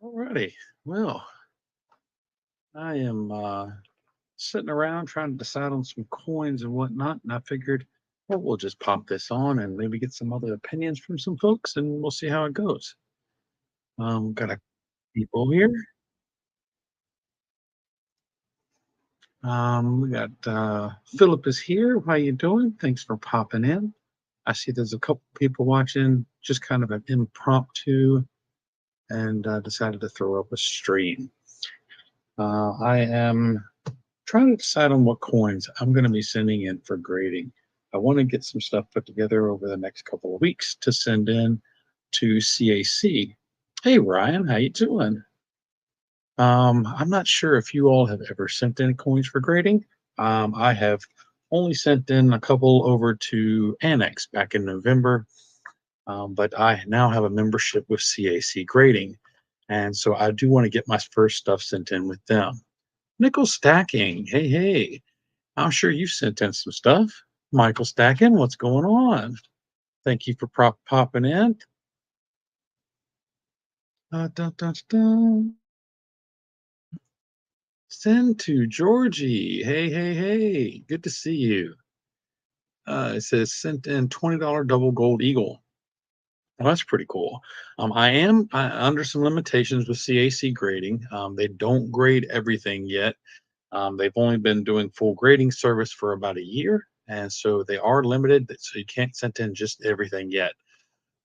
Alrighty. Well, I am sitting around trying to decide on some coins and whatnot, and I figured, well, we'll just pop this on and maybe get some other opinions from some folks, and we'll see how it goes. Got a people here. We got Philip is here. How you doing? Thanks for popping in. I see there's a couple people watching, just kind of an impromptu, and decided to throw up a stream. I am trying to decide on what coins I'm going to be sending in for grading. I want to get some stuff put together over the next couple of weeks to send in to CAC. Hey Ryan, how you doing? I'm not sure if you all have ever sent in coins for grading. I have only sent in a couple over to Annex back in November, but I now have a membership with CAC Grading, and so I do want to get my first stuff sent in with them. Nickel stacking. Hey, hey. I'm sure you sent in some stuff. Michael Stacking, what's going on? Thank you for popping in. Dun, dun, dun. Send to Georgie. Hey, hey, hey. Good to see you. It says sent in $20 double gold eagle. Well, that's pretty cool. I am under some limitations with CAC grading. They don't grade everything yet. They've only been doing full grading service for about a year, and so they are limited. So you can't send in just everything yet.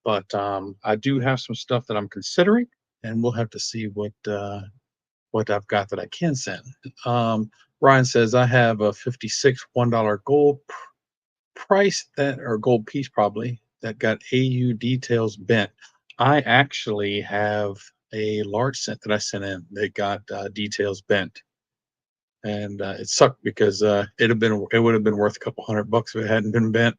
But I do have some stuff that I'm considering, and we'll have to see what I've got that I can send. Um, Ryan says I have a 56 $1 gold price that or gold piece probably that got AU details bent. I actually have a large set that I sent in that got details bent, and it sucked because it would have been worth a couple $100 if it hadn't been bent.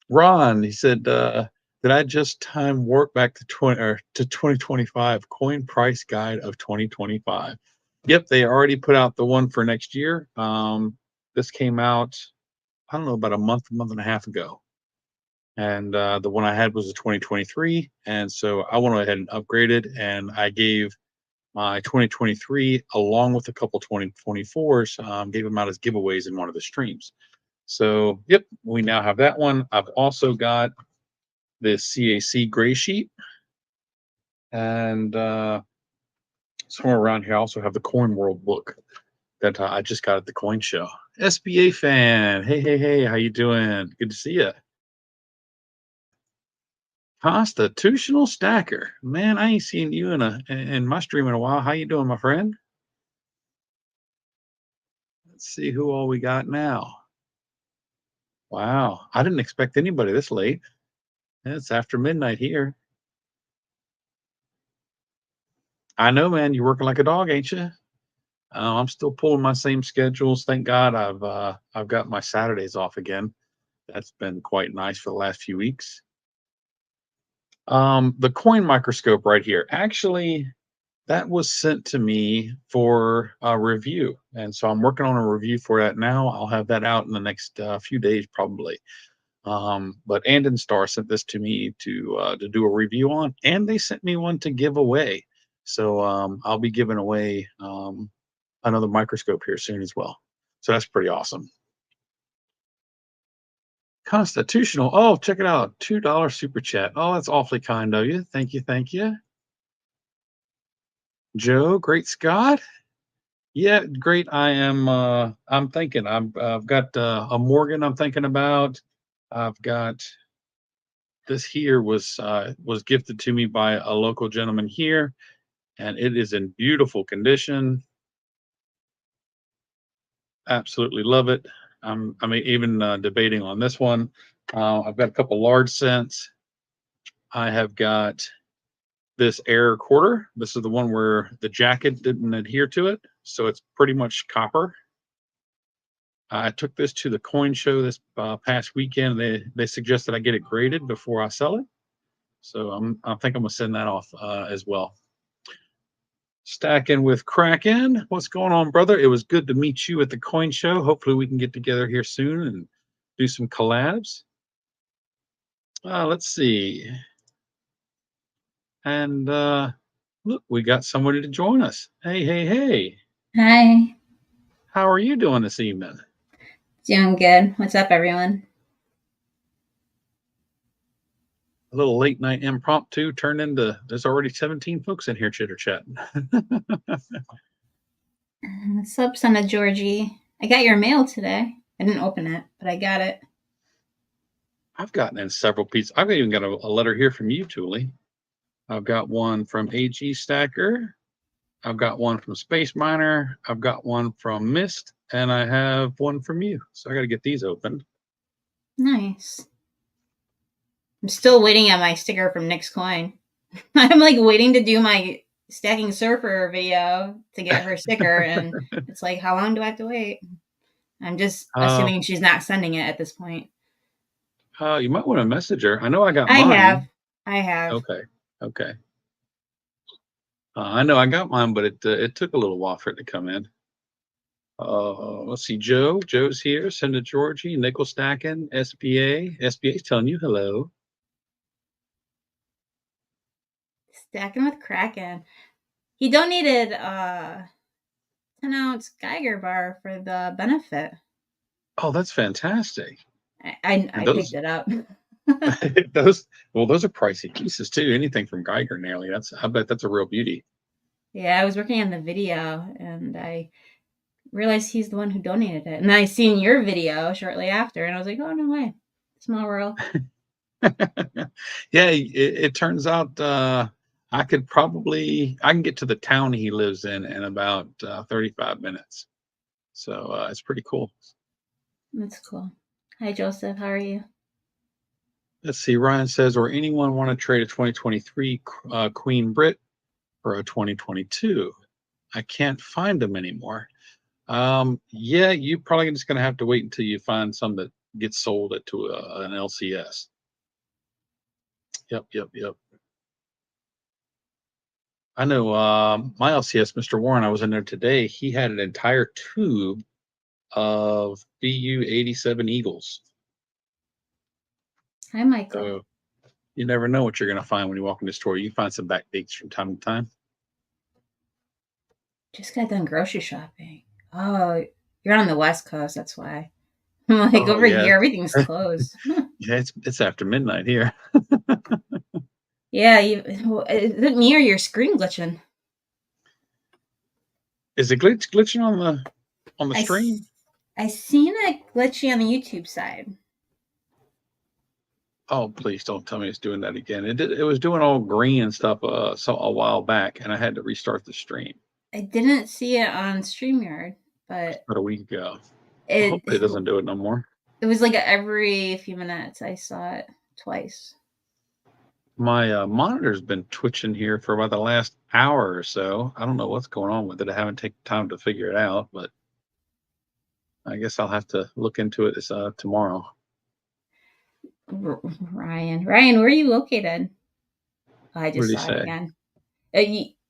Ron, he said, did I just time work back to 2025 coin price guide of 2025? Yep, they already put out the one for next year. This came out, I don't know, about a month and a half ago. And the one I had was a 2023. And so I went ahead and upgraded, and I gave my 2023 along with a couple 2024s, gave them out as giveaways in one of the streams. So, yep, we now have that one. I've also got the CAC gray sheet, and somewhere around here, I also have the Coin World book that I just got at the coin show. SBA fan, hey, hey, hey, how you doing? Good to see you. Constitutional stacker, man, I ain't seen you in my stream in a while. How you doing, my friend? Let's see who all we got now. Wow, I didn't expect anybody this late. It's after midnight here. I know, man. You're working like a dog, ain't you? I'm still pulling my same schedules. Thank God I've got my Saturdays off again. That's been quite nice for the last few weeks. The coin microscope right here. Actually, that was sent to me for a review, and so I'm working on a review for that now. I'll have that out in the next few days, probably. But Andon Star sent this to me to do a review on, and they sent me one to give away. So I'll be giving away another microscope here soon as well. So that's pretty awesome. Constitutional. Oh, check it out. $2 super chat. Oh, that's awfully kind of you. Thank you. Thank you. Joe, great Scott. Yeah, great. I'm thinking I've got a Morgan I'm thinking about. I've got this here was gifted to me by a local gentleman here, and it is in beautiful condition. Absolutely love it. I'm even debating on this one. I've got a couple large cents. I have got this air quarter. This is the one where the jacket didn't adhere to it, so it's pretty much copper. I took this to the coin show this past weekend. They suggested I get it graded before I sell it, so I think I'm gonna send that off as well. Stacking with Kraken. What's going on, brother? It was good to meet you at the coin show. Hopefully, we can get together here soon and do some collabs. Let's see. And look, we got somebody to join us. Hey, hey, hey. Hi, How are you doing this evening? doing good. What's up, everyone? A little late night impromptu turned into there's already 17 folks in here chitter chatting. What's up, son of Georgie? I got your mail today. I didn't open it, but I got it. I've gotten in several pieces. I've even got a letter here from you, Thule. I've got one from AG Stacker. I've got one from Space Miner. I've got one from Mist, and I have one from you. So I got to get these opened. Nice. I'm still waiting on my sticker from Nick's Coin. I'm like waiting to do my stacking surfer video to get her sticker, and it's like, how long do I have to wait? I'm just Uh, assuming she's not sending it at this point. you might want to message her. I know I got I have. mine. I have. Okay. Okay. I know I got mine, but it took a little while for it to come in. Let's see, Joe. Joe's here. Send to Georgie. Nickel stacking. SBA. SBA's telling you hello. Stacking with Kraken. He donated 10-ounce Geiger bar for the benefit. Oh, that's fantastic. And I picked those it up. those those are pricey pieces too. Anything from Geiger nearly. I bet that's a real beauty. Yeah, I was working on the video and I realized he's the one who donated it. And I seen your video shortly after and I was like, oh no way. Small world. Yeah, it turns out I can get to the town he lives in about 35 minutes. So it's pretty cool. That's cool. Hi Joseph, how are you? Let's see. Ryan says, or anyone want to trade a 2023 Queen Brit for a 2022? I can't find them anymore. Yeah, you probably just going to have to wait until you find some that gets sold to an LCS. Yep, yep, yep. I know my LCS, Mr. Warren, I was in there today. He had an entire tube of BU 87 Eagles. Hi Michael. So you never know what you're going to find when you walk in the store. You find some back dates from time to time. Just got done grocery shopping. Oh, you're on the West Coast, that's why. I'm like Oh over yeah, here, everything's closed. yeah. It's after midnight here. Yeah, is it me or your screen glitching? Is it glitching on the I, stream? I seen it glitchy on the YouTube side. Oh, please don't tell me it's doing that again. It was doing all green and stuff so a while back, and I had to restart the stream I didn't see it on StreamYard, but about a week ago. it Hopefully it doesn't do it no more. it was like every few minutes I saw it twice. My monitor's been twitching here for about the last hour or so. I don't know what's going on with it. I haven't taken time to figure it out, but I guess I'll have to look into it this tomorrow. Ryan, where are you located? Oh, I What just did he saw it say? again.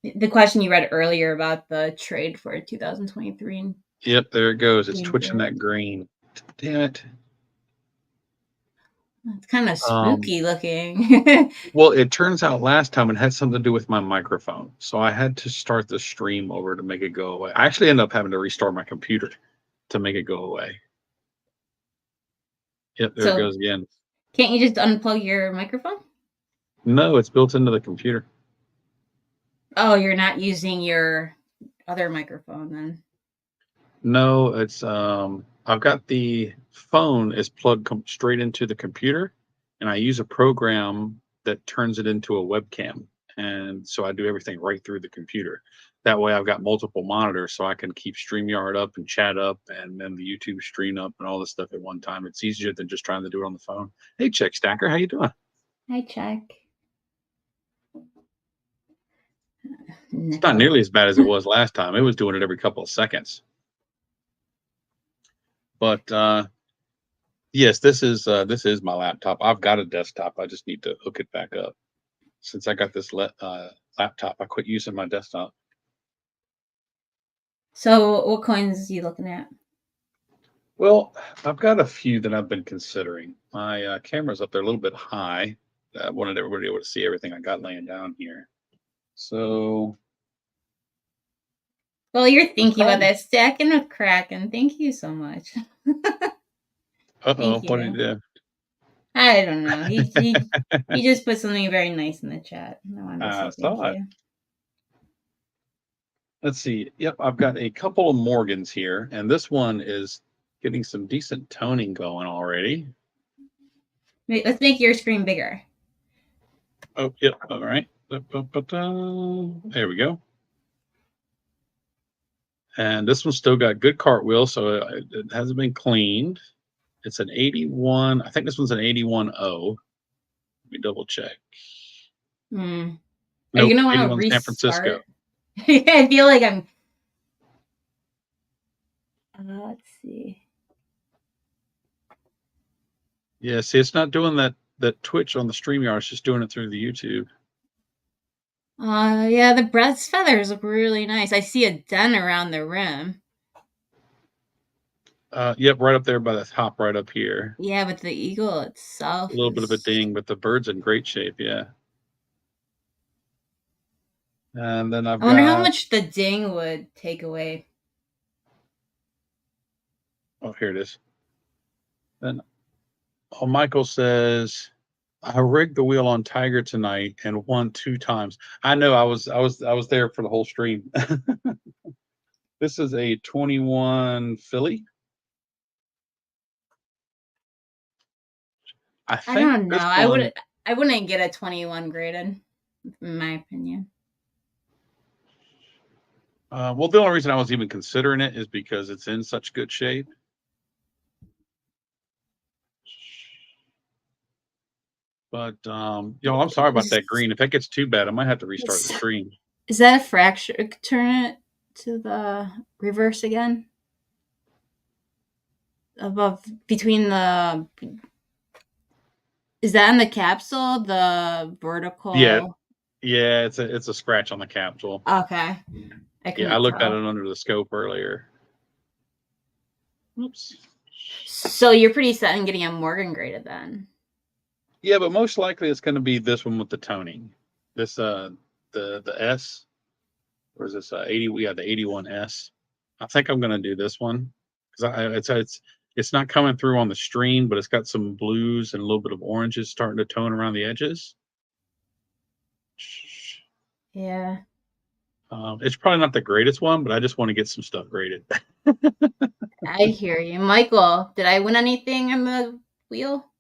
The question you read earlier about the trade for 2023. Yep, there it goes. It's Queen twitching Brit. that green. Damn it. It's kind of Um, spooky looking. well, it turns out last time it had something to do with my microphone. So I had to start the stream over to make it go away. I actually ended up having to restart my computer to make it go away. Yep, there it So goes again. can't you just unplug your microphone? No, it's built into the computer. Oh, you're not using your other microphone then. No, it's I've got the phone is plugged straight into the computer, and I use a program that turns it into a webcam. And so I do everything right through the computer. That way I've got multiple monitors so I can keep StreamYard up and chat up and then the YouTube stream up and all this stuff at one time. It's easier than just trying to do it on the phone. Hey, Check Stacker, how you doing? Hi, check. It's not Nickel. nearly as bad as it was last time. It was doing it every couple of seconds. But yes, this is my laptop. I've got a desktop. I just need to hook it back up. Since I got this laptop, I quit using my desktop. So, what coins are you looking at? Well, I've got a few that I've been considering. My camera's up there a little bit high, I wanted everybody able to see everything I got laying down here. So, Well, you're thinking about Okay. that stacking with Kraken. Thank you so much. Thank what did you. you do? I don't know. He just put something very nice in the chat. I wanted to I say thank saw it. you. Let's see. Yep, I've got a couple of Morgans here, and this one is getting some decent toning going already. Wait, let's make your screen bigger. Oh, yep. All right. There we go. And this one's still got good cartwheel, so it hasn't been cleaned. It's an 81. I think this one's an 81O. Let me double check. Hmm. Are Nope, you gonna want to 81 San Francisco. restart? I feel like I'm. Let's see. Yeah, see, it's not doing that Twitch on the StreamYard. It's just doing it through the YouTube. Yeah, the breast feathers look really nice. I see a dent around the rim. Yep, right up there by the top, right up here. Yeah, but the eagle itself. A little bit of a ding, but the bird's in great shape. Yeah. And then I wonder how much the ding would take away. Oh, here it is. Then, Michael says, I rigged the wheel on Tiger tonight and won 2 times. I know. I was there for the whole stream. This is a 21 Philly. I don't know. this I one, wouldn't get a 21 graded, in my opinion. well, the only reason I was even considering it is because it's in such good shape. But I'm sorry about that green. If it gets too bad, I might have to restart the stream. Is that a fracture? Turn it to the reverse again. Above, between the. Is that in the capsule? The vertical. Yeah, it's a scratch on the capsule. Okay. I looked at it under the scope earlier. Oops. So you're pretty set on getting a Morgan graded then. Yeah, but most likely it's going to be this one with the toning. This the S, or is this 80? We got the 81S. I think I'm going to do this one because it's not coming through on the stream, but it's got some blues and a little bit of oranges starting to tone around the edges. Yeah. It's probably not the greatest one, but I just want to get some stuff graded. I hear you. Michael, did I win anything on the wheel?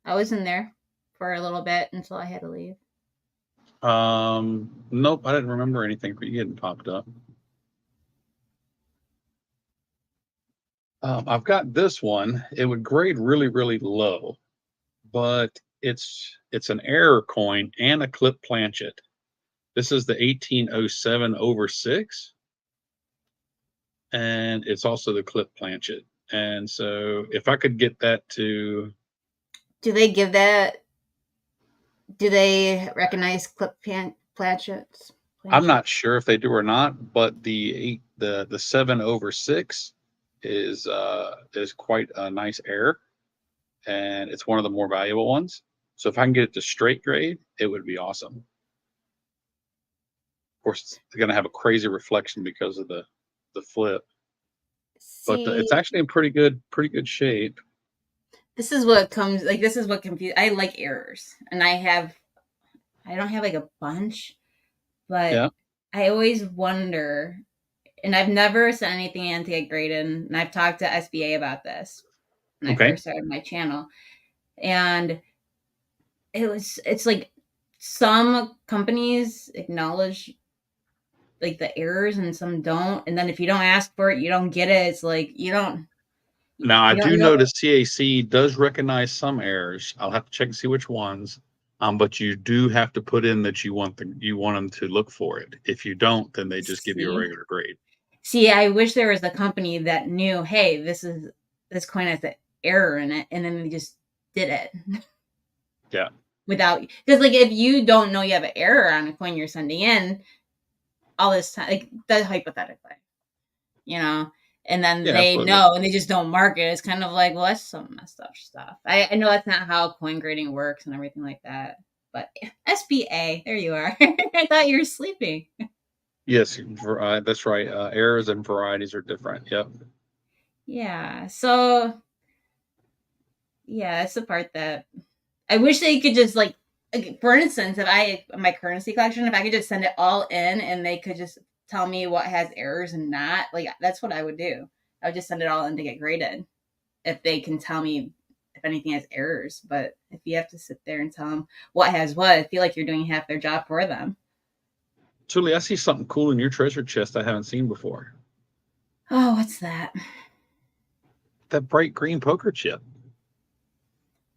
I was in there for a little bit until I had to leave. Nope, I didn't remember anything for you getting popped up. I've got this one. It would grade really, really low, but it's an error coin and a clip planchet. This is the 1807/6, and it's also the clip planchet. And so, if I could get that to, do they give that? Do they recognize clip planchets? I'm not sure if they do or not, but the 7/6 is quite a nice error, and it's one of the more valuable ones. So if I can get it to straight grade, it would be awesome. Of course, it's going to have a crazy reflection because of the flip, but it's actually in pretty good shape. This is what comes like. This is what confuses. I like errors, and I don't have like a bunch, but yeah. I always wonder, and I've never sent anything in to get graded, and I've talked to SBA about this when I first started my channel, and it's like some companies acknowledge like the errors and some don't, and then if you don't ask for it, you don't get it. It's like you don't. Now I do notice CAC does recognize some errors. I'll have to check and see which ones. But you do have to put in that you want them to look for it. If you don't, then they just give you a regular grade. See, I wish there was a company that knew, hey, this coin has an error in it, and then they just did it. Yeah. Because like if you don't know you have an error on a coin you're sending in all this time, like that hypothetically, and then they know and they just don't mark it. It's kind of like, well, that's some messed up stuff. I know that's not how coin grading works and everything like that. But SBA, there you are. I thought you were sleeping. Yes, that's right. Errors and varieties are different. Yep. Yeah. So yeah, it's the part that I wish they could just like for instance, if I my currency collection, if I could just send it all in and they could just tell me what has errors and not, like that's what I would do. I would just send it all in to get graded if they can tell me if anything has errors. But if you have to sit there and tell them what has what, I feel like you're doing half their job for them. Julie, I see something cool in your treasure chest I haven't seen before. Oh, what's that? That bright green poker chip.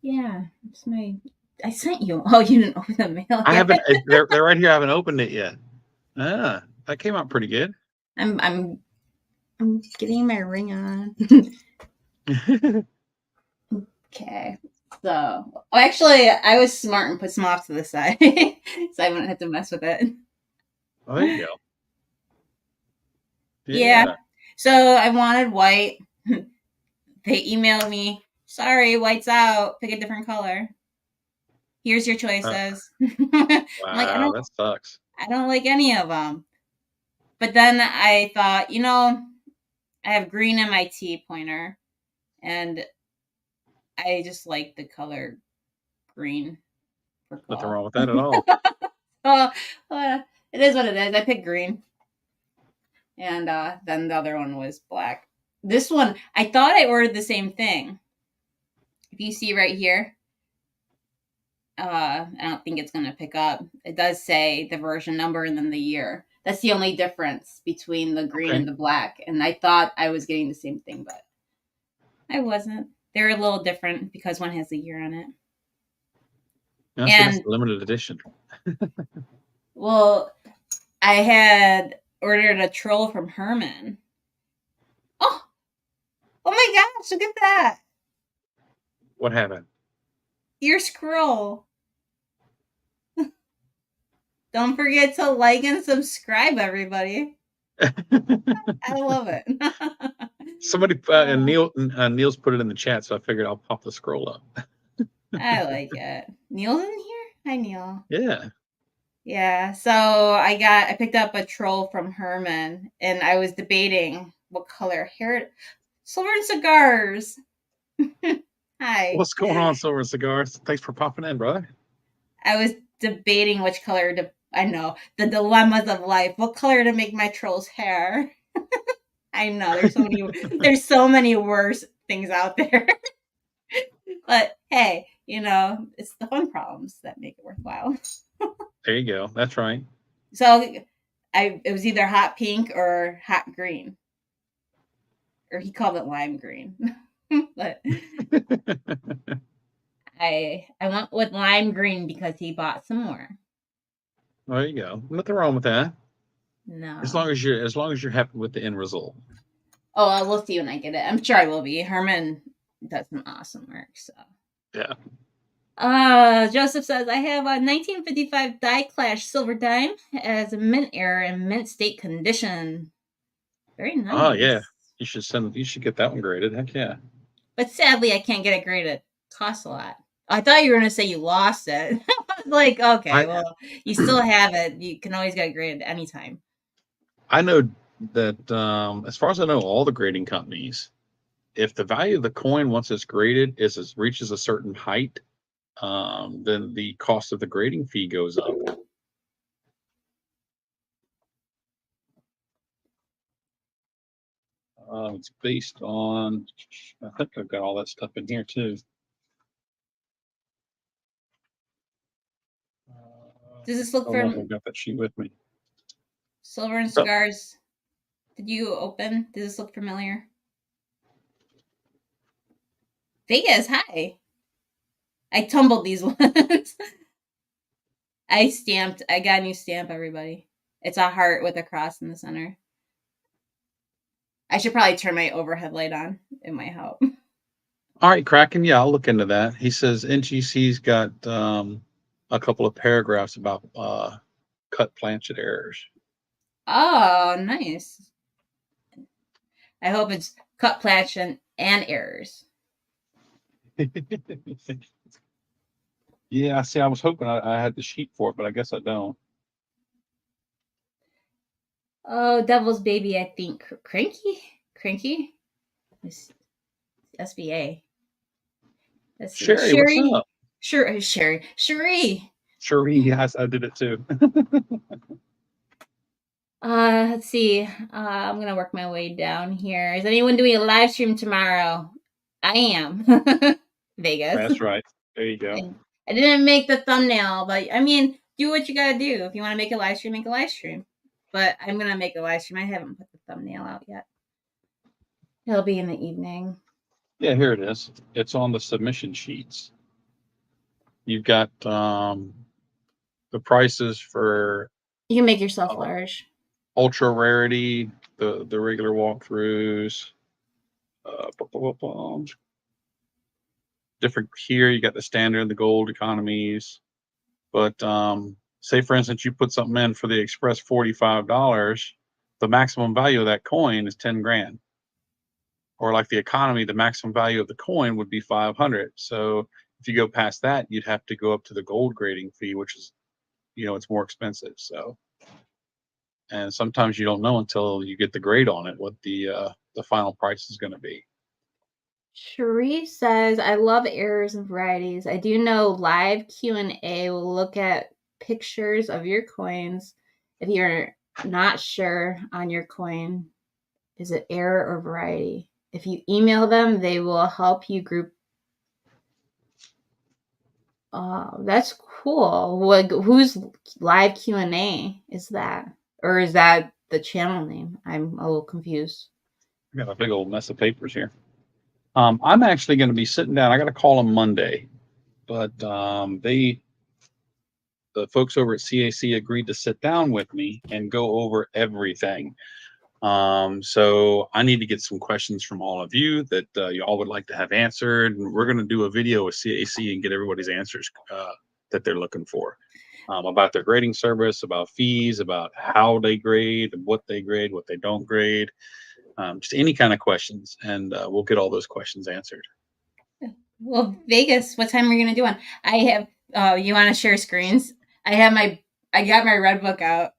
Yeah, it's my. I sent you. Oh, you didn't open the mail. I yet? haven't. They're right here. I haven't opened it yet. Ah, that came out pretty good. I'm getting my ring on. Okay. So, well, actually, I was smart and put some off to the side, so I wouldn't have to mess with it. Oh, there you go. Yeah. So I wanted white. They emailed me. Sorry, white's out. Pick a different color. Here's your choices. I'm like, Wow, that sucks. I don't like any of them. But then I thought, I have green in my T pointer, and I just like the color green for Nothing golf. wrong with that at all. Oh, it is what it is. I picked green, and then the other one was black. This one, I thought I ordered the same thing. If you see right here, I don't think it's going to pick up. It does say the version number and then the year. That's the only difference between the green and the black. And I thought I was getting the same thing, but I wasn't. They're a little different because one has the year on it. No, see, that's limited edition. Well, I had ordered a troll from Herman. Oh my gosh, look at that. What happened? Your scroll. Don't forget to like and subscribe, everybody. I love it. Somebody Neil's put it in the chat, so I figured I'll pop the scroll up. I like it. Neil's in here? Hi, Neil. Yeah. Yeah. So I picked up a troll from Herman, and I was debating what color hair. Silver and Cigars. Hi. What's going on, Silver and Cigars? Thanks for popping in, brother. I was debating which color to. I know the dilemmas of life. What color to make my troll's hair? I know there's so many worse things out there. But hey, it's the fun problems that make it worthwhile. There you go. That's right. So it was either hot pink or hot green. Or he called it lime green. But I went with lime green because he bought some more. There you go. Nothing wrong with that. No. As long as you're happy with the end result. Oh, we'll see when I get it. I'm sure I will be. Herman does some awesome work, so. Yeah. Joseph says, I have a 1955 Die Clash Silver Dime as a mint error in mint state condition. Very nice. Oh yeah. You should get that one graded. Heck yeah. But sadly I can't get it graded. It costs a lot. I thought you were gonna say you lost it. I was like, okay, well, you still have it. You can always get it graded anytime. I know that as far as I know, all the grading companies, if the value of the coin once it's graded reaches a certain height, then the cost of the grading fee goes up. It's based on, I think I've got all that stuff in here too. Does this look I've got that sheet with me. Silver and Cigars? Did you open? Does this look familiar? Vegas, hi. I tumbled these ones. I got a new stamp, everybody. It's a heart with a cross in the center. I should probably turn my overhead light on. It might help. All right, Kraken. Yeah, I'll look into that. He says NGC's got a couple of paragraphs about cut planchet errors. Oh, nice. I hope it's cut planchet and errors. Yeah, see, I was hoping I had the sheet for it, but I guess I don't. Oh, Devil's Baby, I think. Cranky? It's SBA. Let's see. Sherry, what's Sherry. up? Sherry. Cherie. Sherry, yes, I did it too. Let's see. I'm gonna work my way down here. Is anyone doing a live stream tomorrow? I am. Vegas. That's right. There you go. I didn't make the thumbnail, but I mean, do what you gotta do. If you want to make a live stream, make a live stream. But I'm gonna make a live stream. I haven't put the thumbnail out yet. It'll be in the evening. Yeah, here it is. It's on the submission sheets. You've got the prices for You can make yourself large. ultra rarity, the regular walkthroughs, different here. You got the standard, the gold economies, but say for instance you put something in for the express $45, the maximum value of that coin is 10 grand. Or like the economy, the maximum value of the coin would be 500. So if you go past that, you'd have to go up to the gold grading fee, which is, it's more expensive. So, and sometimes you don't know until you get the grade on it what the final price is going to be. Cherie says, "I love errors and varieties. I do know live Q&A will look at pictures of your coins. If you're not sure on your coin, is it error or variety? If you email them, they will help you group." That's cool. Whose live Q&A is that? Or is that the channel name? I'm a little confused. I got a big old mess of papers here. I'm actually going to be sitting down. I got to call them Monday, but the folks over at CAC agreed to sit down with me and go over everything. So I need to get some questions from all of you that you all would like to have answered. And we're going to do a video with CAC and get everybody's answers that they're looking for about their grading service, about fees, about how they grade, what they don't grade, just any kind of questions. And we'll get all those questions answered. Well, Vegas, what time are you going to do one? I have, you want to share screens? I got my red book out.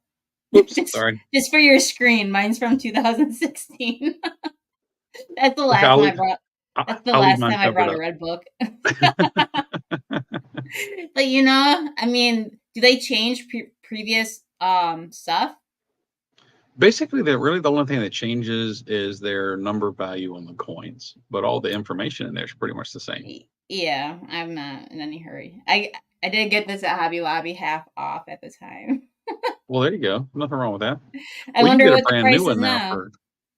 Oops, sorry. Just for your screen. Mine's from 2016. That's the last time I brought. That's the last time I brought a red book. But I mean, do they change previous stuff? Basically, the only thing that changes is their number value on the coins, but all the information in there is pretty much the same. Yeah, I'm not in any hurry. I did get this at Hobby Lobby half off at the time. Well, there you go. Nothing wrong with that. I wonder what the price is now. For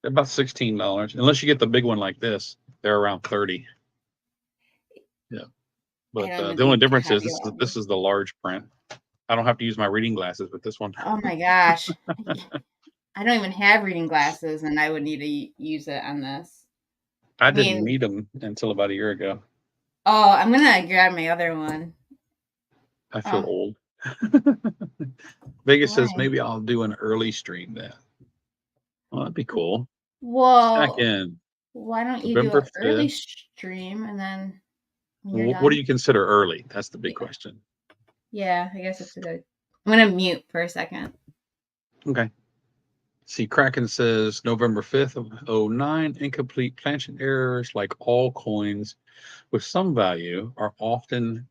about $16, unless you get the big one like this. They're around $30. Yeah, but the only difference is this is the large print. I don't have to use my reading glasses with this one. Oh my gosh. I don't even have reading glasses, and I would need to use it on this. I didn't need them until about a year ago. Oh, I'm gonna grab my other one. I feel old. Vegas says maybe I'll do an early stream then. Well, that'd be cool. Whoa. Back in. Why don't you do an early stream and then? What do you consider early? That's the big question. Yeah, I guess it's a good. I'm gonna mute for a second. Okay. See, Kraken says November 5th of 2009, incomplete planchette errors, like all coins with some value, are often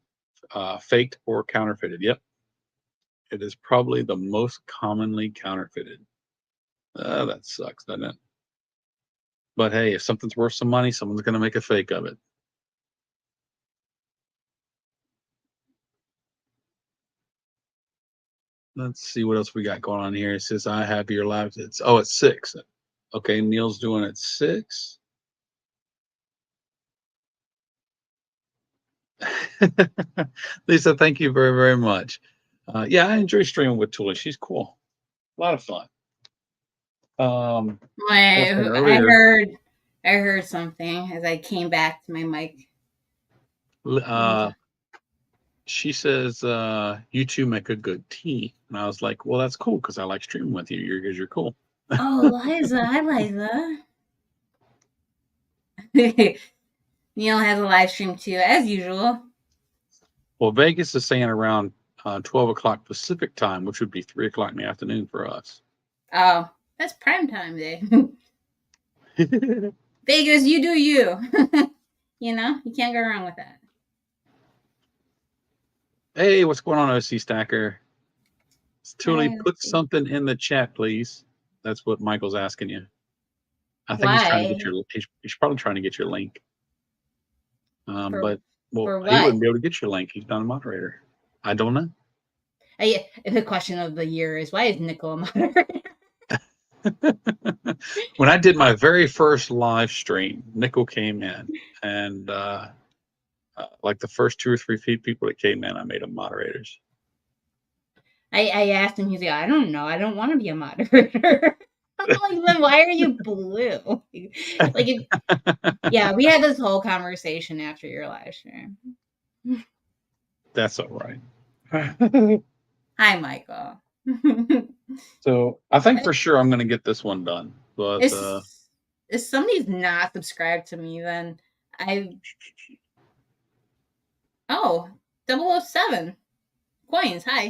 faked or counterfeited. Yep. It is probably the most commonly counterfeited. That sucks, doesn't it? But hey, if something's worth some money, someone's going to make a fake of it. Let's see what else we got going on here. It says, I have your live. It's 6. Okay, Neil's doing it 6. Lisa, thank you very, very much. Yeah, I enjoy streaming with Tuli. She's cool. A lot of fun. I heard something as I came back to my mic. She says, you two make a good team. And I was like, well, that's cool because I like streaming with you. You're cool. Oh, Liza. Hi, Liza. Neil has a live stream too, as usual. Well, Vegas is saying around 12 o'clock Pacific time, which would be 3 o'clock in the afternoon for us. Oh, that's prime time day. Vegas, you do you. You know, you can't go wrong with that. Hey, what's going on, OC Stacker? Tuli, Hi, put OC. something in the chat, please. That's what Michael's asking you. I think he's trying to get Why? your. He's probably trying to get your link. For But well, for he what? wouldn't be able to get your link. He's not a moderator. I don't know. The question of the year is, why is Nicole a moderator? When I did my very first live stream, Nickel came in, and like the first 2 or 3 people that came in, I made them moderators. I asked him, he's like, I don't know. I don't want to be a moderator. I'm like, then why are you blue? Like, yeah, we had this whole conversation after your live stream. That's all right. Hi, Michael. So I think for sure I'm going to get this one done. But if somebody's not subscribed to me, then oh, 007 coins. Hi.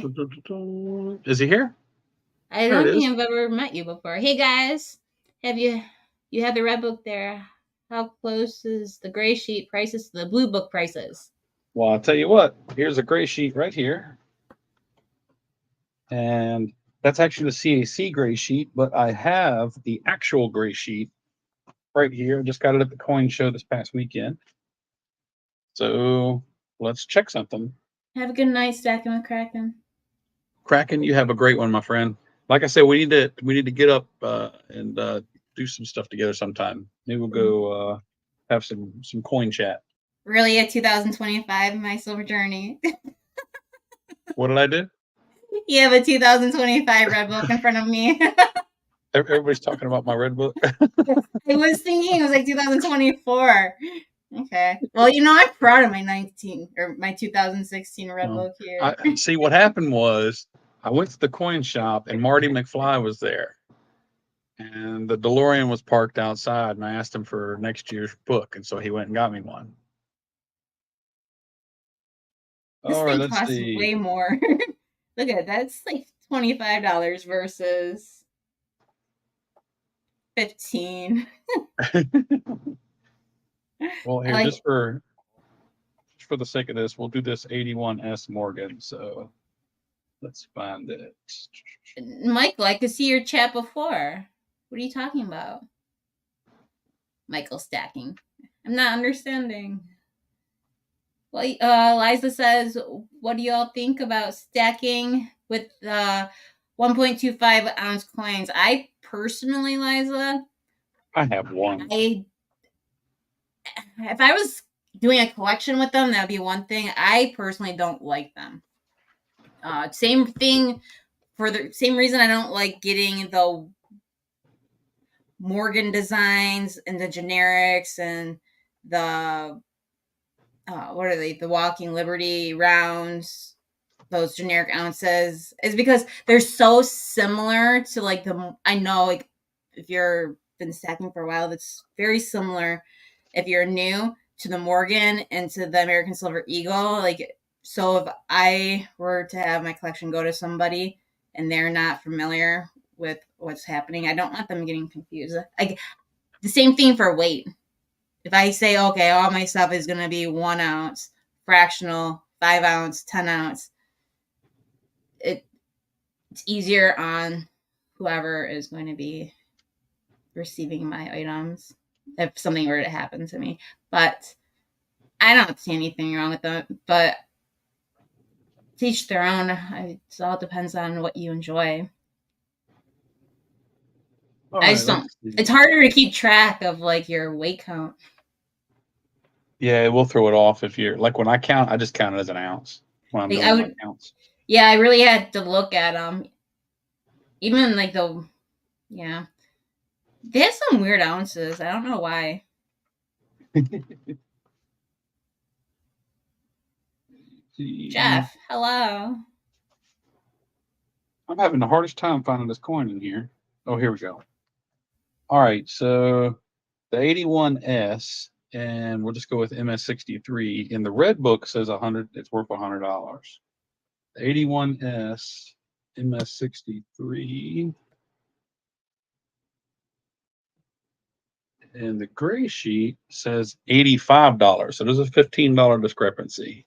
Is he here? I don't think I've ever met you before. Hey guys, have you had the red book there? How close is the gray sheet prices to the blue book prices? Well, I'll tell you what. Here's a gray sheet right here, and that's actually the CAC gray sheet. But I have the actual gray sheet right here. I just got it at the coin show this past weekend. So let's check something. Have a good night, stacking with Kraken. Kraken, you have a great one, my friend. Like I said, we need to get up and do some stuff together sometime. Maybe we'll go have some coin chat. Really, a 2025 my silver journey. What did I do? You have a 2025 red book in front of me. Everybody's talking about my red book. I was thinking it was like 2024. Okay. Well, you know, I'm proud of my 2016 red book here. See, what happened was I went to the coin shop and Marty McFly was there. And the DeLorean was parked outside, and I asked him for next year's book, and so he went and got me one. This All right, thing let's costs see. way more. Look at that. That's like $25 versus $15. Well, here, just for the sake of this, we'll do this 81S Morgan. So let's find it. Michael, I could see your chat before. What are you talking about? Michael stacking. I'm not understanding. Well, Liza says, what do y'all think about stacking with 1.25 ounce coins? I personally, Liza, I have one. If I was doing a collection with them, that'd be one thing. I personally don't like them. Same thing for the same reason I don't like getting the Morgan designs and the generics and the what are they? The Walking Liberty rounds, those generic ounces, is because they're so similar to like I know like if you're been stacking for a while, that's very similar. If you're new to the Morgan and to the American Silver Eagle, like, so if I were to have my collection go to somebody and they're not familiar with what's happening, I don't want them getting confused. Like the same thing for weight. If I say, okay, all my stuff is going to be 1 ounce, fractional, 5 ounce, 10 ounce, it's easier on whoever is going to be receiving my items if something were to happen to me. But I don't see anything wrong with them. But to each their own. It all depends on what you enjoy. I just don't. It's harder to keep track of like your weight count. Yeah, we'll throw it off if you're like when I count, I just count it as an ounce when I'm doing my counts. Yeah, I really had to look at them. Even like they have some weird ounces. I don't know why. Jeff, hello. I'm having the hardest time finding this coin in here. Oh, here we go. All right, so the 81S and we'll just go with MS63. In the red book says 100. It's worth $100. The 81S MS63. And the gray sheet says $85. So there's a $15 discrepancy.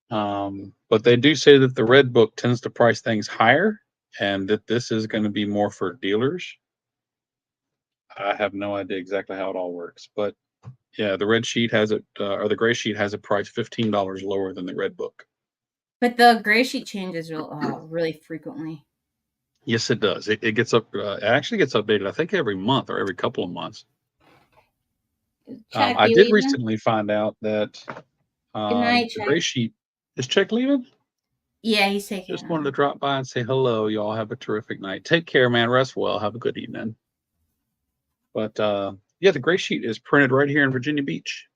But they do say that the red book tends to price things higher and that this is going to be more for dealers. I have no idea exactly how it all works, but yeah, the red sheet has it, or the gray sheet has it priced $15 lower than the red book. But the gray sheet changes really frequently. Yes, it does. It gets up. It actually gets updated, I think, every month or every couple of months. Chuck, I you did leaving? recently find out that Good night, the Chuck. gray sheet is Chuck leaving. Yeah, he's taking Just it wanted to off. drop by and say hello. Y'all have a terrific night. Take care, man. Rest well. Have a good evening. But yeah, the gray sheet is printed right here in Virginia Beach.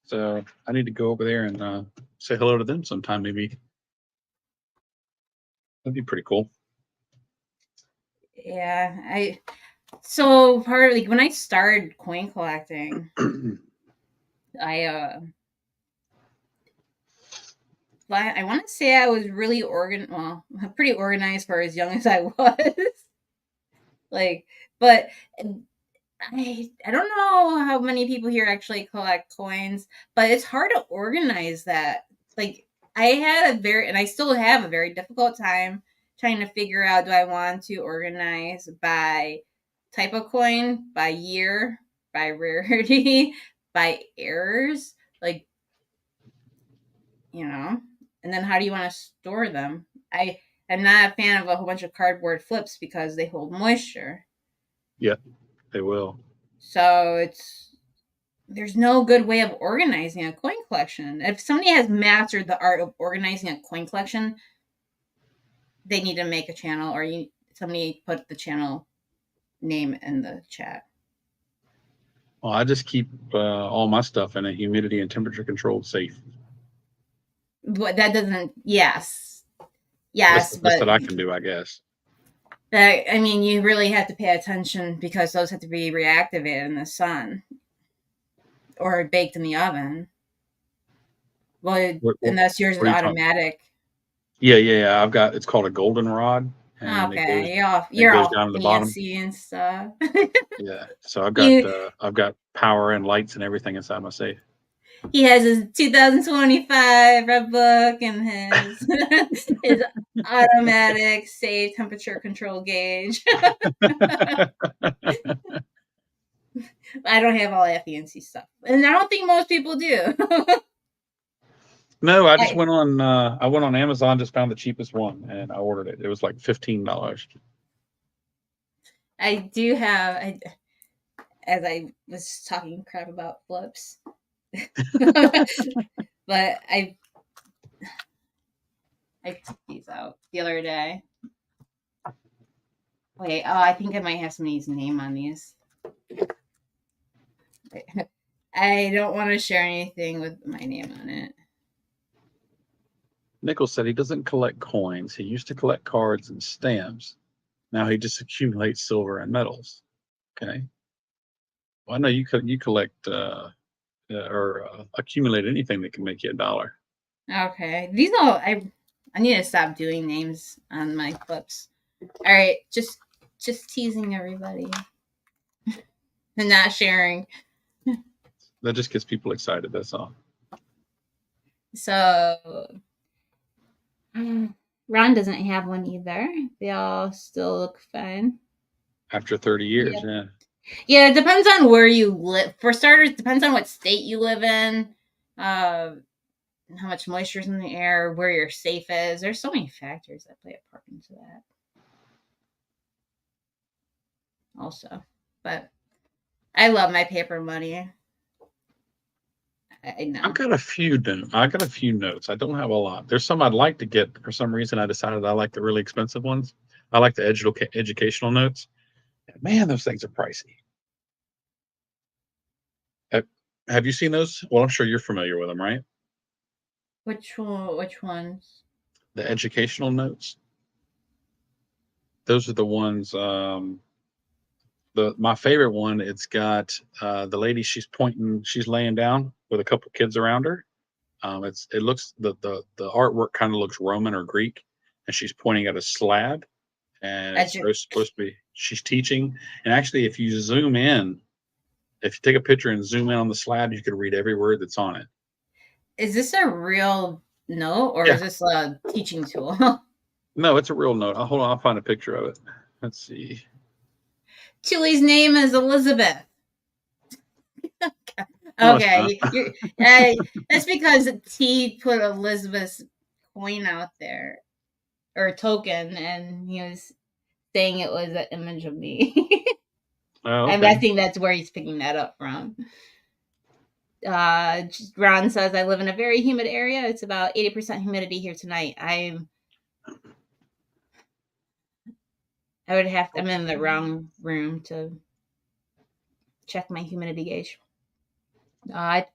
So I need to go over there and say hello to them sometime, maybe. That'd be pretty cool. Yeah, so part of, like, when I started coin collecting, I want to say I was really pretty organized for as young as I was. Like, but I don't know how many people here actually collect coins, but it's hard to organize that. Like, and I still have a very difficult time trying to figure out, do I want to organize by type of coin, by year, by rarity, by errors, like, and then how do you want to store them? I am not a fan of a whole bunch of cardboard flips because they hold moisture. Yeah, they will. So there's no good way of organizing a coin collection. If somebody has mastered the art of organizing a coin collection, they need to make a channel, or somebody put the channel name in the chat. Well, I just keep all my stuff in a humidity and temperature controlled safe. But that doesn't. Yes, That's the best but that I can do, I guess. I mean, you really have to pay attention because those have to be reactivated in the sun or baked in the oven. Well, unless yours is what are you talking- automatic. Yeah. I've got, it's called a goldenrod. And Okay, it goes all down to the bottom. fancy and stuff. Yeah. So I've got power and lights and everything inside my safe. He has his 2025 red book and his automatic safe temperature control gauge. I don't have all that fancy stuff, and I don't think most people do. No, I just went on Amazon, just found the cheapest one and I ordered it. It was like $15. I do have, as I was talking crap about flips, but I took these out the other day. Wait, I think I might have somebody's name on these. I don't want to share anything with my name on it. Nichols said he doesn't collect coins. He used to collect cards and stamps. Now he just accumulates silver and metals. Okay. Well, I know you collect or accumulate anything that can make you $1. Okay, these all I need to stop doing names on my flips. All right, just teasing everybody and not sharing. That just gets people excited. That's all. So Ron doesn't have one either. They all still look fine. After 30 years, Yep. yeah. Yeah, it depends on where you live. For starters, it depends on what state you live in, how much moisture is in the air, where your safe is. There's so many factors that play a part into that. Also, but I love my paper money. I know. I've got a few notes. I don't have a lot. There's some I'd like to get. For some reason, I decided I like the really expensive ones. I like the educational notes. Man, those things are pricey. Have you seen those? Well, I'm sure you're familiar with them, right? Which ones? The educational notes. Those are the ones. my favorite one, it's got the lady, she's laying down with a couple kids around her. It looks the artwork kind of looks Roman or Greek, and she's pointing at a slab, and That's it's supposed to be she's teaching. And actually, if you zoom in, if you take a picture and zoom in on the slab, you could read every word that's on it. Is this a real note or Yeah. is this a teaching tool? No, it's a real note. Hold on, I'll find a picture of it. Let's see. Tully's name is Elizabeth. No, it's Okay, that's because T put Elizabeth's coin out there or token, and he was saying it was an image of me. Oh, I'm okay. guessing that's where he's picking that up from. Ron says, I live in a very humid area. It's about 80% humidity here tonight. I'm in the wrong room to check my humidity gauge. I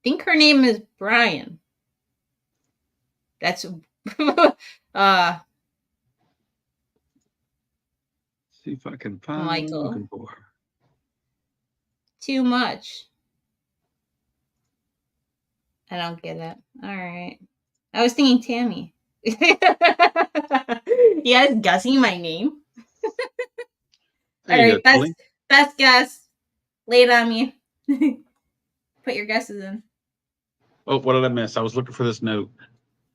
think her name is Brian. That's See if I can find what I'm Michael. looking for. Too much. I don't get it. All right. I was thinking Tammy. You guys guessing my name? All There you right, go, best guess. Lay it on me. Put your guesses in. Oh, what did I miss? I was looking for this note.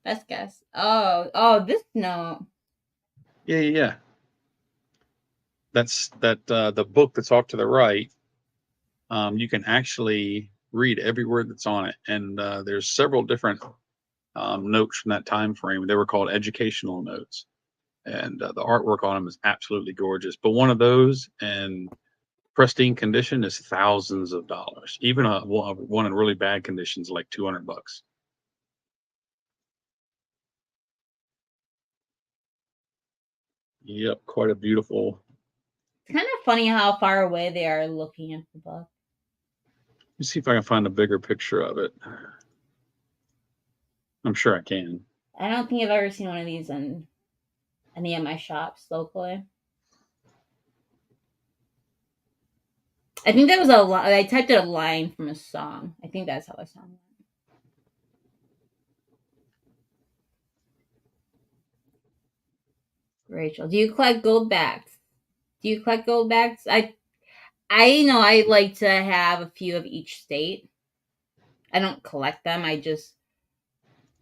Best guess. Oh, this note. Yeah. That's the book that's off to the right. You can actually read every word that's on it, and there's several different notes from that time frame. They were called educational notes, and the artwork on them is absolutely gorgeous. But one of those in pristine condition is thousands of dollars. Even one in really bad condition is like $200. Yep, quite a beautiful. It's kind of funny how far away they are looking at the book. Let me see if I can find a bigger picture of it. I'm sure I can. I don't think I've ever seen one of these in any of my shops locally. I think that was I typed it a line from a song. I think that's how the song went. Rachel, do you collect gold backs? I know I like to have a few of each state. I don't collect them. I just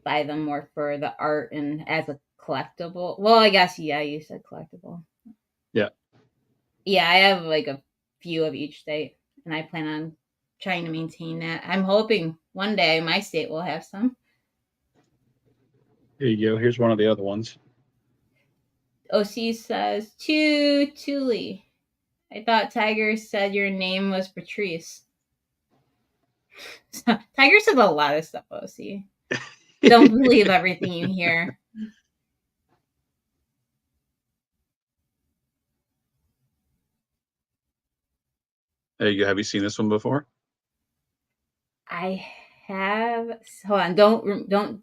buy them more for the art and as a collectible. Well, I guess, yeah, you said collectible. Yeah. Yeah, I have like a few of each state, and I plan on trying to maintain that. I'm hoping one day my state will have some. Here you go. Here's one of the other ones. OC says, to Thule. I thought Tiger said your name was Patrice. Tiger says a lot of stuff, OC. Don't believe everything you hear. There you go. Have you seen this one before? I have. Hold on. Don't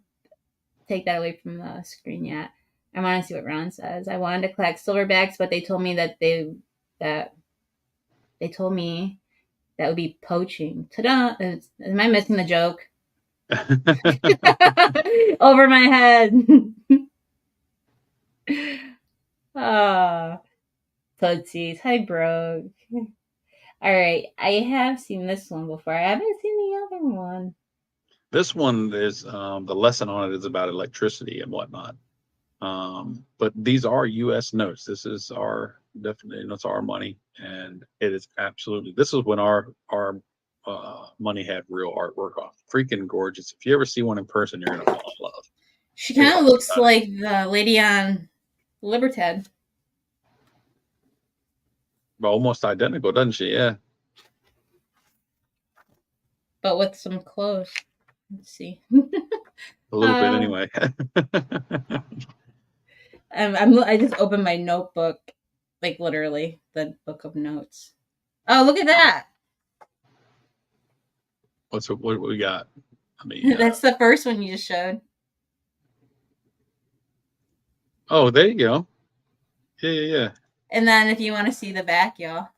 take that away from the screen yet. I want to see what Ron says. I wanted to collect silverbacks, but they told me that that would be poaching. Ta-da! Am I missing the joke? Over my head. Tootsies. Hi, bro. All right. I have seen this one before. I haven't seen the other one. This one is the lesson on it is about electricity and whatnot. But these are U.S. notes. This is definitely that's our money, and it is absolutely. This is when our money had real artwork on. Freaking gorgeous! If you ever see one in person, you're gonna fall in love. She kind of looks like the lady on Libertad. Well, almost identical, doesn't she? Yeah. But with some clothes. Let's see. A little bit, anyway. I just opened my notebook, like literally the book of notes. Oh, look at that! What we got? I mean, that's the first one you just showed. Oh, there you go. Yeah. And then if you want to see the back, y'all.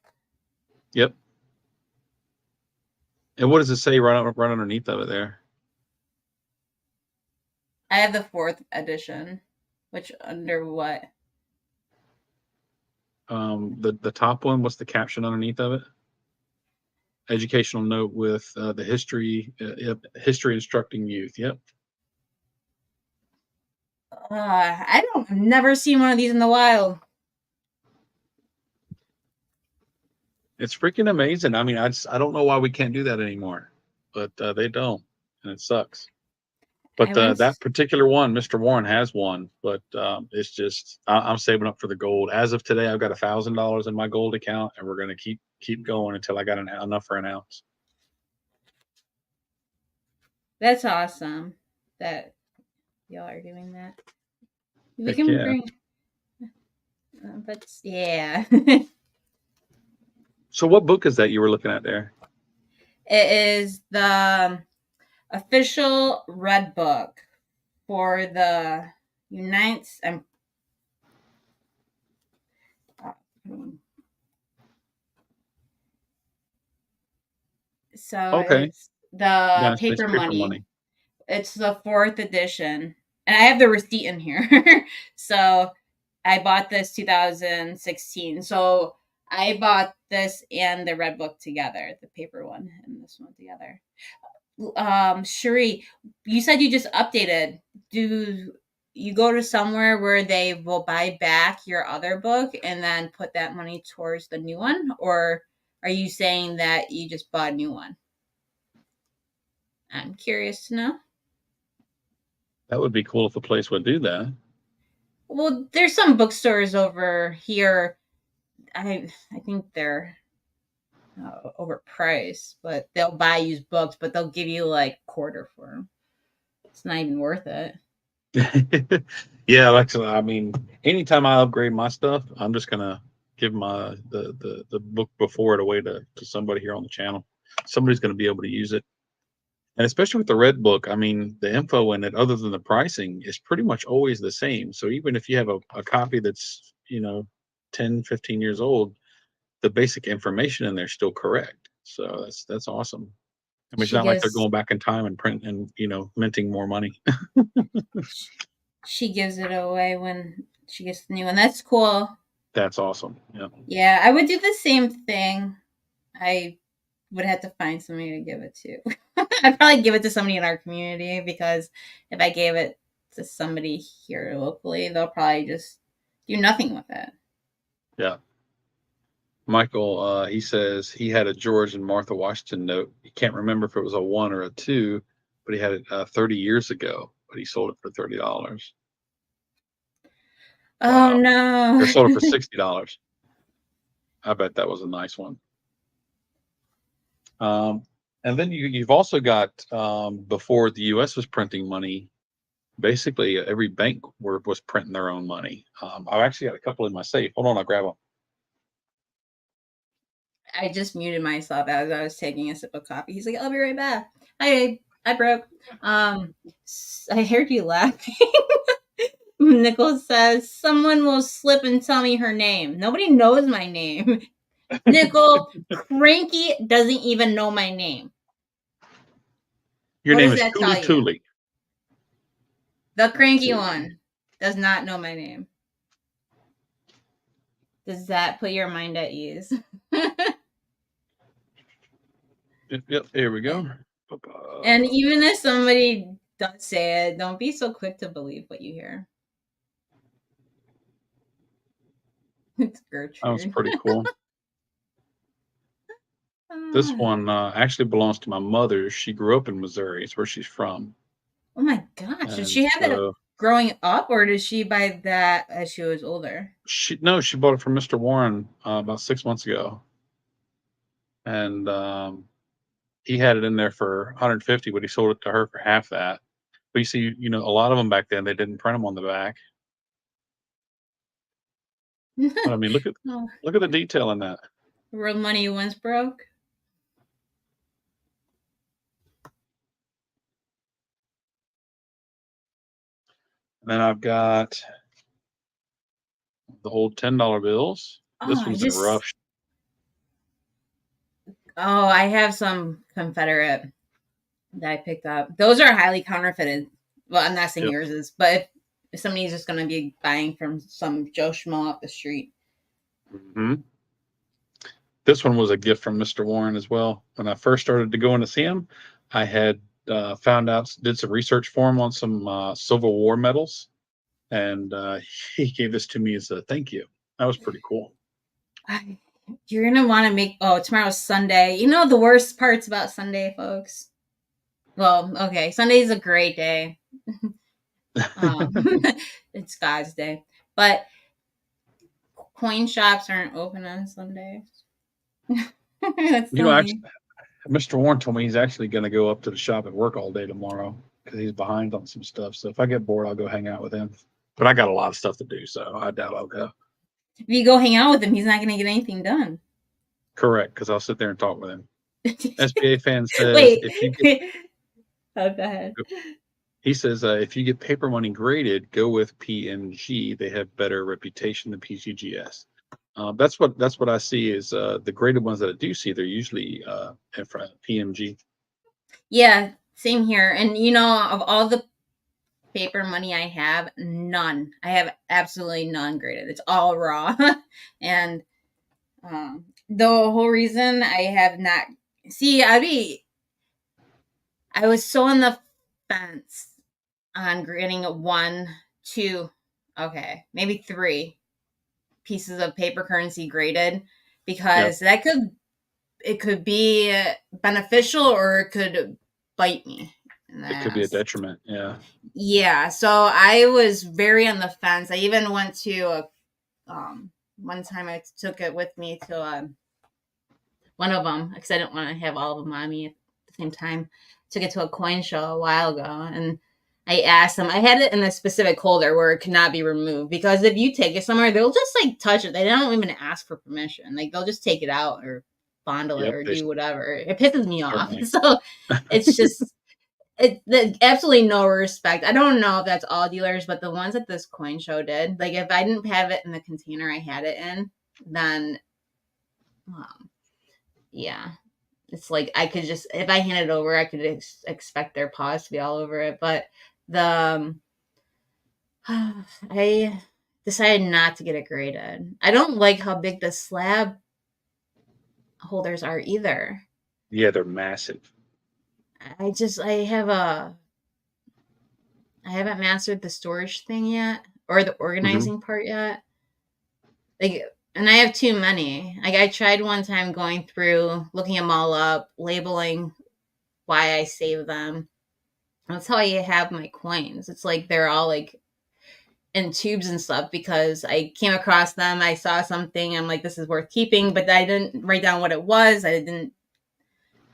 Yep. And what does it say right underneath of it there? I have the 4th edition. Which under what? The top one, what's the caption underneath of it? Educational note with the history, history instructing youth. Yep. I've never seen one of these in the wild. It's freaking amazing. I mean, I don't know why we can't do that anymore, but they don't, and it sucks. But that particular one, Mr. Warren has one, but it's just I'm saving up for the gold. As of today, I've got $1,000 in my gold account, and we're going to keep going until I got enough for an ounce. That's awesome that y'all are doing that. We Heck can yeah. bring, but yeah. So what book is that you were looking at there? It is the official Red Book for the Unites. So Okay. it's the United States paper paper money. money. It's the 4th edition, and I have the receipt in here. So I bought this 2016. So I bought this and the Red Book together, the paper one and this one together. Cherie, you said you just updated. Do you go to somewhere where they will buy back your other book and then put that money towards the new one, or are you saying that you just bought a new one? I'm curious to know. That would be cool if a place would do that. Well, there's some bookstores over here. I think they're overpriced, but they'll buy used books, but they'll give you like quarter for them. It's not even worth it. Yeah, actually, I mean, anytime I upgrade my stuff, I'm just gonna give my the book before it away to somebody here on the channel. Somebody's gonna be able to use it. And especially with the Red Book, I mean, the info in it, other than the pricing, is pretty much always the same. So even if you have a copy that's, 10, 15 years old, the basic information in there is still correct. So that's awesome. I mean, it's She not like they're gives going back in time and print and, minting more money. she gives it away when she gets the new one. That's cool. That's awesome. Yeah. Yeah, I would do the same thing. I would have to find somebody to give it to. I'd probably give it to somebody in our community, because if I gave it to somebody here locally, they'll probably just do nothing with it. Yeah. Michael, he says he had a George and Martha Washington note. He can't remember if it was a 1 or a 2, but he had it 30 years ago, but he sold it for $30. Oh Wow. no. Or sold it for $60. I bet that was a nice one. And then you've also got, before the U.S. was printing money, basically every bank was printing their own money. I've actually got a couple in my safe. Hold on, I'll grab them. I just muted myself as I was taking a sip of coffee. He's like, "I'll be right back." Hi, broke. I heard you laughing. Nichols says, "Someone will slip and tell me her name." Nobody knows my name. Nickel, Cranky doesn't even know my name. Your What name does is that Tuli tell you? Tuli. The Cranky one does not know my name. Does that put your mind at ease? Yep, here we go. And even if somebody does say it, don't be so quick to believe what you hear. It's Gertrude. That was pretty cool. This one actually belongs to my mother. She grew up in Missouri. It's where she's from. Oh my gosh. Did And she have it growing up, or did she buy that as she was older? She bought it from Mr. Warren about 6 months ago. And he had it in there for $150, but he sold it to her for half that. But you see, a lot of them back then, they didn't print them on the back. But I mean, look at the detail in that. Real money once broke. And then I've got the old $10 bills. This one's in rough. Oh, I have some Confederate that I picked up. Those are highly counterfeited. Well, I'm not saying Yep. yours is, but if somebody's just going to be buying from some Joe Schmo off the street. Hmm. This one was a gift from Mr. Warren as well. When I first started to go in to see him, I had found out, did some research for him on some Civil War medals, and he gave this to me as a thank you. That was pretty cool. You're going to want to make, tomorrow's Sunday. You know the worst parts about Sunday, folks? Well, okay, Sunday's a great day. It's God's day. But coin shops aren't open on Sundays. That's You know, actually, Mr. Warren told me he's actually going to go up to the shop and work all day tomorrow because he's behind on some stuff. So if I get bored, I'll go hang out with him. But I got a lot of stuff to do, so I doubt I'll go. If you go hang out with him, he's not going to get anything done. Correct, because I'll sit there and talk with him. SBA fan says, Wait. if you get, Oh, go ahead. he says, if you get paper money graded, go with PMG. They have better reputation than PGGS. That's what I see is the graded ones that I do see. They're usually in front of PMG. Yeah, same here. And you know, of all the paper money I have, none. I have absolutely none graded. It's all raw. And the whole reason I have not I was so on the fence on grading 1, 2, okay, maybe 3 pieces of paper currency graded because it could be beneficial or it could bite me. It could be a detriment. Yeah. Yeah. So I was very on the fence. I even went to one time I took it with me to one of them because I didn't want to have all of them on me at the same time. Took it to a coin show a while ago and I asked them, I had it in a specific holder where it could not be removed because if you take it somewhere, they'll just like touch it. They don't even ask for permission. Like they'll just take it out or fondle it or do whatever. It pisses me off. So it's just, absolutely no respect. I don't know if that's all dealers, but the ones that this coin show did, like if I didn't have it in the container I had it in, then yeah. It's like I could just, if I hand it over, I could expect their paws to be all over it. But I decided not to get it graded. I don't like how big the slab holders are either. Yeah, they're massive. I haven't mastered the storage thing yet or the organizing part yet. Like, and I have too many. Like I tried one time going through, looking them all up, labeling why I save them. That's how I have my coins. It's like they're all like in tubes and stuff because I came across them. I saw something. I'm like, this is worth keeping, but I didn't write down what it was. I didn't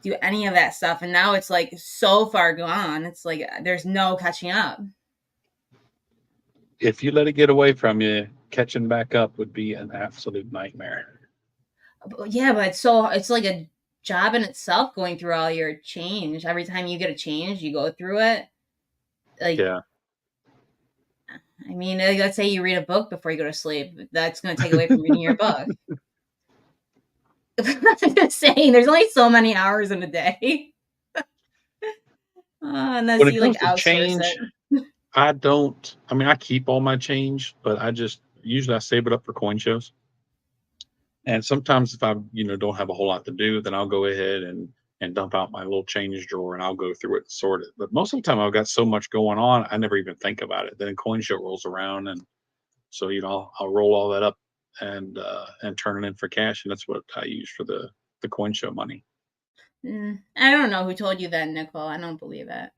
do any of that stuff. And now it's like so far gone. It's like there's no catching up. If you let it get away from you, catching back up would be an absolute nightmare. Yeah, but it's like a job in itself going through all your change. Every time you get a change, you go through it. Like, yeah. I mean, let's say you read a book before you go to sleep. That's going to take away from reading your book. I'm just saying, there's only so many hours in a day. Unless when it you comes like to outsource change, it. I keep all my change, but usually I save it up for coin shows. And sometimes if I, don't have a whole lot to do, then I'll go ahead and dump out my little change drawer and I'll go through it and sort it. But most of the time I've got so much going on, I never even think about it. Then coin show rolls around and so, I'll roll all that up and turn it in for cash. And that's what I use for the coin show money. I don't know who told you that, Nicole. I don't believe it.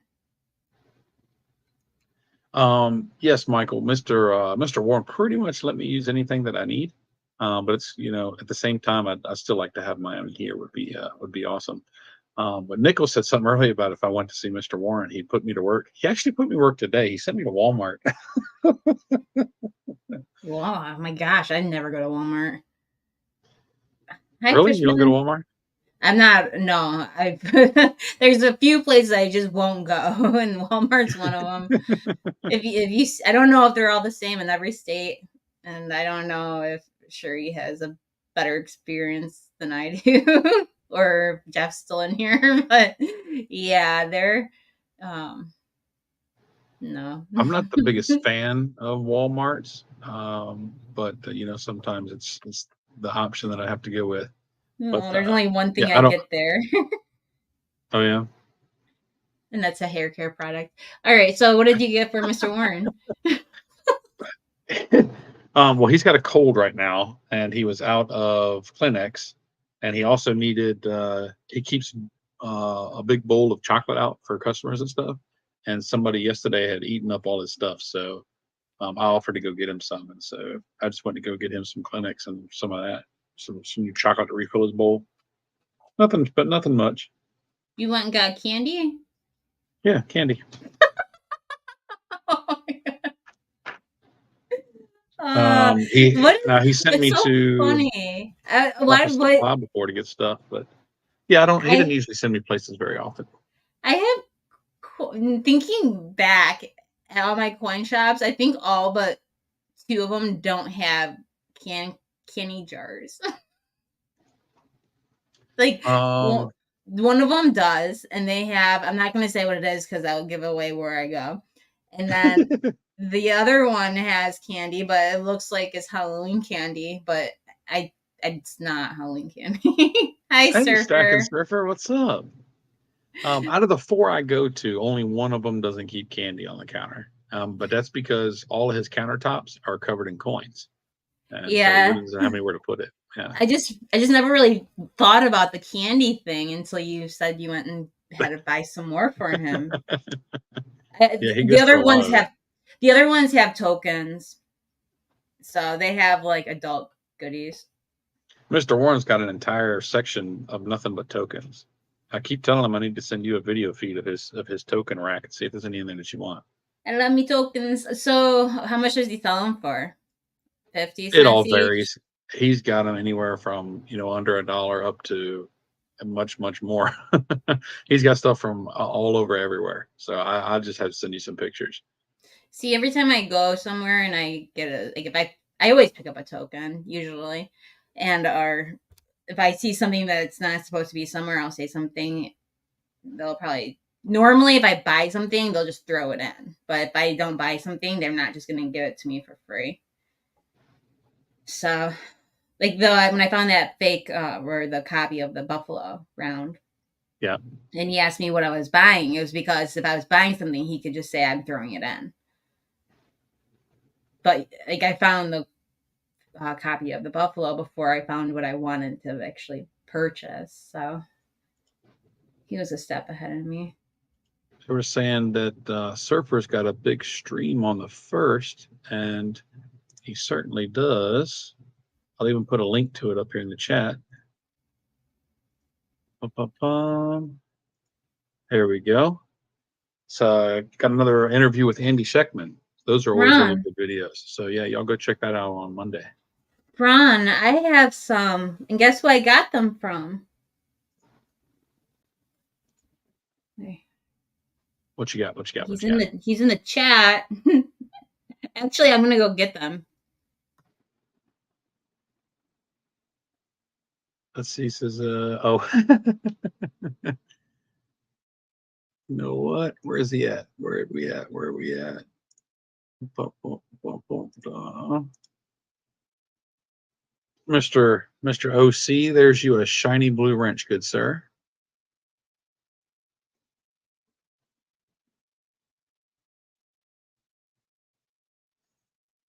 Yes, Michael, Mr. Warren pretty much let me use anything that I need. But it's, at the same time, I still like to have my own here would be awesome. But Nickel said something earlier about if I went to see Mr. Warren, he'd put me to work. He actually put me to work today. He sent me to Walmart. Wow, my gosh, I'd never go to Walmart. Really? You don't go to Walmart? I'm not. No, there's a few places I just won't go, and Walmart's one of them. I don't know if they're all the same in every state, and I don't know if Sherry has a better experience than I do. or Jeff's still in here, but yeah, they're no. I'm not the biggest fan of Walmart's, but sometimes it's the option that I have to go with. But No, there's only one yeah, thing I I don't. get there, Oh yeah. and that's a hair care product. All right, so what did you get for Mr. Warren? Well, he's got a cold right now, and he was out of Kleenex, and he also needed. He keeps a big bowl of chocolate out for customers and stuff. And somebody yesterday had eaten up all his stuff, so I offered to go get him some, and so I just went to go get him some Kleenex and some of that, some new chocolate to refill his bowl. Nothing, but nothing much. You went and got candy? Yeah, candy. Oh my God. He sent It's me so to funny. Office What Supply before to get stuff, but yeah, I don't. He didn't I usually send me places very often. I have thinking back at all my coin shops, I think all but two of them don't have candy jars. Like Um, one of them does, and they have. I'm not going to say what it is because that will give away where I go. And then the other one has candy, but it looks like it's Halloween candy, but it's not Halloween candy. Hi, Hey, Stacking Surfer. Surfer, what's up? Out of the four I go to, only one of them doesn't keep candy on the counter. But that's because all of his countertops are covered in coins, and so he Yeah. doesn't have anywhere to put it. Yeah, I just never really thought about the candy thing until you said you went and had to buy some more for him. yeah, he The goes for other a lot ones of it. have tokens, so they have like adult goodies. Mr. Warren's got an entire section of nothing but tokens. I keep telling him I need to send you a video feed of his token rack and see if there's anything that you want. I love me tokens. So how much does he sell them for? 50 It all cents each. varies. He's got them anywhere from under $1 up to much more. He's got stuff from all over everywhere. So I just have to send you some pictures. See, every time I go somewhere and I get if I always pick up a token usually, and or if I see something that's not supposed to be somewhere, I'll say something. They'll probably normally if I buy something, they'll just throw it in. But if I don't buy something, they're not just going to give it to me for free. So, like when I found that fake or the copy of the Buffalo round, Yeah. and he asked me what I was buying, it was because if I was buying something, he could just say I'm throwing it in. But like I found the copy of the Buffalo before I found what I wanted to actually purchase. So he was a step ahead of me. They were saying that Surfer's got a big stream on the first, and he certainly does. I'll even put a link to it up here in the chat. There we go. So got another interview with Andy Sheckman. Those are always really good videos. So yeah, y'all go check that out on Monday. Ron, I have some, and guess who I got them from? What you got? What you got? He's in the chat. Actually, I'm gonna go get them. Let's see. He says, you know what? Where is he at? Where are we at? Where are we at? Mr. OC, there's you a shiny blue wrench, good sir.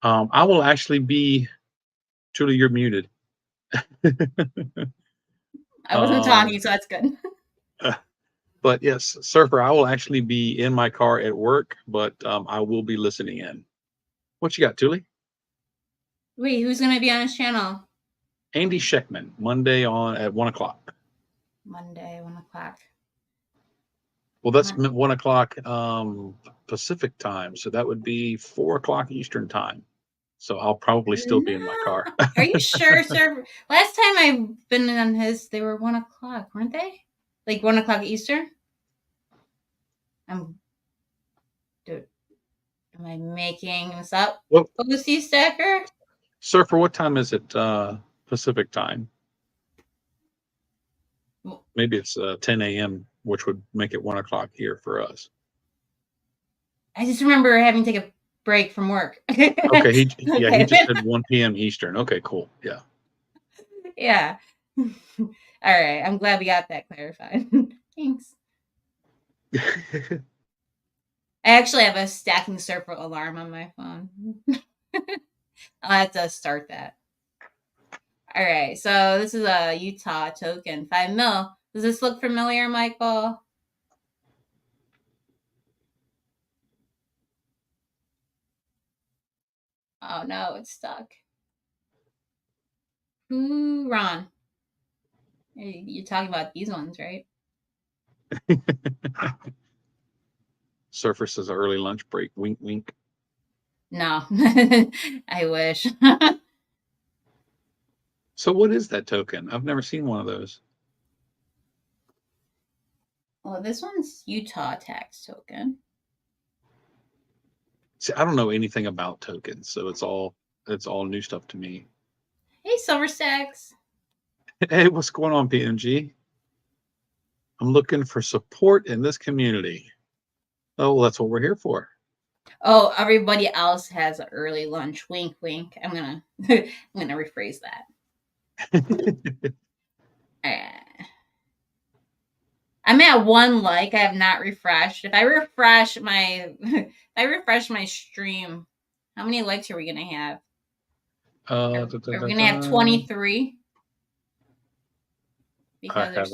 I will actually be. Truly, you're muted. I wasn't talking, so that's good. But yes, Surfer, I will actually be in my car at work, but I will be listening in. What you got, Thule? Wait, who's gonna be on his channel? Andy Sheckman, Monday at 1:00. Monday, 1:00. Well, that's 1:00 Pacific time, so that would be 4:00 Eastern time. So I'll probably still be in my car. Are you sure, sir? Last time I've been on his, they were 1:00, weren't they? Like 1:00 Eastern. Dude, am I making this up? Well, Lucy Stacker. Surfer, what time is it? Pacific time. Maybe it's 10 a.m., which would make it 1 o'clock here for us. I just remember having to take a break from work. Okay, he Okay. just said 1 p.m. Eastern. Okay, cool. Yeah. Yeah. All right. I'm glad we got that clarified. Thanks. I actually have a stacking surfer alarm on my phone. I'll have to start that. All right. So this is a Utah token, 5 mil. Does this look familiar, Michael? Oh no, it's stuck. Ooh, Ron. You're talking about these ones, right? Surfer says early lunch break. Wink, wink. No. I wish. So what is that token? I've never seen one of those. Well, this one's Utah tax token. See, I don't know anything about tokens, so it's all new stuff to me. Hey, Silver Stacks. Hey, what's going on, PMG? I'm looking for support in this community. Oh, well, that's what we're here for. Oh, everybody else has an early lunch. Wink, wink. I'm gonna rephrase that. I'm at 1 like. I have not refreshed. If I refresh my stream, how many likes are we gonna have? Are we gonna have 23? Because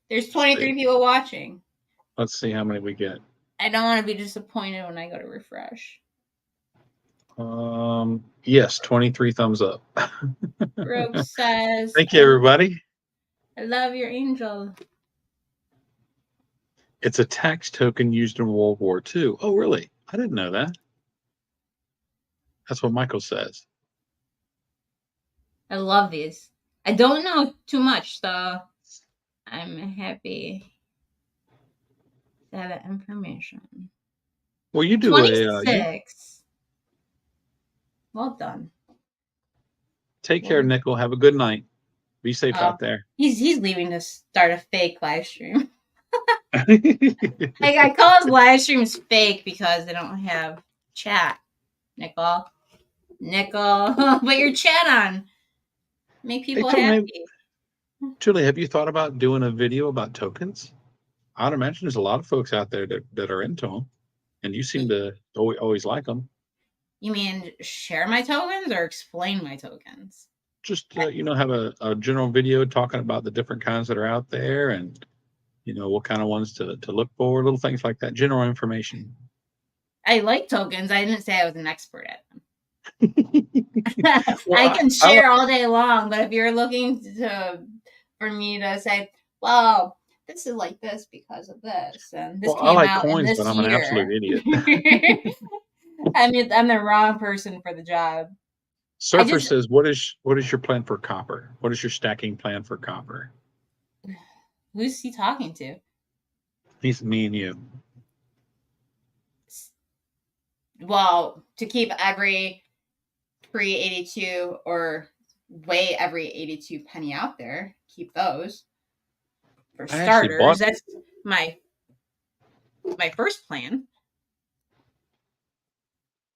there's 23 people watching. Let's see how many we get. I don't want to be disappointed when I go to refresh. Yes, 23 thumbs up. Rogue says, thank you, everybody. I love your angel. It's a tax token used in World War II. Oh, really? I didn't know that. That's what Michael says. I love these. I don't know too much, so I'm happy to have that information. Well, you do 26. Well done. Take care, Nickel. Have a good night. Be safe out there. He's leaving to start a fake live stream. I call his live streams fake because they don't have chat. Nickel, put your chat on. Make people happy. Julie, have you thought about doing a video about tokens? I'd imagine there's a lot of folks out there that are into them, and you seem to always like them. You mean share my tokens or explain my tokens? Just have a general video talking about the different kinds that are out there, and what kind of ones to look for, little things like that, general information. I like tokens. I didn't say I was an expert at them. Well, I can share all day long, but if you're looking for me to say, well, this is like this because of this, and this came out coins, in this but year. I'm an absolute idiot. I mean, I'm the wrong person for the job. Surfer says, what is your plan for copper? What is your stacking plan for copper? Who's he talking to? He's me and you. Well, to keep every pre-82 or weigh every 82 penny out there, keep those. For starters, that's my first plan.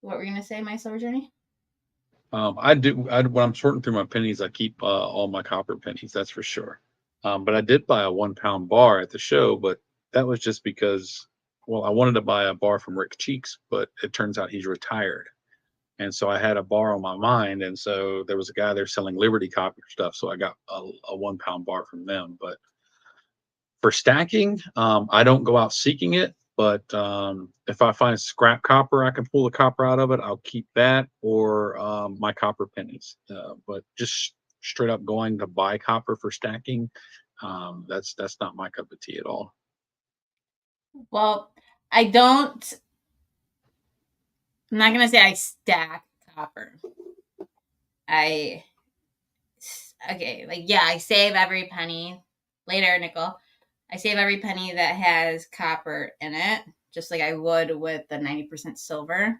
What were you going to say, my silver journey? When I'm sorting through my pennies, I keep all my copper pennies, that's for sure. But I did buy a 1 pound bar at the show, but that was just because, I wanted to buy a bar from Rick Cheeks, but it turns out he's retired. And so I had a bar on my mind. And so there was a guy there selling Liberty copper stuff. So I got a 1 pound bar from them. But for stacking, I don't go out seeking it. But if I find scrap copper, I can pull the copper out of it. I'll keep that or my copper pennies. But just straight up going to buy copper for stacking, that's not my cup of tea at all. Well, I'm not going to say I stack copper. I save every penny. Later, Nickel. I save every penny that has copper in it, just like I would with the 90% silver.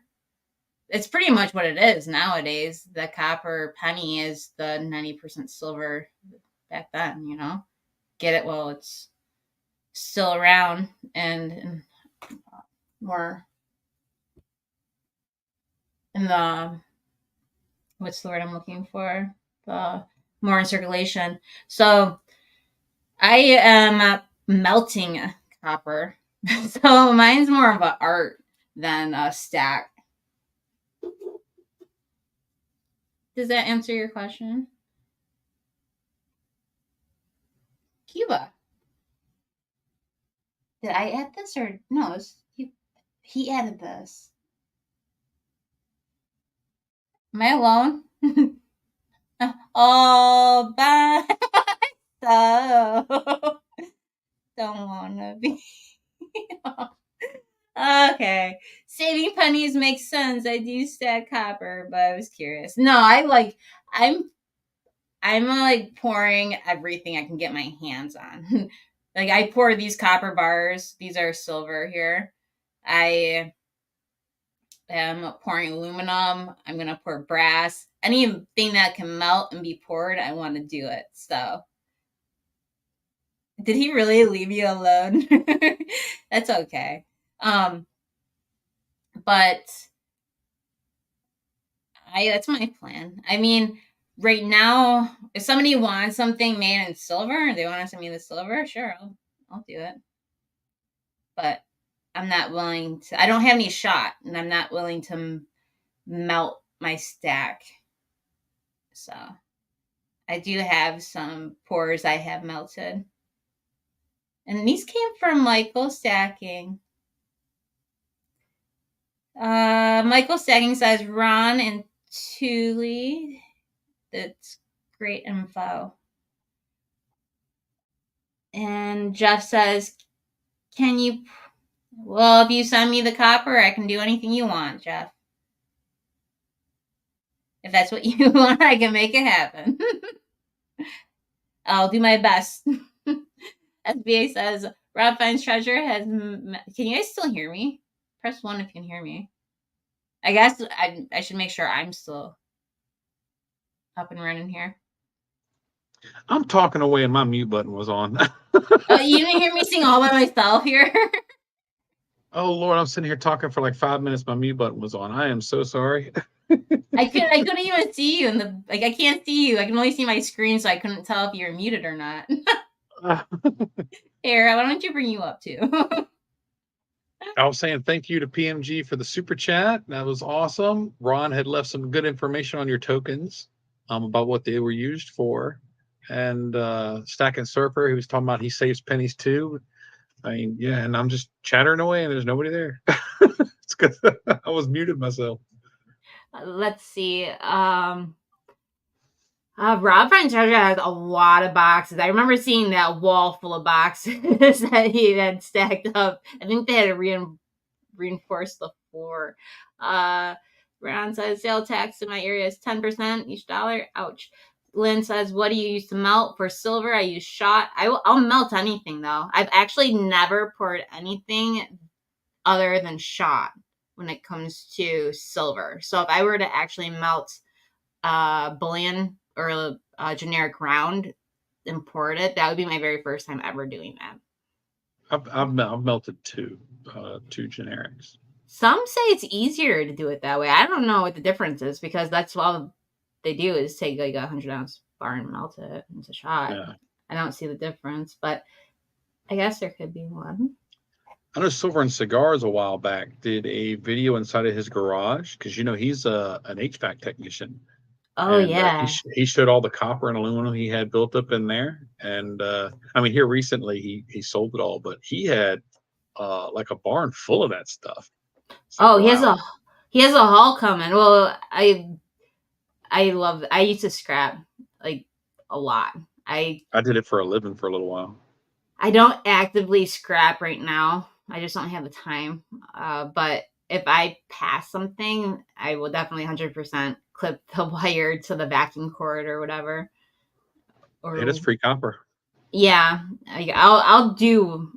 It's pretty much what it is nowadays. The copper penny is the 90% silver back then, get it while it's still around and more in the, what's the word I'm looking for? More in circulation. So I am melting copper. So mine's more of an art than a stack. Does that answer your question? Cuba. Did I add this or no? He added this. Am I alone? All by myself. Don't wanna be. Okay. Saving pennies makes sense. I do stack copper, but I was curious. No, I'm like pouring everything I can get my hands on. Like I pour these copper bars. These are silver here. I am pouring aluminum. I'm gonna pour brass. Anything that can melt and be poured, I want to do it. So did he really leave you alone? That's okay. But that's my plan. I mean, right now, if somebody wants something made in silver, they want to send me the silver, sure, I'll do it. But I'm not willing to. I don't have any shot, and I'm not willing to melt my stack. So I do have some pours I have melted, and these came from Michael Stacking. Michael Stacking says Ron and Thule. That's great info. And Jeff says, can you, well, if you send me the copper, I can do anything you want, Jeff. If that's what you want, I can make it happen. I'll do my best. SBA says, Rob finds treasure has, can you guys still hear me? Press 1 if you can hear me. I guess I should make sure I'm still up and running here. I'm talking away and my mute button was on. Oh, you didn't hear me sing all by myself here? Oh Lord, I'm sitting here talking for like 5 minutes. My mute button was on. I am so sorry. I couldn't even see you I can't see you. I can only see my screen, so I couldn't tell if you were muted or not. Here, why don't you bring you up too? I was saying thank you to PMG for the super chat. That was awesome. Ron had left some good information on your tokens about what they were used for. And Stacking Surfer, he was talking about he saves pennies too. I mean, yeah, and I'm just chattering away and there's nobody there. It's because I was muted myself. Let's see. Rob Finds Treasure has a lot of boxes. I remember seeing that wall full of boxes that he had stacked up. I think they had to reinforce the floor. Ron says sale tax in my area is 10% each dollar. Ouch. Lynn says, what do you use to melt? For silver, I use shot. I'll melt anything, though. I've actually never poured anything other than shot when it comes to silver. So if I were to actually melt bullion or a generic round and poured it, that would be my very first time ever doing that. I've melted two generics. Some say it's easier to do it that way. I don't know what the difference is because that's all they do is take like a 100-ounce bar and melt it into shot. Yeah. I don't see the difference, but I guess there could be one. I know Silver and Cigars a while back did a video inside of his garage because he's an HVAC technician. Oh, and, yeah. He showed all the copper and aluminum he had built up in there, and I mean here recently he sold it all, but he had like a barn full of that stuff. So, oh, wow. he has a haul coming. Well, I used to scrap like a lot. I did it for a living for a little while. I don't actively scrap right now. I just don't have the time. But if I pass something, I will definitely 100% clip the wire to the vacuum cord or whatever. Or, it is free copper. Yeah, I'll do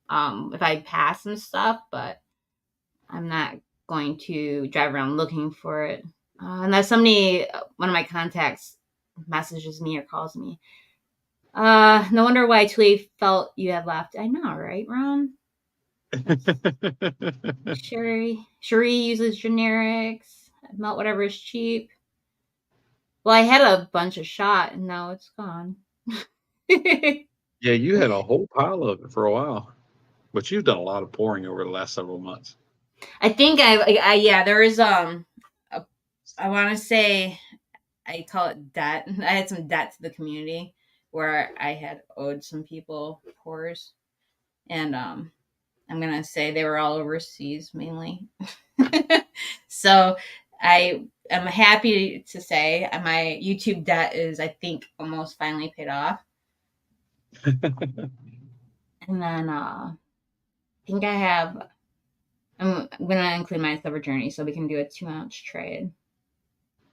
if I pass some stuff, but I'm not going to drive around looking for it. Unless one of my contacts messages me or calls me. No wonder why Tweet felt you had left. I know, right, Ron? Sherry uses generics. Melt whatever is cheap. Well, I had a bunch of shot and now it's gone. Yeah, you had a whole pile of it for a while, but you've done a lot of pouring over the last several months. I think yeah, there is I want to say I call it debt. I had some debt to the community where I had owed some people pours, and I'm gonna say they were all overseas mainly. So I am happy to say my YouTube debt is, I think, almost finally paid off. And then I think I'm gonna include my silver journey so we can do a 2-ounce trade.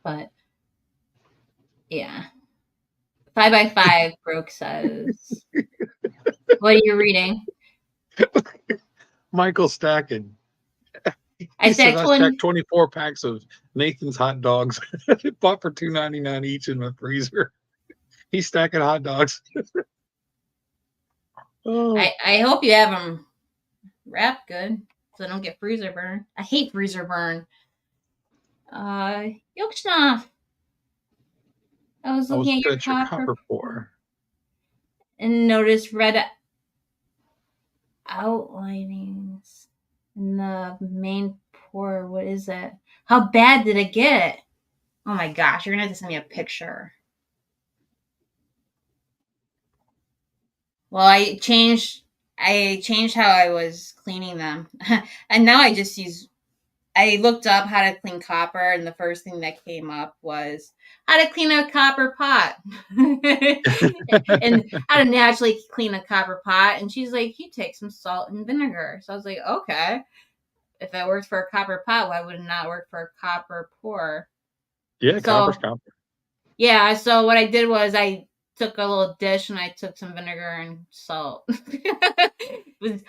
But yeah. 5x5 Broke says, what are you reading? Michael stacking. I He said stacked I stacked 24 packs of Nathan's hot dogs. Bought for $2.99 each in my freezer. He's stacking hot dogs. Oh, I hope you have them wrapped good so I don't get freezer burn. I hate freezer burn. Yokshna, I was I was looking at looking your at your copper copper pour. and noticed red outlinings in the main pour. What is it? How bad did it get? Oh my gosh, you're gonna have to send me a picture. Well, I changed how I was cleaning them. And now I looked up how to clean copper, and the first thing that came up was how to clean a copper pot and how to naturally clean a copper pot. And she's like, you take some salt and vinegar. So I was like, okay, if it works for a copper pot, why would it not work for a copper pour? Yeah, copper's So copper. yeah, so what I did was I took a little dish and I took some vinegar and salt.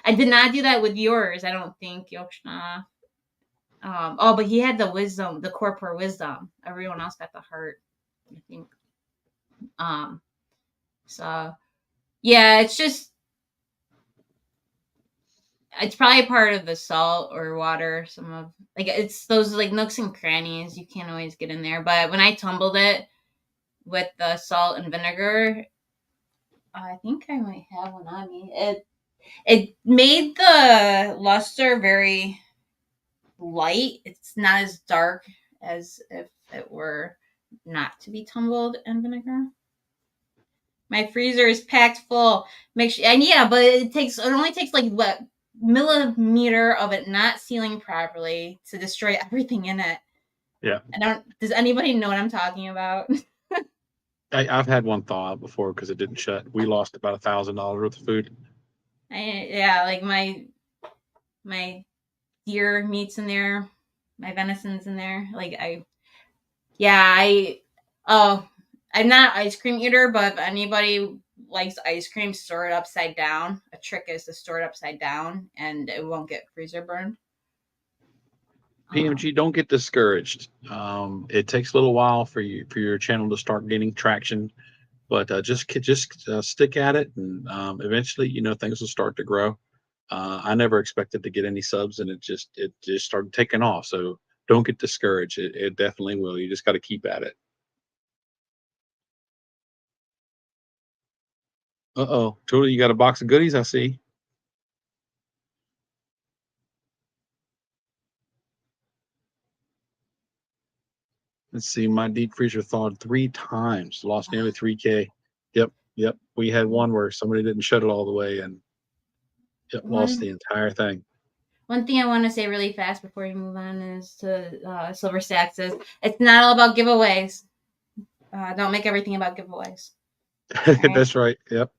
I did not do that with yours, I don't think, Yokshna. But he had the wisdom, the corporate wisdom. Everyone else got the heart, I think. So yeah, it's probably part of the salt or water. Some of like it's those like nooks and crannies you can't always get in there. But when I tumbled it with the salt and vinegar, I think I might have one on me. It made the luster very light. It's not as dark as if it were not to be tumbled in vinegar. My freezer is packed full. Make sure, and yeah, but it only takes like what millimeter of it not sealing properly to destroy everything in it. Yeah. Does anybody know what I'm talking about? I've had one thaw out before because it didn't shut. We lost about $1,000 worth of food. Like my deer meat's in there, my venison's in there. I'm not an ice cream eater, but if anybody likes ice cream, store it upside down. A trick is to store it upside down and it won't get freezer burned. PMG, don't get discouraged. It takes a little while for your channel to start gaining traction, but just stick at it, and eventually, things will start to grow. I never expected to get any subs, and it just started taking off. So don't get discouraged. It definitely will. You just got to keep at it. Uh-oh, Julie, you got a box of goodies, I see. Let's see, my deep freezer thawed 3 times, lost nearly 3K. Yep. We had one where somebody didn't shut it all the way and lost the entire thing. One thing I want to say really fast before we move on is to Silver Stacks is it's not all about giveaways. Don't make everything about giveaways. Right? That's right. Yep.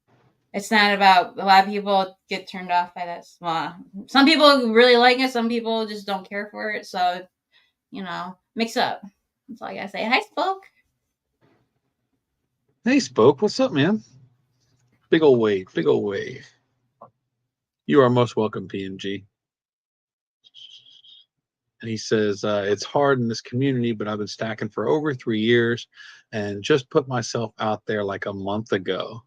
It's not about, a lot of people get turned off by this. Well, some people really like it. Some people just don't care for it. So, mix up. That's all I gotta say. Hi, Spoke. Hey, Spoke. What's up, man? Big old wave. You are most welcome, PMG. And he says, it's hard in this community, but I've been stacking for over 3 years and just put myself out there like a month ago.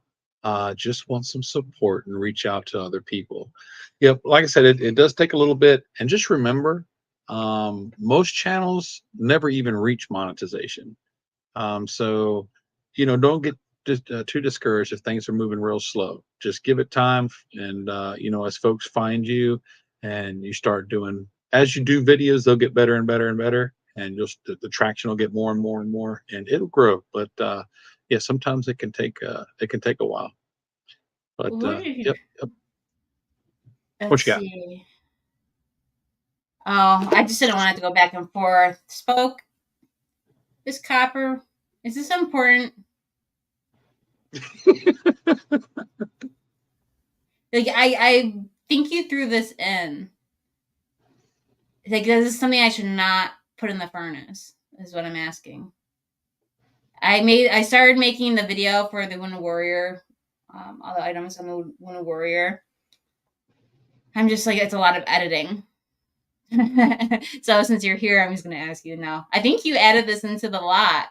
just want some support and reach out to other people. Yep, like I said, it does take a little bit. And just remember, most channels never even reach monetization. So, don't get too discouraged if things are moving real slow. Just give it time. And, as folks find you and you start doing, as you do videos, they'll get better and better and better. And the traction will get more and more and more, and it'll grow. But yeah, sometimes it can take a while. But What did you? yep. What Let's you got? see. Oh, I just didn't want it to go back and forth. Spoke. This copper. Is this important? Like I think you threw this in. Like this is something I should not put in the furnace. Is what I'm asking. I started making the video for the Wounded Warrior, all the items on the Wounded Warrior. I'm just like, it's a lot of editing. So since you're here, I'm just going to ask you now. I think you added this into the lot.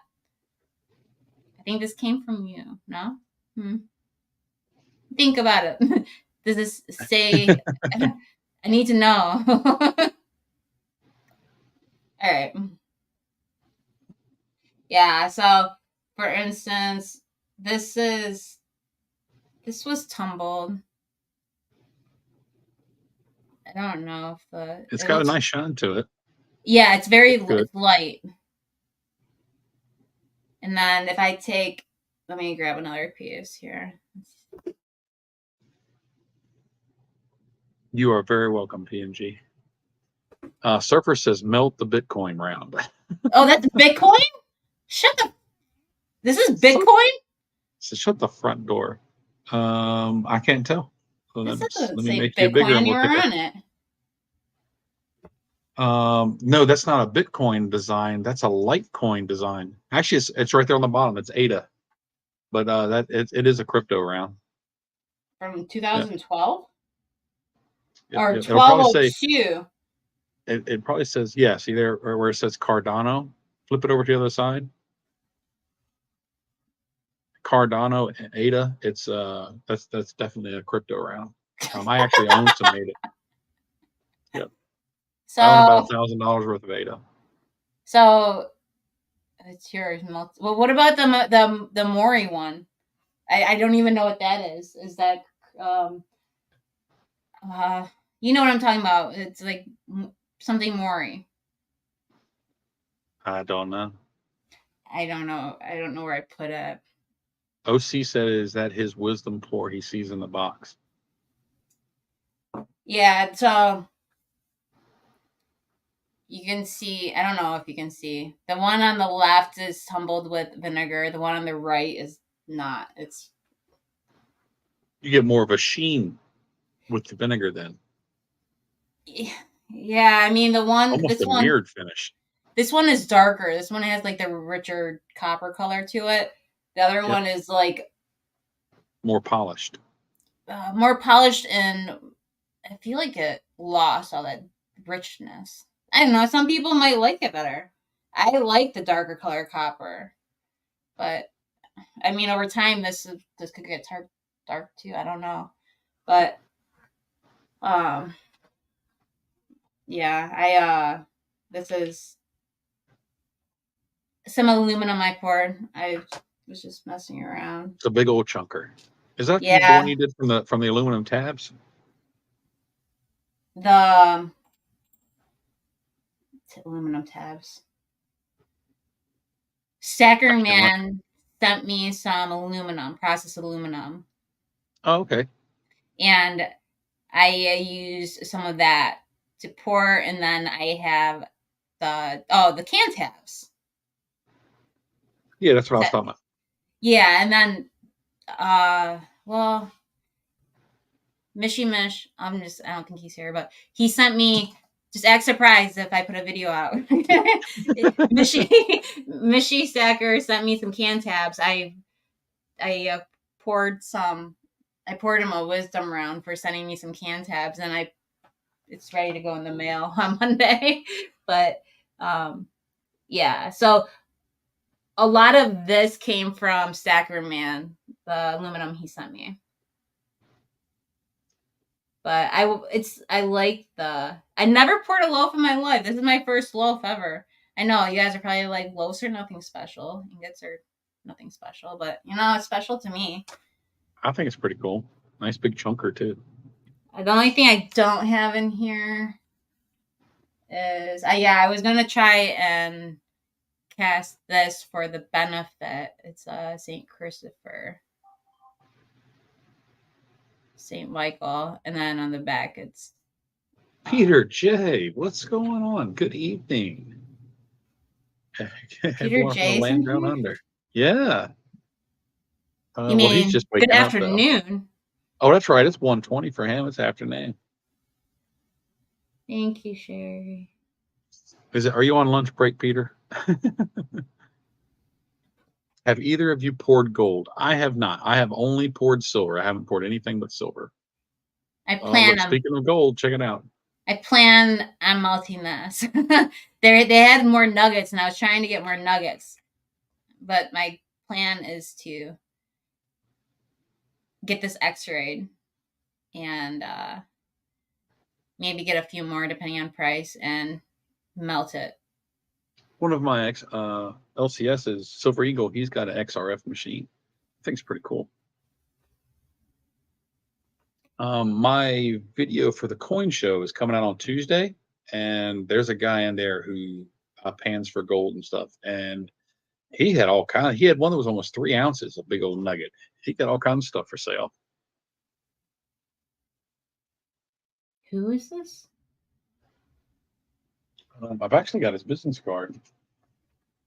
I think this came from you, no? Think about it. Does this say, I need to know. All right. Yeah, so for instance, this was tumbled. I don't know if It's got a nice shine to it. Yeah, it's very Good. light. And then if I take, let me grab another piece here. You are very welcome, PNG. Surfer says melt the Bitcoin round. Oh, that's Bitcoin? This is Bitcoin? So shut the front door. I can't tell. So This let doesn't me say make you bigger. Bitcoin anywhere on it. No, that's not a Bitcoin design. That's a Litecoin design. Actually, it's right there on the bottom. It's ADA, but it is a crypto round From 2012? Yep, Or yep. It'll probably say 1202? it probably says, yeah. See there where it says Cardano. Flip it over to the other side. Cardano and ADA. It's that's definitely a crypto round. I actually own some ADA. Yep. So, I own about $1,000 worth of ADA. So it's yours. Well, what about the Mori one? I don't even know what that is. Is that you know what I'm talking about? It's like something Mori. I don't know. I don't know. I don't know where I put it. OC said, is that his wisdom pour he sees in the box? Yeah, so you can see, I don't know if you can see. The one on the left is tumbled with vinegar. The one on the right is not. You get more of a sheen with the vinegar then. Yeah, I mean Almost a mirrored finish. This one is darker. This one has like the richer copper color to it. The other one is like more polished. More polished, and I feel like it lost all that richness. I don't know. Some people might like it better. I like the darker color copper, but I mean, over time, this could get dark too. I don't know, but yeah, this is some aluminum I poured. I was just messing around. It's a big old chunker. Is that the one you did from the aluminum tabs? The aluminum tabs. Stacker Man sent me some processed aluminum. Oh, okay. And I used some of that to pour, and then I have the can tabs. Yeah, that's what I was talking about. Yeah, and then Mishy Mish, I don't think he's here, but he sent me, just act surprised if I put a video out. Mishy Stacker sent me some can tabs. I poured him a wisdom round for sending me some can tabs, and it's ready to go in the mail on Monday. But yeah, so a lot of this came from Stacker Man. the aluminum he sent me. But I like I never poured a loaf in my life. This is my first loaf ever. I know you guys are probably like, loaves are nothing special. Ingots are nothing special, but it's special to me. I think it's pretty cool. Nice big chunker too. The only thing I don't have in here is I was gonna try and cast this for the benefit. It's Saint Christopher, Saint Michael, and then on the back it's Peter J, what's going on? Good evening. Peter J. Land down under. Yeah. You mean he's just good waking up, afternoon? Oh, that's right. It's 1:20 for him. It's afternoon. Thank you, Sherry. Are you on lunch break, Peter? Have either of you poured gold? I have not. I have only poured silver. I haven't poured anything but silver. I plan look, speaking of gold, check it out. I plan on melting this. They had more nuggets, and I was trying to get more nuggets. But my plan is to get this X-rayed and maybe get a few more depending on price and melt it. One of my LCS's, Silver Eagle, he's got an XRF machine. I think it's pretty cool. My video for the coin show is coming out on Tuesday, and there's a guy in there who pans for gold and stuff, and he had all kinds. He had one that was almost 3 ounces, a big old nugget. He got all kinds of stuff for sale. Who is this? I've actually got his business card.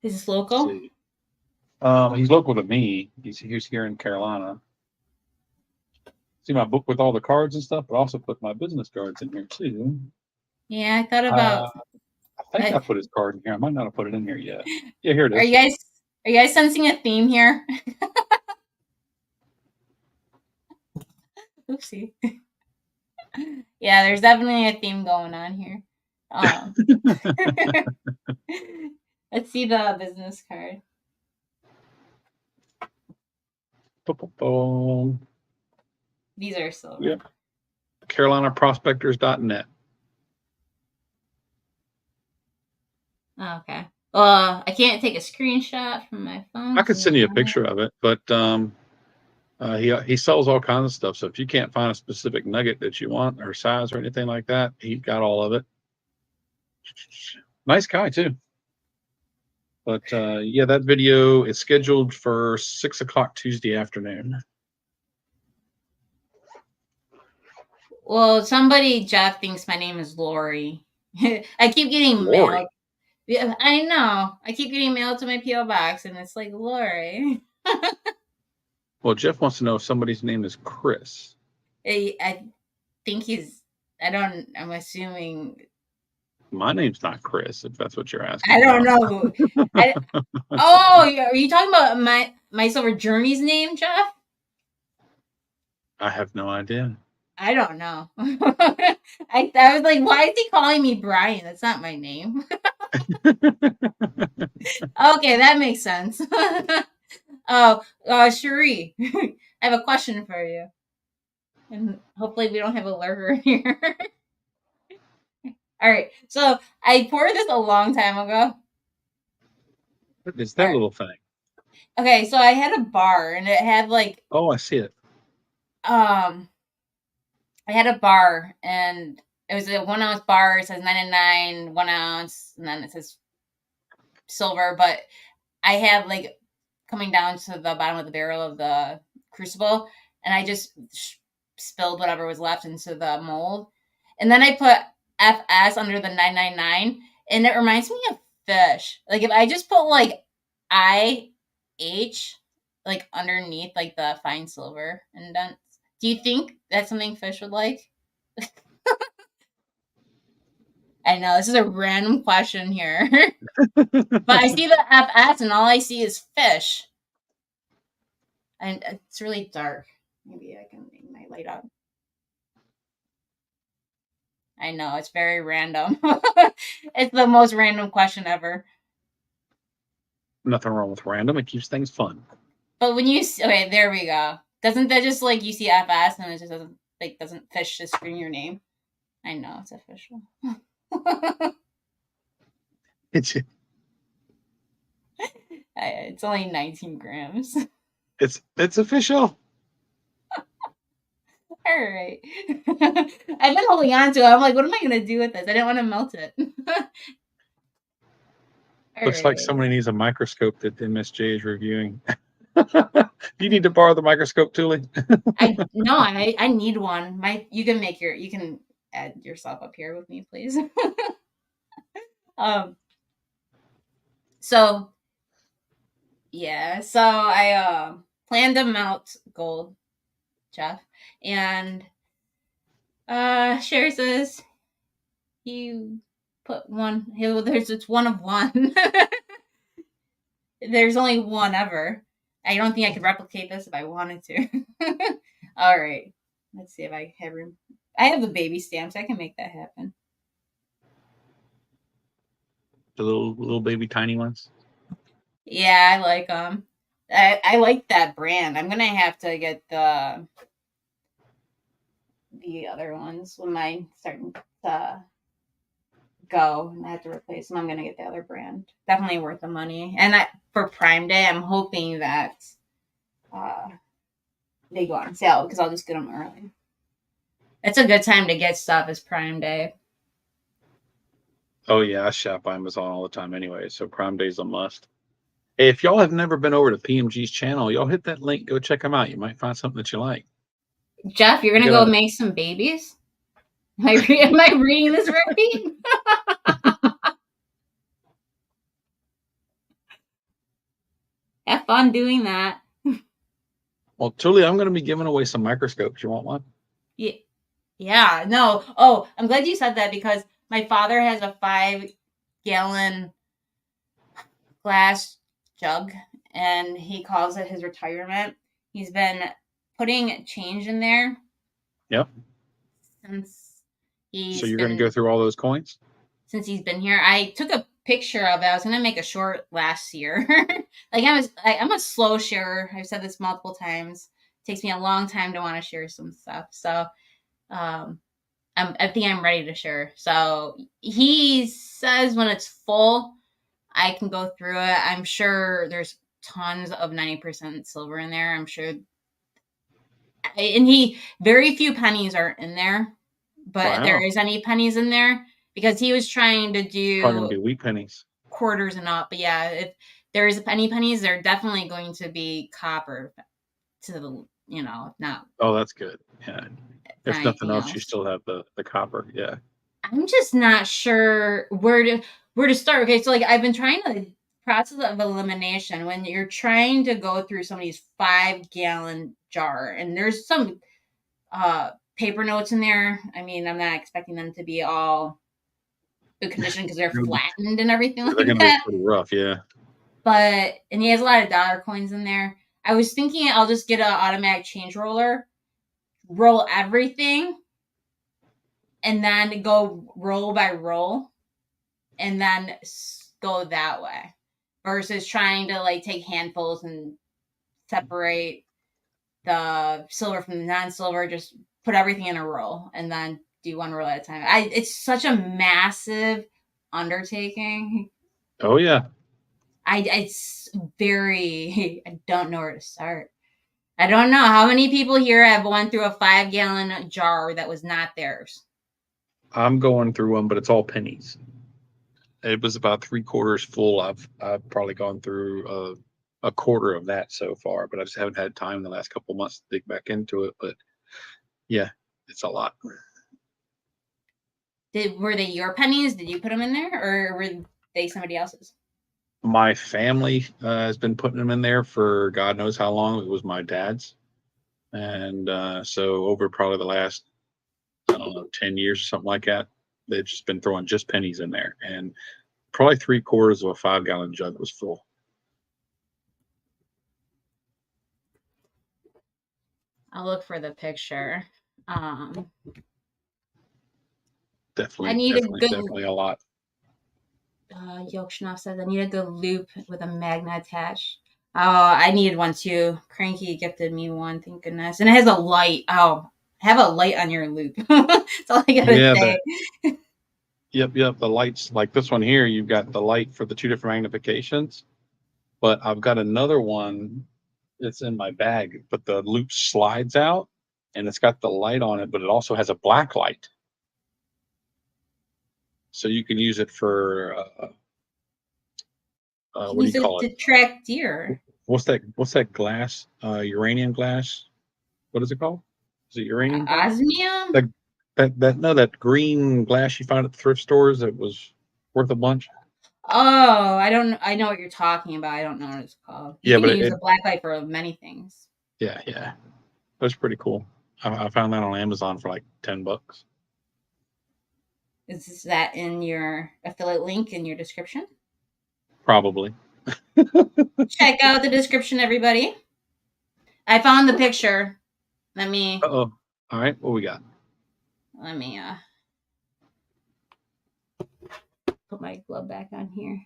Is this local? He's local to me. He's here in Carolina. See my book with all the cards and stuff, but also put my business cards in here too. Yeah, I thought about. I think I put his card in here. I might not have put it in here yet. Yeah, here it is. Are you guys sensing a theme here? Oopsie. Yeah, there's definitely a theme going on here. Let's see the business card. These are silver. Yep. CarolinaProspectors.net. Oh, okay. I can't take a screenshot from my phone. I could send you a picture of it, but he sells all kinds of stuff. So if you can't find a specific nugget that you want or size or anything like that, he's got all of it. Nice guy too. But yeah, that video is scheduled for 6 o'clock Tuesday afternoon. Well, Jeff thinks my name is Lori. I keep getting mail. Yeah, I know. I keep getting mail to my P.O. box, and it's like Lori. Well, Jeff wants to know if somebody's name is Chris. I think I'm assuming. My name's not Chris, if that's what you're asking. I don't know. Are you talking about my Silver Journey's name, Jeff? I have no idea. I don't know. I was like, why is he calling me Brian? That's not my name. Okay, that makes sense. Cherie, I have a question for you. And hopefully we don't have a lurker here. All right, so I poured this a long time ago. What is that little thing? Okay, so I had a bar, and it had like... Oh, I see it. I had a bar, and it was a 1 ounce bar. It says 99, 1 ounce, and then it says silver. But I had like coming down to the bottom of the barrel of the crucible, and I just spilled whatever was left into the mold. And then I put FS under the 999, and it reminds me of fish. Like if I just put like IH like underneath like the fine silver indents. Do you think that's something fish would like? I know this is a random question here, but I see the FS and all I see is fish, and it's really dark. Maybe I can make my light up. I know it's very random. It's the most random question ever. Nothing wrong with random. It keeps things fun. But when you okay, there we go. Doesn't that just like you see FS and it just doesn't fish to screen your name? I know it's official. It's It's only 19 grams. it's official. All right. I've been holding on to it. I'm like, what am I going to do with this? I didn't want to melt it. Looks like somebody needs a microscope that MSJ is reviewing. Do you need to borrow the microscope, Thule? I need one. You can add yourself up here with me, please. So yeah, so I planned to melt gold, Jeff, and Sherry says you put one. It's one of one. There's only one ever. I don't think I could replicate this if I wanted to. All right, let's see if I have room. I have the baby stamps. I can make that happen. The little baby tiny ones. Yeah, I like them. I like that brand. I'm gonna have to get the other ones when mine starting to go and I have to replace them. I'm gonna get the other brand. Definitely worth the money. And for Prime Day, I'm hoping that they go on sale because I'll just get them early. It's a good time to get stuff as Prime Day. Oh yeah, I shop Amazon all the time anyway, so Prime Day's a must. Hey, if y'all have never been over to PMG's channel, y'all hit that link, go check them out. You might find something that you like. Jeff, you're gonna go make some babies? Am I reading this right? Have fun doing that. Well, Thule, I'm going to be giving away some microscopes. You want one? Yeah. No. Oh, I'm glad you said that because my father has a 5-gallon glass jug and he calls it his retirement. He's been putting change in there. Yep. So you're going to go through all those coins? Since he's been here. I took a picture of it. I was going to make a short last year. I'm a slow sharer. I've said this multiple times. It takes me a long time to want to share some stuff. So I think I'm ready to share. So he says when it's full, I can go through it. I'm sure there's tons of 90% silver in there. I'm sure. And very few pennies are in there, but Wow. there is any pennies in there because he was trying to do probably gonna be wheat pennies, quarters and up. But yeah, if there is any pennies, they're definitely going to be copper to the, not. Oh, that's good. Yeah. If nothing else, you still have the copper. Yeah. I'm just not sure where to start. Okay, so I've been trying the process of elimination when you're trying to go through somebody's 5-gallon jar, and there's some paper notes in there. I mean, I'm not expecting them to be all good condition because they're flattened and everything like that. They're gonna be pretty rough, yeah. And he has a lot of dollar coins in there. I was thinking I'll just get an automatic change roller, roll everything, and then go roll by roll, and then go that way, versus trying to take handfuls and separate the silver from the non-silver. Just put everything in a roll and then do one roll at a time. It's such a massive undertaking. Oh yeah. I don't know where to start. I don't know how many people here have went through a 5-gallon jar that was not theirs. I'm going through one, but it's all pennies. It was about 3/4 full. I've probably gone through a quarter of that so far, but I just haven't had time in the last couple of months to dig back into it. But yeah, it's a lot. Were they your pennies? Did you put them in there, or were they somebody else's? My family has been putting them in there for God knows how long. It was my dad's. And so over probably the last, I don't know, 10 years or something like that, they've just been throwing just pennies in there. And probably 3/4 of a 5-gallon jug was full. I'll look for the picture. Definitely a lot. Yokshnoff says, I need a good loop with a magnet attached. Oh, I needed one too. Cranky gifted me one, thank goodness. And it has a light. Oh, have a light on your loop. That's all I gotta Yeah, say. yep. The lights like this one here, you've got the light for the 2 different magnifications. But I've got another one that's in my bag, but the loop slides out and it's got the light on it, but it also has a black light. So you can use it for You what do use you it call it? to track deer. What's that glass? Uranium glass? What is it called? Is it uranium glass? Osmium? That that green glass you find at the thrift stores that was worth a bunch. Oh, I know what you're talking about. I don't know what it's called. You Yeah, can but use a black light for many things. yeah. That's pretty cool. I found that on Amazon for like $10. Is that in your affiliate link in your description? Probably. Check out the description, everybody. I found the picture. Let me Uh-oh. All right, what we got? let me put my glove back on here.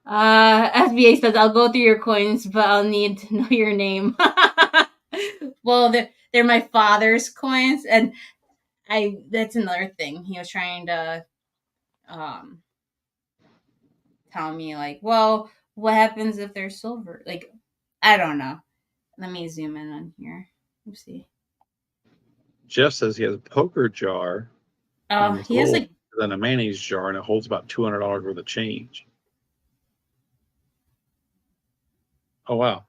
SBA says I'll go through your coins, but I'll need to know your name. Well, they're my father's coins, and that's another thing. He was trying to tell me like, well, what happens if they're silver? Like, I don't know. Let me zoom in on here. Let's see. Jeff says he has a poker jar. Oh, It's a he has little like bigger than a mayonnaise jar, and it holds about $200 worth of change. Oh wow,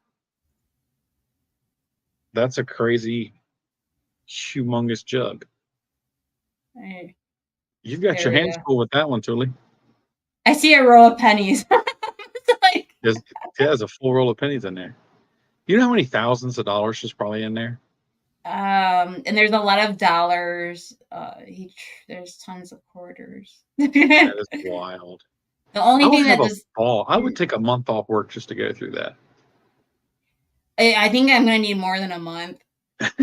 that's a crazy, humongous jug. I, You've got there your we hands go. full with that one, Tully. I see a row of pennies. It's like, There's a full roll of pennies in there. You know how many thousands of dollars is probably in there? and there's a lot of dollars. There's tons of quarters. That The is wild. I only would thing have that a does, ball. I would take a month off work just to go through that. I think I'm gonna need more than a month. But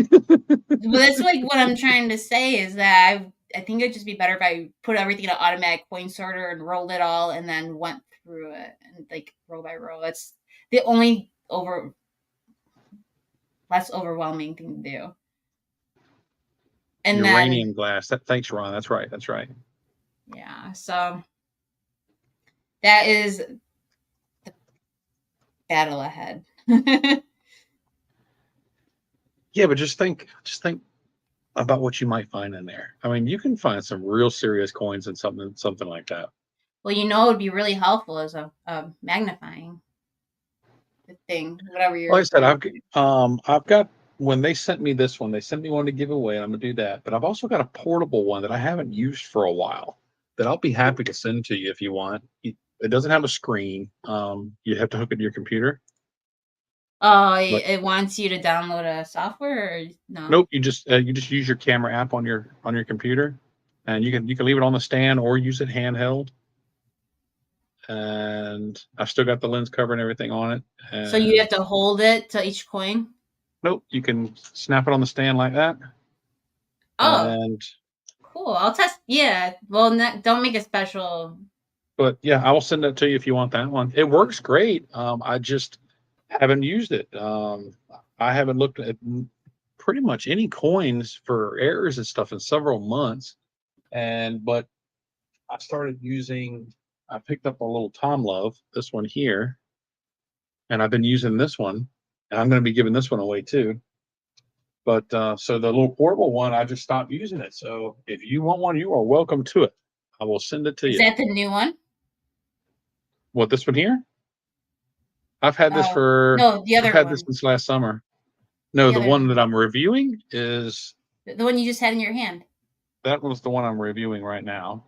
that's like what I'm trying to say is that I think it'd just be better if I put everything in an automatic coin sorter and rolled it all and then went through it and like row by row. That's the only less overwhelming thing to do. And then Uranium glass. Thanks, Ron. That's right. That's right. yeah, so that is the battle ahead. Yeah, but just think about what you might find in there. I mean, you can find some real serious coins in something like that. Well, it would be really helpful as a magnifying thing, whatever Like I you're said, trying. I've got when they sent me this one, they sent me one to give away. And I'm gonna do that, but I've also got a portable one that I haven't used for a while that I'll be happy to send to you if you want. It doesn't have a screen. You have to hook it to your computer. Oh, But it wants you to download a software or no? nope, you just use your camera app on your computer, and you can leave it on the stand or use it handheld. And I've still got the lens cover and everything on it. So you And have to hold it to each coin? nope, you can snap it on the stand like that. Oh, And cool. I'll test. Yeah. Well, don't make a special. but yeah, I will send that to you if you want that one. It works great. I just haven't used it. I haven't looked at pretty much any coins for errors and stuff in several months. But I started using. I picked up a little Tom Love, this one here, and I've been using this one, and I'm going to be giving this one away too. But so the little portable one, I just stopped using it. So if you want one, you are welcome to it. I will send it to Is you. that the new one? What, this one here? I've had this No, the I've other had this one. since last summer. No, The the other one one. that I'm reviewing is The one you just had in your hand. that one's the one I'm reviewing right now.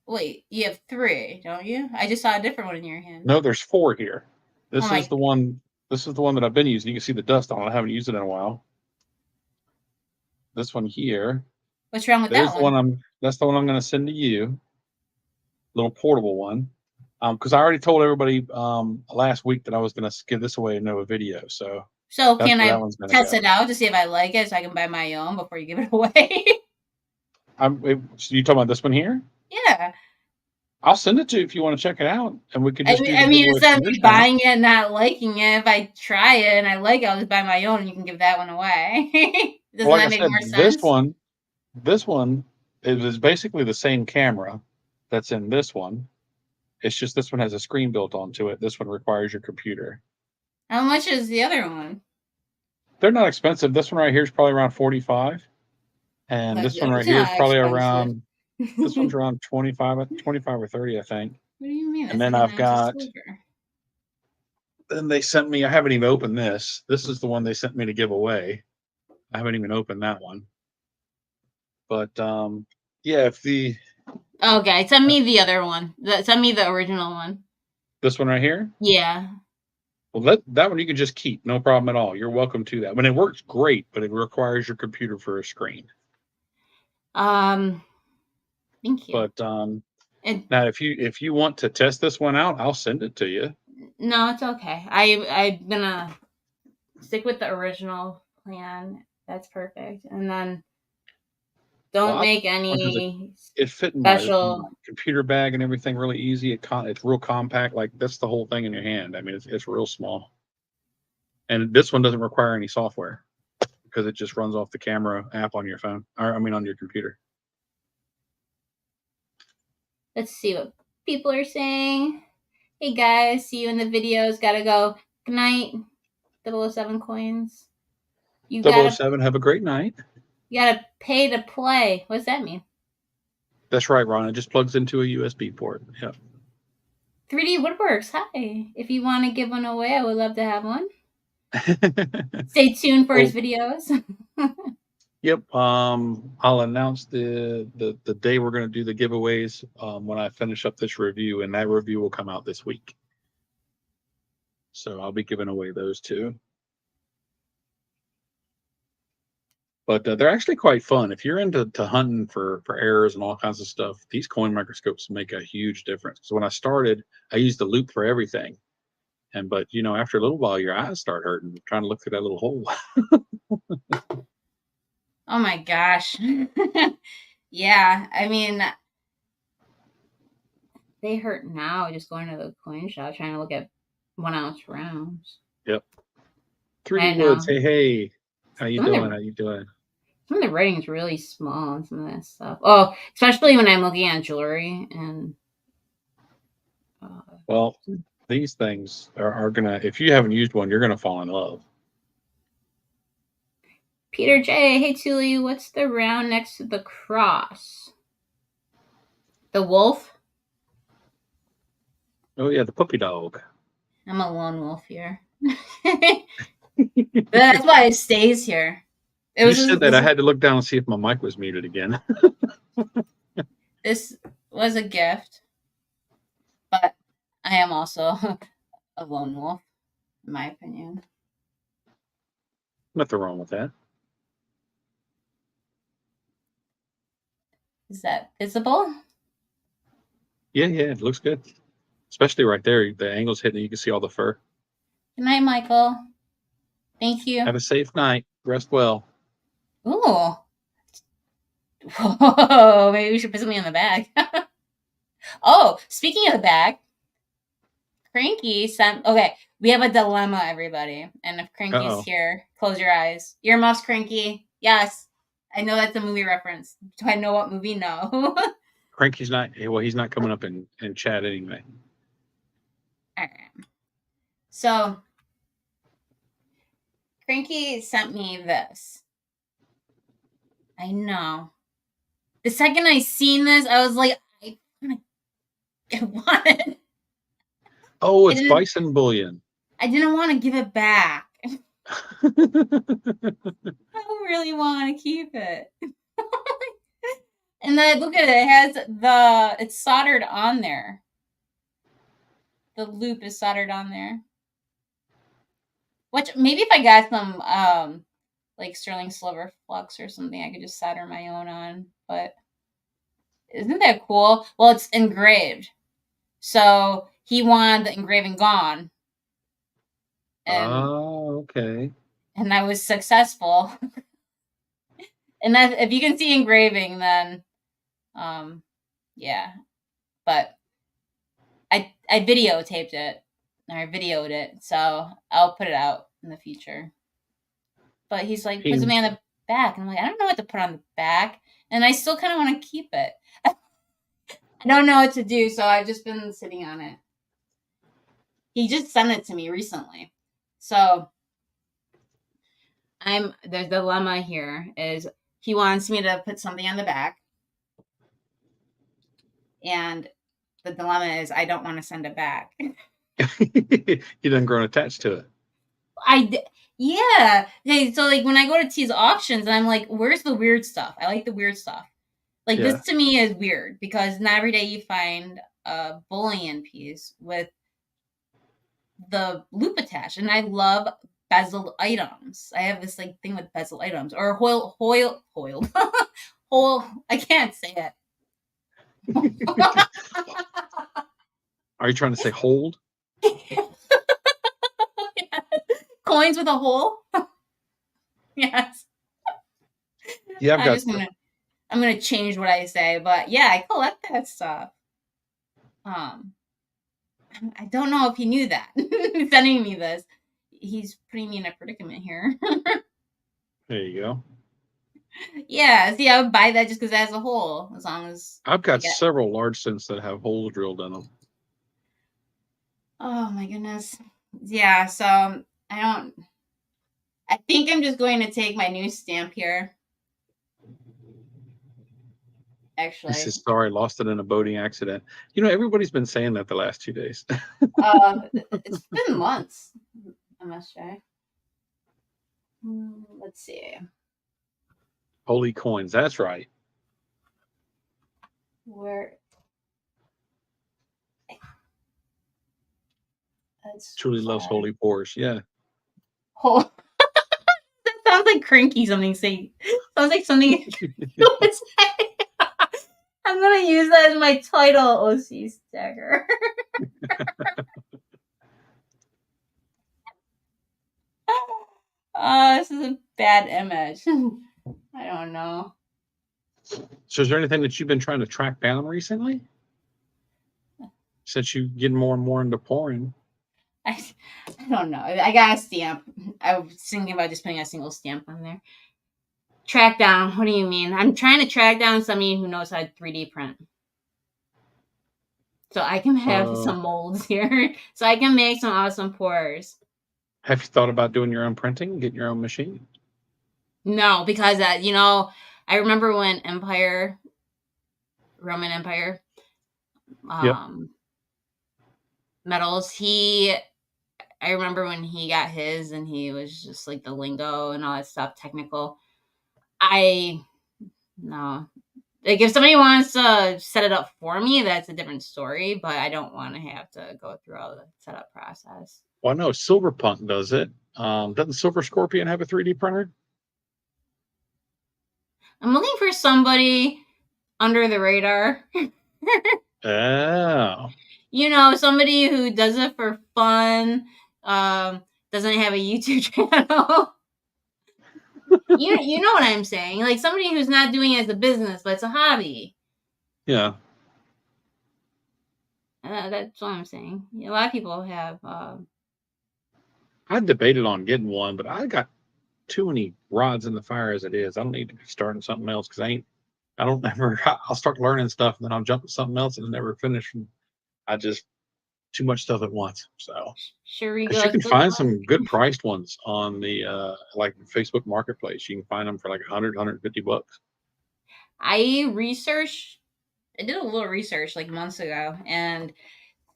Wait, you have 3, don't you? I just saw a different one in your hand. No, there's 4 here. Oh my. This is the one that I've been using. You can see the dust on it. I haven't used it in a while. This one here. What's wrong with There's that the one one? that's the one I'm going to send to you. Little portable one. Because I already told everybody last week that I was going to give this away in a video. So So that's can where that I one's going to test go. it out to see if I like it so I can buy my own before you give it away? So you talking about this one here? Yeah. I'll send it to you if you want to check it out, and we could just do the I mean, giveaway instead from of your me channel. buying it and not liking it, if I try it and I like it, I'll just buy my own and you can give that one away. Doesn't Well, like that I make said, more sense? this one is basically the same camera that's in this one. It's just this one has a screen built onto it. This one requires your computer. How much is the other one? They're not expensive. This one right here is probably around 45, and this one right It's here is not probably expensive. around. This one's around 25 or 30, I think. What do you mean? And It's then like an I've ounce of got. silver. Then they sent me. I haven't even opened this. This is the one they sent me to give away. I haven't even opened that one. But yeah, if the Okay, send me the other one. Send me the original one. this one right here. Yeah. Well, that one you can just keep, no problem at all. You're welcome to that. I mean, it works great, but it requires your computer for a screen. Thank you. But now, if you want to test this one out, I'll send it to you. No, it's okay. I'm gonna stick with the original plan. That's perfect. And then don't make any It fit in my special. computer bag and everything really easy. It's real compact. Like that's the whole thing in your hand. I mean, it's real small. And this one doesn't require any software because it just runs off the camera app on your phone, or I mean, on your computer. Let's see what people are saying. Hey guys, see you in the videos. Gotta go. Good night. 007 coins. You gotta 007, have a great night. pay to play. What's that mean? That's right, Ron. It just plugs into a USB port. Yeah. 3D Woodworks. Hi. If you want to give one away, I would love to have one. Stay tuned for his videos. Yep. I'll announce the day we're going to do the giveaways when I finish up this review, and that review will come out this week. So I'll be giving away those two. But they're actually quite fun. If you're into hunting for errors and all kinds of stuff, these coin microscopes make a huge difference. So when I started, I used the loop for everything. But after a little while, your eyes start hurting trying to look through that little hole. Oh my gosh. Yeah, I mean, they hurt now just going to the coin shop trying to look at 1 ounce rounds. Yep. I 3D know. Woods. Hey. How you doing? How you doing? Some of the writing is really small on some of that stuff. Oh, especially when I'm looking at jewelry and. Well, these things are gonna. If you haven't used one, you're gonna fall in love. Peter J. Hey Tuli, what's the round next to the cross? The wolf. Oh yeah, the puppy dog. I'm a lone wolf here. That's why it stays here. You said that. I had to look down and see if my mic was muted again. This was a gift, but I am also a lone wolf, in my opinion. Nothing wrong with that. Is that visible? Yeah, it looks good. Especially right there. The angle's hitting, you can see all the fur. Good night, Michael. Thank you. Have a safe night. Rest well. Ooh. Whoa, maybe we should put something in the bag. Oh, speaking of the bag, Cranky sent. Okay, we have a dilemma, everybody. And if Cranky's here, close your eyes. Earmuffs, Cranky. Yes, I know that's a movie reference. Do I know what movie? No. Cranky's not. Well, he's not coming up in chat anyway. All right. So, Cranky sent me this. I know. The second I seen this, I was like, I want it. Oh, it's bison bullion. I didn't want to give it back. I really want to keep it. And then look at it. It's soldered on there. The loop is soldered on there. Which maybe if I got some like sterling silver flux or something, I could just solder my own on. But isn't that cool? Well, it's engraved. So he wanted the engraving gone. Okay. And I was successful. And that if you can see engraving, then yeah. But I videotaped it, or I videoed it, so I'll put it out in the future. But he's like, put something on the back. And I'm like, I don't know what to put on the back. And I still kind of want to keep it. I don't know what to do, so I've just been sitting on it. He just sent it to me recently. So the dilemma here is he wants me to put something on the back. And the dilemma is I don't want to send it back. You done grown attached to it. Yeah. Okay, so like when I go to T's auctions, I'm like, where's the weird stuff? I like the weird stuff. Like Yeah. this to me is weird because not every day you find a bullion piece with the loop attached, and I love bezeled items. I have this like thing with bezeled items or hoil. I can't say it. Are you trying to say hold? Coins with a hole. Yes. Yeah, I'm gonna change what I say, but yeah, I collect that stuff. I don't know if he knew that. Sending me this, he's putting me in a predicament here. There you go. Yeah, see, I would buy that just because it has a hole, as long as I've got several large scents that have holes drilled in them. Oh my goodness. Yeah, so I think I'm just going to take my new stamp here. Actually. This is sorry, lost it in a boating accident. You know, everybody's been saying that the last 2 days. It's been months, I must say. Let's see. Holy coins, that's right. Where? Truly loves holy pours. Yeah. Oh, that sounds like cranky something. Sounds like something. I'm gonna use that as my title, OC Stagger. This is a bad image. I don't know. So is there anything that you've been trying to track down recently? Since you getting more and more into pouring. I don't know. I got a stamp. I was thinking about just putting a single stamp on there. Track down. What do you mean? I'm trying to track down somebody who knows how to 3D print. So I can have some molds here. So I can make some awesome pours. Have you thought about doing your own printing, getting your own machine? No, because I remember when Roman Empire, metals, I remember when he got his and he was just like the lingo and all that stuff, technical. No. Like if somebody wants to set it up for me, that's a different story, but I don't want to have to go through all the setup process. Well, no, Silverpunk does it. Doesn't Silver Scorpion have a 3D printer? I'm looking for somebody under the radar. Oh. You know, somebody who does it for fun, doesn't have a YouTube channel. You know what I'm saying? Like somebody who's not doing it as a business, but it's a hobby. Yeah. That's what I'm saying. A lot of people have. I debated on getting one, but I got too many rods in the fire as it is. I don't need to be starting something else because I'll start learning stuff and then I'll jump to something else and never finish. And too much stuff at once. So sure, you can find some good priced ones on the like Facebook Marketplace. You can find them for like $100, $150. I did a little research like months ago, and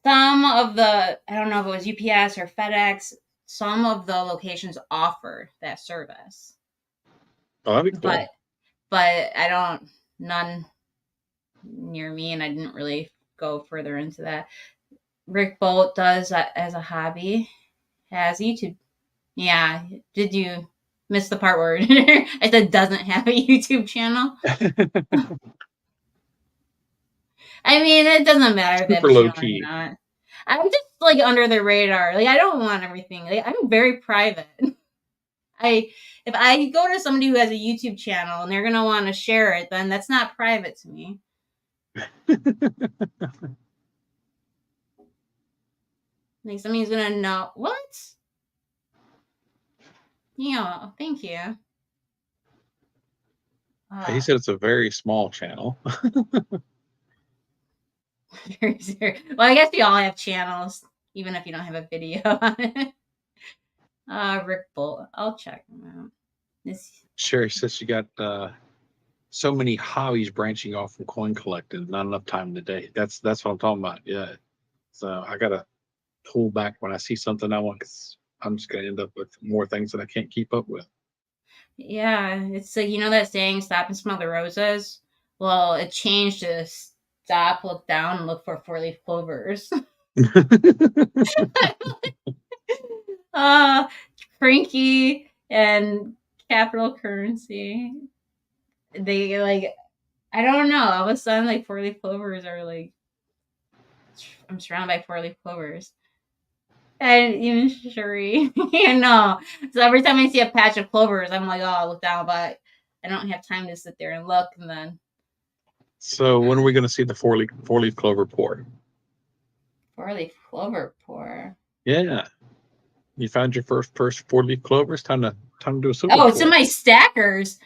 some of I don't know if it was UPS or FedEx, some of the locations offered that service. Oh, that'd be cool. But none near me, and I didn't really go further into that. Rick Bolt does as a hobby, has YouTube. Yeah, did you miss the part where I said doesn't have a YouTube channel? I mean, it doesn't matter if super low key. Or not. I'm just like under the radar. Like I don't want everything. Like I'm very private. If I go to somebody who has a YouTube channel and they're gonna want to share it, then that's not private to me. Like somebody's gonna know what? Yeah, thank you. He said it's a very small channel. Well, I guess we all have channels, even if you don't have a video on it. Rick Bolt. I'll check him out. Sherry says she got so many hobbies branching off from coin collecting, not enough time in the day. That's what I'm talking about. Yeah. So I gotta pull back when I see something I want, because I'm just gonna end up with more things that I can't keep up with. Yeah, it's like, you know that saying, stop and smell the roses? Well, it changed to stop, look down, and look for 4-leaf clovers. Cranky and Capital Currency. They like, I don't know. All of a sudden, like 4-leaf clovers are like, I'm surrounded by 4-leaf clovers. And even Cherie, you know. So every time I see a patch of clovers, I'm like, oh, I'll look down, but I don't have time to sit there and look. And then. So when are we going to see the four-leaf clover pour? 4-leaf clover pour. Yeah. You found your first 4-leaf clover. It's time to do a super. Oh, it's in my stackers.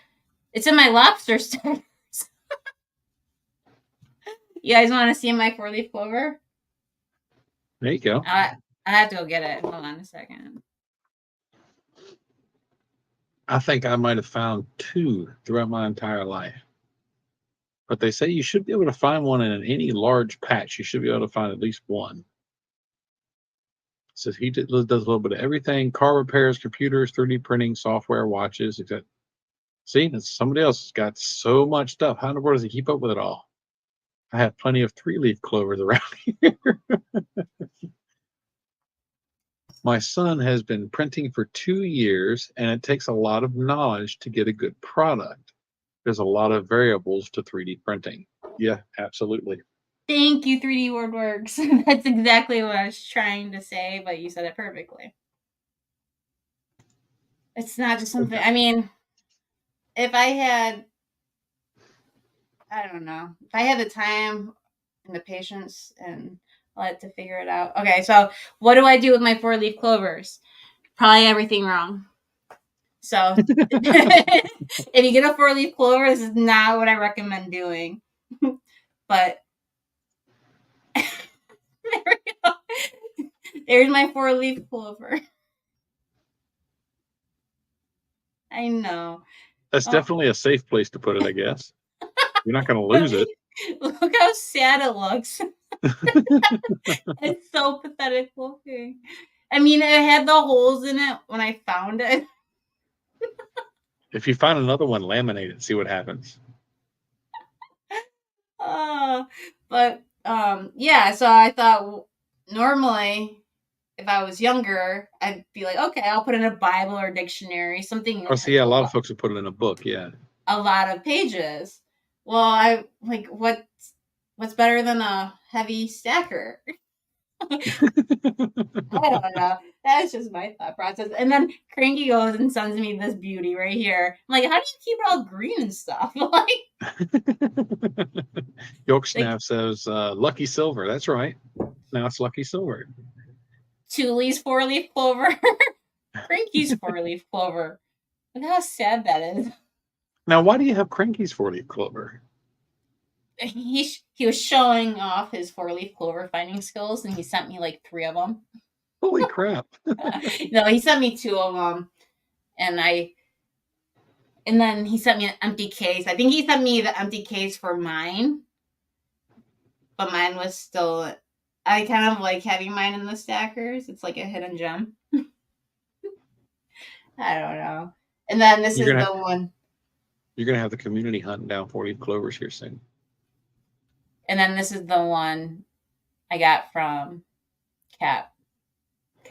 It's in my lobster stackers. You guys want to see my 4-leaf clover? There you go. I have to go get it. Hold on a second. I think I might have found 2 throughout my entire life. But they say you should be able to find one in any large patch. You should be able to find at least one. Says he does a little bit of everything: car repairs, computers, 3D printing, software, watches, etc. See, that's somebody else has got so much stuff. How in the world does he keep up with it all? I have plenty of 3-leaf clovers around here. My son has been printing for 2 years, and it takes a lot of knowledge to get a good product. There's a lot of variables to 3D printing. Yeah, absolutely. Thank you, 3D WordWorks. That's exactly what I was trying to say, but you said it perfectly. It's not just something, I mean, if I had, I don't know, if I had the time and the patience and all that to figure it out. Okay, so what do I do with my 4-leaf clovers? Probably everything wrong. So if you get a 4-leaf clover, this is not what I recommend doing. But there we go. There's my 4-leaf clover. I know. That's definitely a safe place to put it, I guess. You're not going to lose it. Look how sad it looks. It's so pathetic looking. I mean, it had the holes in it when I found it. If you find another one, laminate it, see what happens. But yeah, so I thought normally if I was younger, I'd be like, okay, I'll put in a Bible or dictionary, something. Oh, so yeah, a lot of folks would put it in a book, yeah. A lot of pages. Well, I like what's better than a heavy stacker? I don't know. That's just my thought process. And then Cranky goes and sends me this beauty right here. I'm like, how do you keep it all green and stuff? Like, York Snap says lucky silver. That's right. Now it's lucky silver. Thule's 4-leaf clover. Cranky's 4-leaf clover. Look how sad that is. Now, why do you have Cranky's 4-leaf clover? He was showing off his 4-leaf clover finding skills, and he sent me like 3 of them. Holy crap! No, he sent me 2 of them, and then he sent me an empty case. I think he sent me the empty case for mine, but mine was still. I kind of like having mine in the stackers. It's like a hidden gem. I don't know. And then this is the one. You're gonna have the community hunting down 4-leaf clovers here soon. And then this is the one I got from Cap.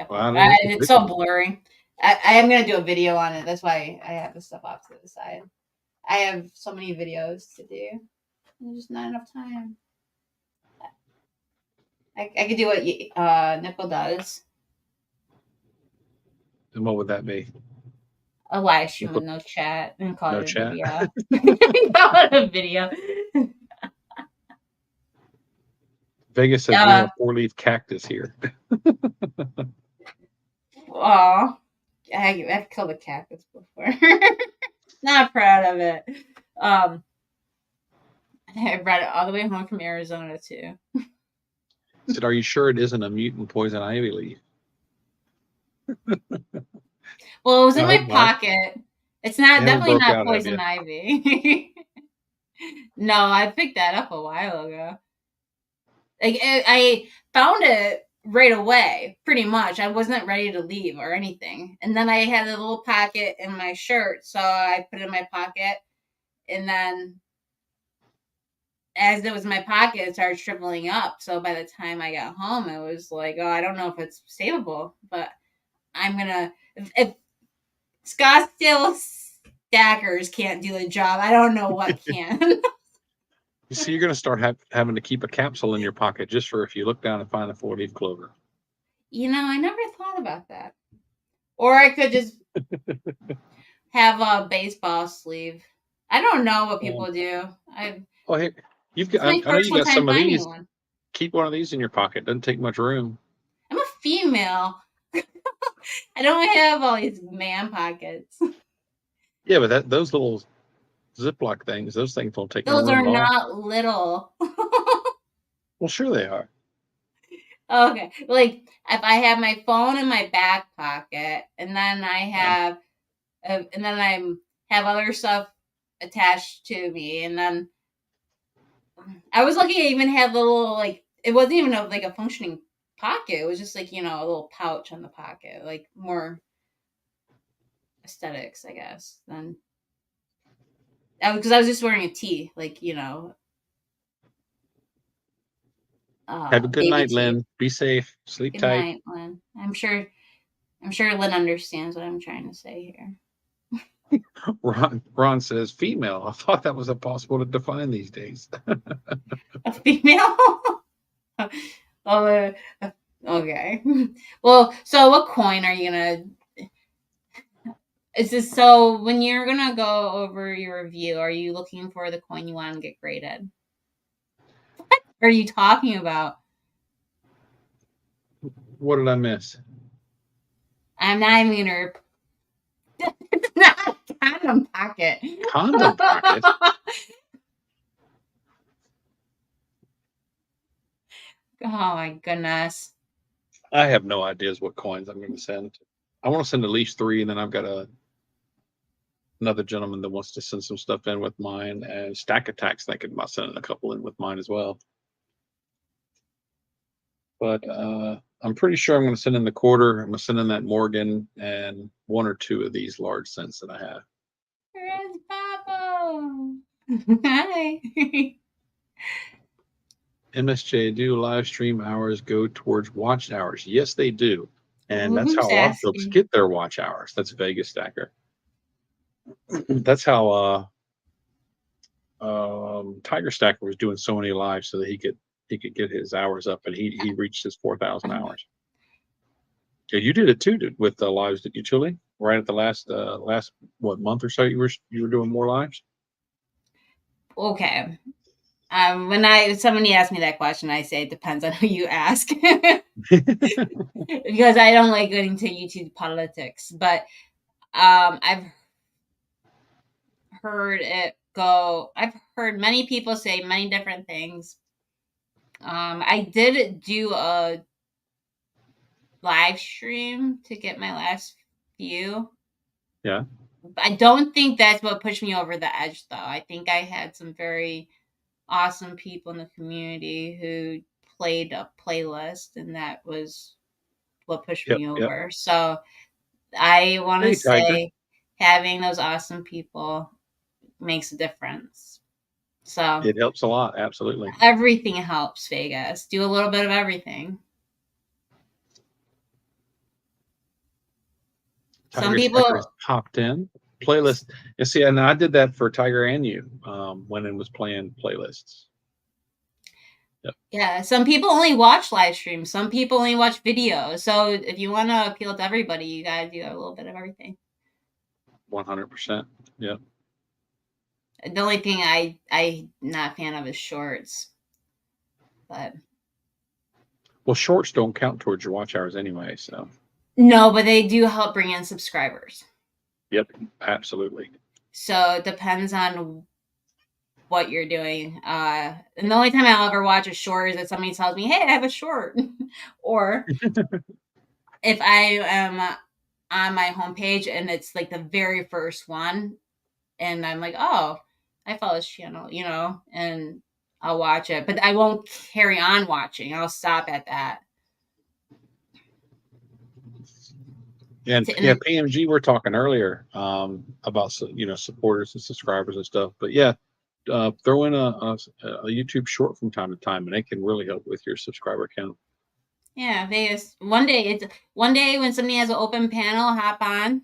Wow, it's so blurry. I am going to do a video on it. That's why I have this stuff off to the side. I have so many videos to do. There's just not enough time. I could do what Nickel does. And what would that be? A live stream with no chat and call it a video. Call it a video. Vegas says we have a 4-leaf cactus here. Aw, I've killed a cactus before. Not proud of it. I brought it all the way home from Arizona too. Said, are you sure it isn't a mutant poison ivy leaf? Well, it was in No, my pocket. It's not Never definitely broke not out of poison you. ivy. No, I picked that up a while ago. Like I found it right away, pretty much. I wasn't ready to leave or anything. And then I had a little pocket in my shirt, so I put it in my pocket. And then as it was in my pocket, it started shriveling up. So by the time I got home, it was like, oh, I don't know if it's savable, but I'm gonna if Scottsdale stackers can't do the job, I don't know what can. You see, you're going to start having to keep a capsule in your pocket just for if you look down and find a 4-leaf clover. You know, I never thought about that. Or I could just have a baseball sleeve. I don't know what people do. Oh, hey, It's my I know first you got time some of finding these. one. Keep one of these in your pocket. Doesn't take much room. I'm a female. I don't have all these man pockets. Yeah, but those little Ziploc things, those things don't take no Those room are at all. not little. Well, sure they are. Okay. Like if I have my phone in my back pocket and then I have I have other stuff attached to me, and then I was lucky I even had little like it wasn't even like a functioning pocket. It was just like, you know, a little pouch on the pocket, like more aesthetics, I guess, than because I was just wearing a tee, like, you know, Have a good baby night, tee. Lynn. Be safe. Sleep Good tight. night, Lynn. I'm sure Lynn understands what I'm trying to say here. Ron says female. I thought that was impossible to define these days. A female? Oh, okay. Well, so what coin are you gonna? Is this so? When you're gonna go over your review, are you looking for the coin you want to get graded? What are you talking about? What did I miss? I'm not even gonna. It's not a condom pocket. Condom pocket? Oh my goodness. I have no ideas what coins I'm going to send. I want to send at least 3, and then I've got another gentleman that wants to send some stuff in with mine, and Stack Attack's thinking about sending a couple in with mine as well. But I'm pretty sure I'm going to send in the quarter. I'm going to send in that Morgan and 1 or 2 of these large cents that I have. Where's Papa? Hi. MSJ, do live stream hours go towards watch hours? Yes, they do. And that's Who's how a lot of folks asking? get their watch hours. That's Vegas Stacker. That's how Tiger Stacker was doing so many lives so that he could get his hours up, and he reached his 4,000 hours. Yeah, you did it too, with the lives, did you, Chili? Right at the last what month or so you were doing more lives? Okay. When somebody asks me that question, I say it depends on who you ask. Because I don't like getting to YouTube politics, but I've heard it go. I've heard many people say many different things. I did do a live stream to get my last few. Yeah. I don't think that's what pushed me over the edge, though. I think I had some very awesome people in the community who played a playlist, and that was what pushed me over. Yep. So I want to say having those awesome people makes a difference. So it helps a lot. Absolutely. Everything helps, Vegas. Do a little bit of everything. Tiger Some people popped in playlist. You see, and I did that for Tiger and you when it was playing playlists. Yep. Yeah, some people only watch live streams. Some people only watch videos. So if you want to appeal to everybody, you got to do a little bit of everything. 100%. Yeah. The only thing I'm not a fan of is shorts. But Well, shorts don't count towards your watch hours anyway. So, No, but they do help bring in subscribers. yep, absolutely. So it depends on what you're doing. And the only time I'll ever watch a short is if somebody tells me, "Hey, I have a short," or if I am on my homepage and it's like the very first one, and I'm like, "Oh, I follow this channel," and I'll watch it, but I won't carry on watching. I'll stop at that. And To- yeah, and- PMG, we're talking earlier about supporters and subscribers and stuff. But yeah, throw in a YouTube short from time to time, and it can really help with your subscriber count. Yeah, Vegas. One day when somebody has an open panel, hop on,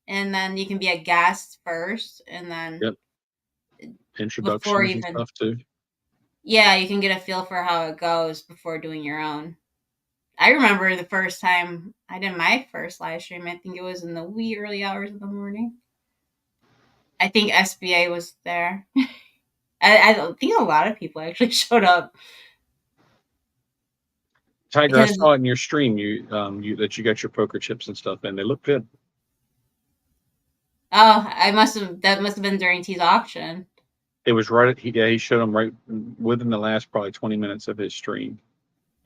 and then you can be a guest first, and then Yep. before Introductions and even stuff too. yeah, you can get a feel for how it goes before doing your own. I remember the first time I did my first live stream. I think it was in the wee early hours of the morning. I think SBA was there. I think a lot of people actually showed up. Tiger, I Because saw it in your stream. You that you got your poker chips and stuff in. They look good. that must have been during T's auction. It was right at he showed them right within the last probably 20 minutes of his stream,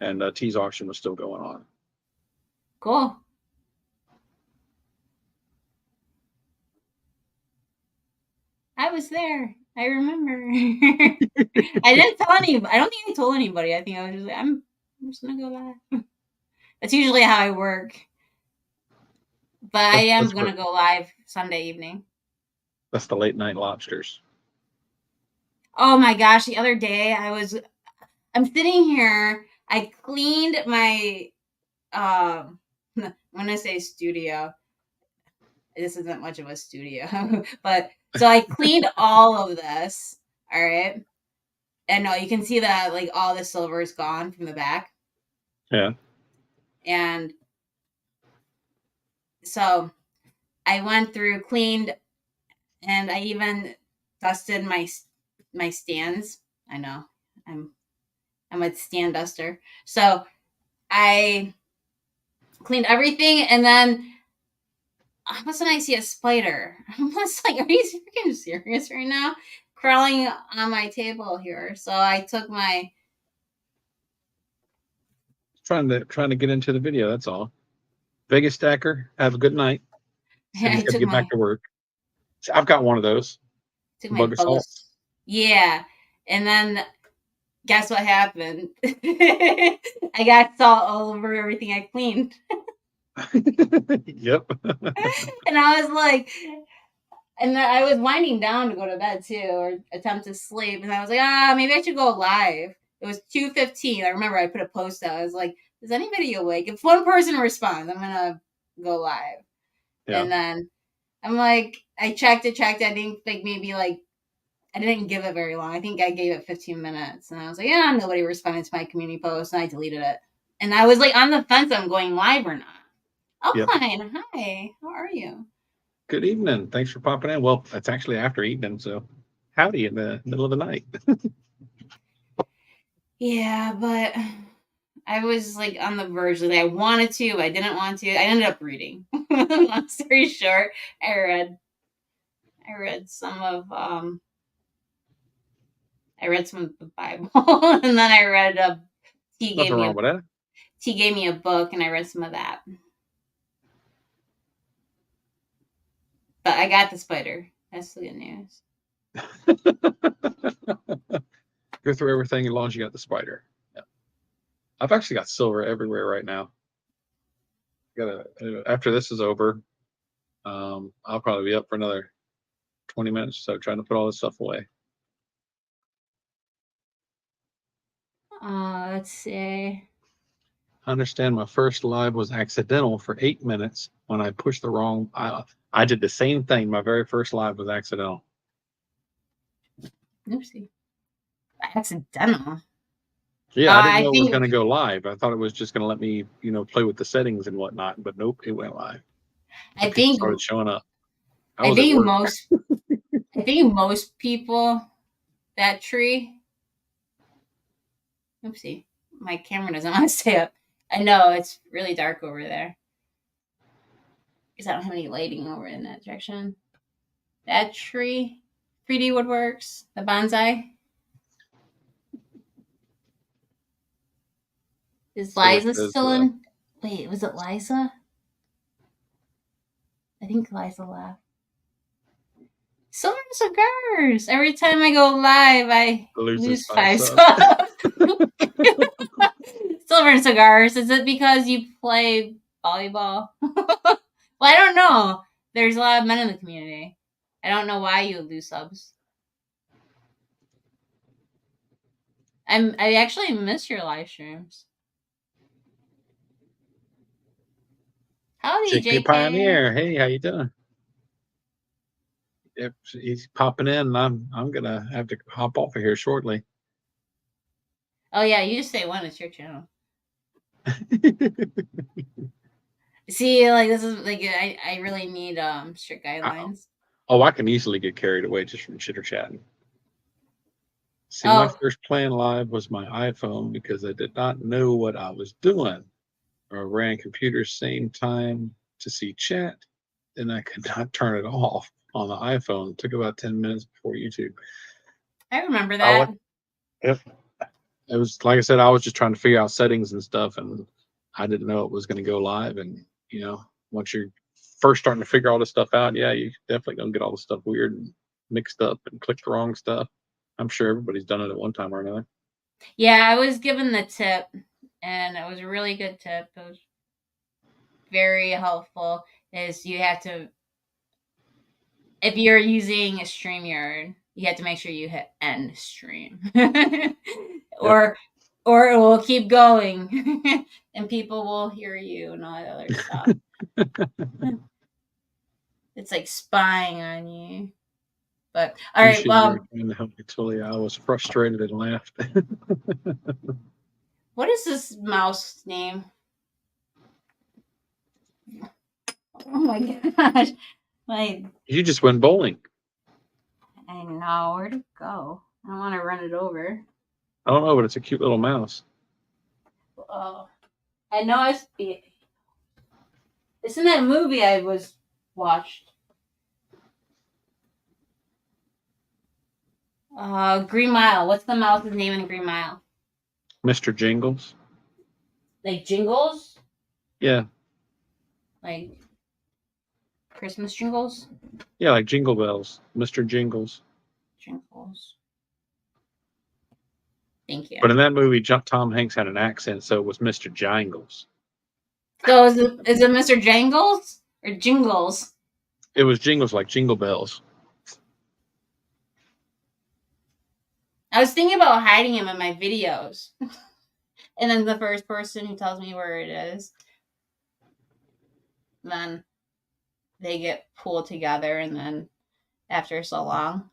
and T's auction was still going on. Cool. I was there. I remember. I didn't tell anybody. I don't think I told anybody. I think I was just like, I'm just gonna go live. That's usually how I work. But I am That's gonna go live Sunday evening. That's the late night lobsters. Oh my gosh! The other day I'm sitting here. I cleaned my when I say studio, this isn't much of a studio, but so I cleaned all of this. All right. And no, you can see that like all the silver is gone from the back. Yeah. And so I went through, cleaned, and I even dusted my stands. I know I'm a stand duster. So I cleaned everything, and then all of a sudden I see a spider. I'm just like, are you freaking serious right now? Crawling on my table here. So I took my Trying to get into the video. That's all. Vegas Stacker, have a good night. Said he's got to get back to work. So I've got one of those. Bug assault. Yeah. And then guess what happened? I got salt all over everything I cleaned. Yep. And I was like, and I was winding down to go to bed too, or attempt to sleep. And I was like, maybe I should go live. It was 2:15. I remember I put a post out. I was like, is anybody awake? If one person responds, I'm going to go live. Yeah. And then I'm like, I checked. I think like maybe like, I didn't give it very long. I think I gave it 15 minutes. And I was like, yeah, nobody responded to my community post. And I deleted it. And I was like on the fence on going live or not. Oh, Yep. fine. Hi. How are you? Good evening. Thanks for popping in. Well, it's actually after evening, so howdy in the middle of the night. Yeah, but I was like on the verge that I wanted to, but I didn't want to. I ended up reading. Long story short, I read some of the Bible, and then I read T Nothing wrong with that. T gave me a book, and I read some of that. But I got the spider. That's the good news. Go through everything as long as you got the spider. Yeah. I've actually got silver everywhere right now. After this is over, I'll probably be up for another 20 minutes or so trying to put all this stuff away. Let's see. I understand my first live was accidental for 8 minutes when I pushed the wrong. I did the same thing. My very first live was accidental. Oopsie. Accidental. Yeah, I didn't know it was going to go live. I thought it was just going to let me, play with the settings and whatnot. But nope, it went live. I think started showing up. I think most people that tree. Oopsie. my camera doesn't want to stay up. I know it's really dark over there because I don't have any lighting over in that direction. That tree, 3D Woodworks, the bonsai. Is So it Liza says, still in? Wait, was it Liza? I think Liza left. Silver Cigars. Every time I go live, I lose 5 subs. Silver Cigars. Is it because you play volleyball? Well, I don't know. There's a lot of men in the community. I don't know why you lose subs. I actually miss your live streams. Howdy, JK JK. Pioneer. Hey, how you doing? Yep, he's popping in. I'm gonna have to hop off of here shortly. Oh yeah, you just say when it's your channel. See, like this is like I really need strict guidelines. Oh, I can easily get carried away just from chitter chatting. See, Oh. my first plan live was my iPhone because I did not know what I was doing. Or I ran computer same time to see chat, and I could not turn it off on the iPhone. It took about 10 minutes before YouTube. I remember that. Yep. It was like I said, I was just trying to figure out settings and stuff, and I didn't know it was going to go live. And once you're first starting to figure all this stuff out, yeah, you definitely gonna get all the stuff weird and mixed up and click the wrong stuff. I'm sure everybody's done it at one time or another. Yeah, I was given the tip, and it was a really good tip. It was very helpful. Is you have to, if you're using a StreamYard, you have to make sure you hit end stream, or it will keep going, and people will hear you and all that other stuff. It's like spying on you. But all right, well, trying to help me, Tulia. I was frustrated and laughed. what is this mouse name? Oh my gosh. You just went bowling. I know. Where'd it go? I don't want to run it over. I don't know, but it's a cute little mouse. Oh, I know it's in that movie I watched. Green Mile. What's the mouse's name in Green Mile? Mr. Jingles. Like Jingles? Yeah. Like Christmas jingles? Yeah, like Jingle Bells. Mr. Jingles. Jingles. Thank you. But in that movie, Tom Hanks had an accent, so it was Mr. Jingles. So is it Mr. Jangles or Jingles? It was Jingles, like Jingle Bells. I was thinking about hiding him in my videos. And then the first person who tells me where it is, then they get pulled together, and then after so long,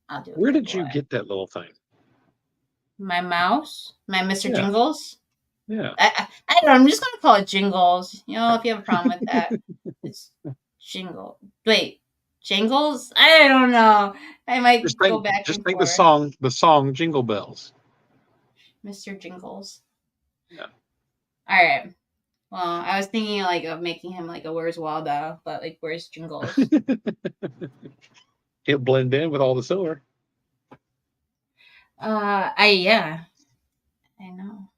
I'll do it. Where did you get that little thing? My mouse? My Mr. Jingles? Yeah. I don't know. I'm just going to call it Jingles. If you have a problem with that. It's Jingle. Wait. Jingles? I don't know. I might go back just and think forth. the song Jingle Bells. Mr. Jingles. Yeah. All right. Well, I was thinking of making him like a Where's Waldo, but like Where's Jingles? He'll blend in with all the silver. I know.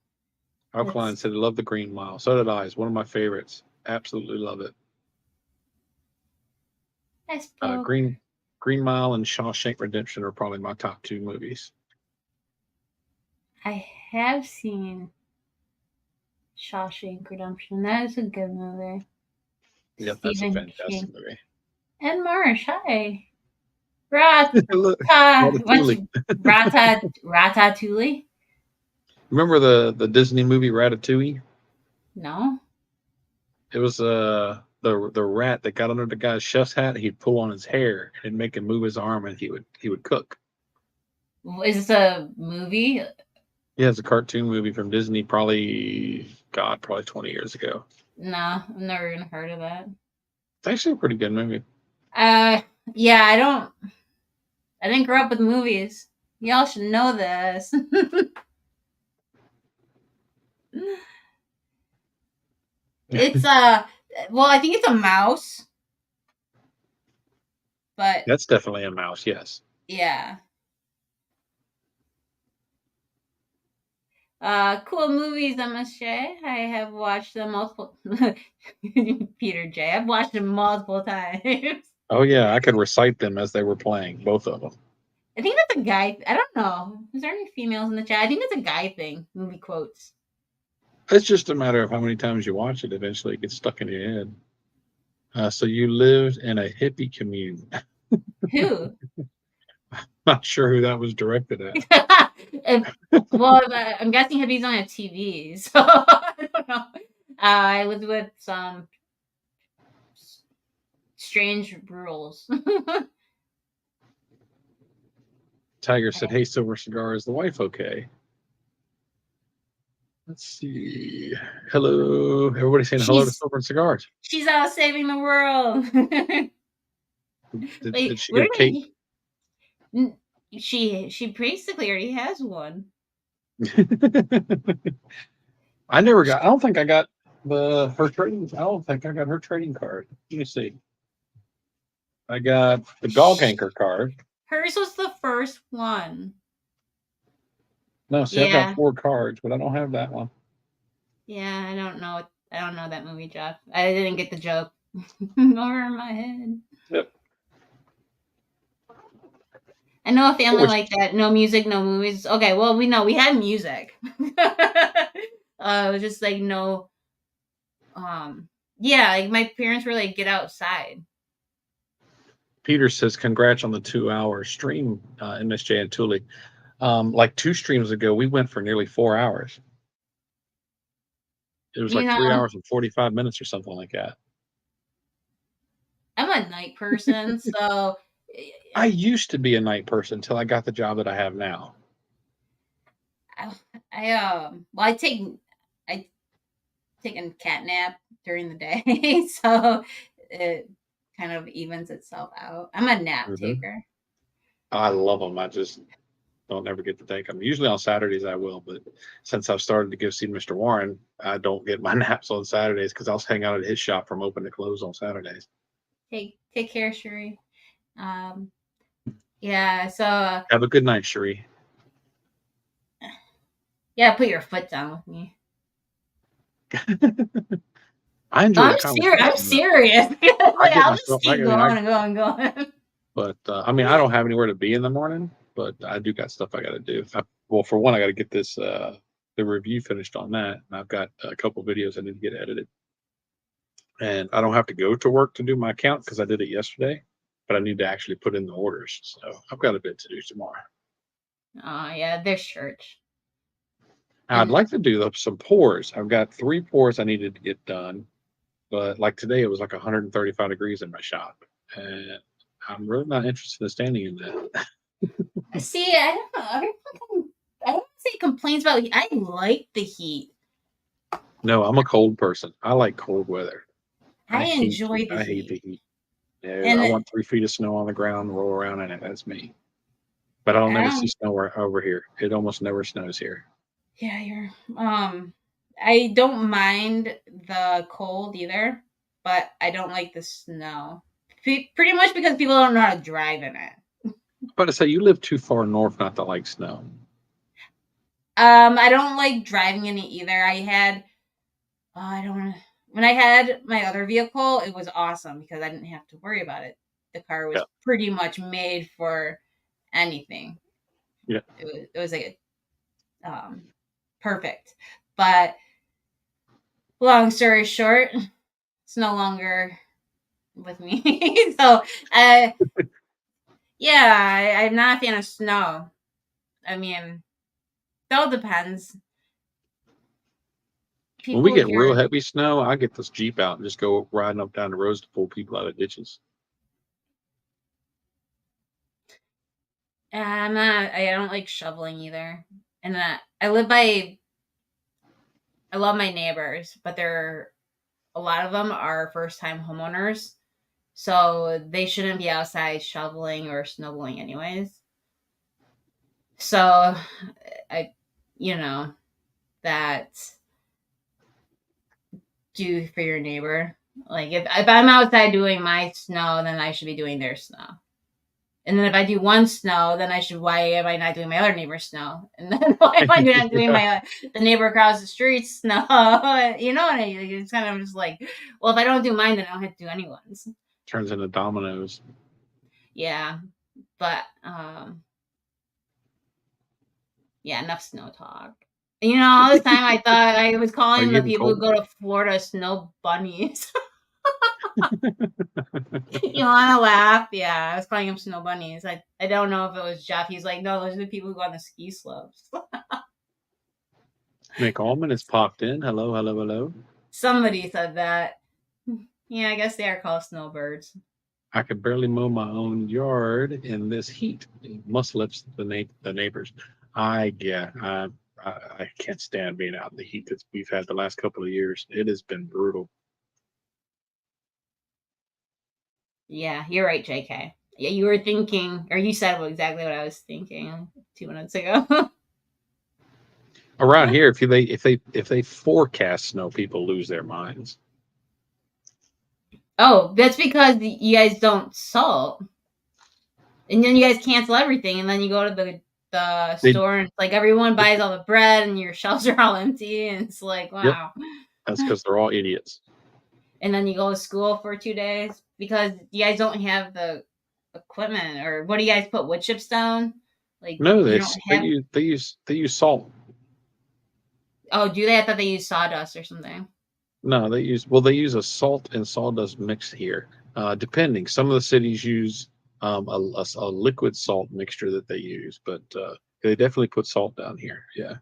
Alkaline said, I love the Green Mile. So did I. It's one of my favorites. Absolutely love it. Green Mile and Shawshank Redemption are probably my top 2 movies. I have seen Shawshank Redemption. That is a good movie. Yeah, that's a fantastic movie. And Marsh, hi. Ratatouille. Remember the Disney movie Ratatouille? No. It was the rat that got under the guy's chef's hat. He'd pull on his hair and make him move his arm, and he would cook. Is this a movie? Yeah, it's a cartoon movie from Disney, probably 20 years ago. No, I've never even heard of that. It's actually a pretty good movie. Yeah, I didn't grow up with movies. Y'all should know this. It's well, I think it's a mouse, but That's definitely a mouse. Yes. yeah. Cool movies, I must say. I have watched them multiple. Peter J. I've watched them multiple times. Oh yeah, I could recite them as they were playing, both of them. I think that's a guy. I don't know. Is there any females in the chat? I think that's a guy thing. Movie quotes. It's just a matter of how many times you watch it. Eventually, it gets stuck in your head. So you lived in a hippie commune. Who? Not sure who that was directed at. Well, I'm guessing hippies don't have TV, so I don't know. I lived with some strange rules. Tiger said, "Hey, Silver Cigar, is the wife okay?" Let's see. Hello, everybody saying hello to She's Silver Cigars. she's out saving the world. Did, Wait, did she where get a did cake? she basically already has one. I never got. I don't think I got her trading. I don't think I got her trading card. Let me see. I got the Gog Anchor card. Hers was the first one. No, see, I've Yeah. got 4 cards, but I don't have that one. Yeah, I don't know. I don't know that movie, Jeff. I didn't get the joke. Over my head. Yep. I know a family Which- like that. No music, no movies. Okay, well, we know we had music. It was just like no. Yeah, like my parents were like, get outside. Peter says, "Congrats on the 2-hour stream, MSJ and Thule." Like 2 streams ago, we went for nearly 4 hours. It was You like 3 know, hours and 45 minutes or something like that. I'm a night person, so I used to be a night person until I got the job that I have now. well, I take a cat nap during the day, so it kind of evens itself out. I'm a nap taker. I love them. I just don't ever get to take them. Usually on Saturdays I will, but since I've started to go see Mr. Warren, I don't get my naps on Saturdays because I'll hang out at his shop from open to close on Saturdays. Take care, Sheree. Yeah, so Have a good night, Sheree. yeah, put your foot down with me. I enjoy I'm the conversation. I'm serious. Like, I'll just keep going and going. But I mean, I don't have anywhere to be in the morning, but I do got stuff I got to do. Well, for one, I got to get this the review finished on that, and I've got a couple videos I need to get edited. And I don't have to go to work to do my account because I did it yesterday, but I need to actually put in the orders. So I've got a bit to do tomorrow. Oh yeah, there's church. I'd like to do some pours. I've got 3 pours I needed to get done, but like today it was like 135 degrees in my shop, and I'm really not interested in standing in that. See, I don't know. I don't say complaints about heat. I like the heat. No, I'm a cold person. I like cold weather. I enjoy the I heat. hate the heat. Yeah, And I want 3 feet of snow on the ground, roll around in it. That's me. But I don't ever see snow over here. It almost never snows here. Yeah, you're. I don't mind the cold either, but I don't like the snow. Pretty much because people don't know how to drive in it. But I say you live too far north not to like snow. I don't like driving in it either. When I had my other vehicle, it was awesome because I didn't have to worry about it. The car was pretty much made for anything. Yeah. It was like perfect. But long story short, it's no longer with me. So yeah, I'm not a fan of snow. I mean, it all depends. When we get real heavy snow, I get this Jeep out and just go riding up down the roads to pull people out of ditches. I don't like shoveling either. And I love my neighbors, but a lot of them are first time homeowners. So they shouldn't be outside shoveling or snowballing anyways. So that do for your neighbor. Like if I'm outside doing my snow, then I should be doing their snow. And then if I do one snow, then why am I not doing my other neighbor's snow? And then why am I not doing the neighbor across the street's snow? You know what I mean? It's kind of just like, well, if I don't do mine, then I don't have to do anyone's. Turns into dominoes. Yeah, but yeah, enough snow talk. You know, all this time I thought I was calling the people who go to Florida snow bunnies. You want to laugh? Yeah, I was calling them snow bunnies. I don't know if it was Jeff. He's like, no, those are the people who go on the ski slopes. Nick Allman has popped in. Hello, hello, hello. Somebody said that. Yeah, I guess they are called snowbirds. I could barely mow my own yard in this heat. It must lift the neighbors. I can't stand being out in the heat that we've had the last couple of years. It has been brutal. Yeah, you're right, JK. Yeah, you were thinking, or you said exactly what I was thinking 2 minutes ago. Around here, if they forecast snow, people lose their minds. Oh, that's because you guys don't salt, and then you guys cancel everything, and then you go to the store, and it's like everyone buys all the bread, and your shelves are all empty, and it's like, wow. Yep. That's because they're all idiots. And then you go to school for 2 days because you guys don't have the equipment, or what do you guys put wood chips down? Like no, they use salt. Oh, do they? I thought they use sawdust or something. No, they use a salt and sawdust mix here. Depending, some of the cities use a liquid salt mixture that they use, but they definitely put salt down here. Yeah,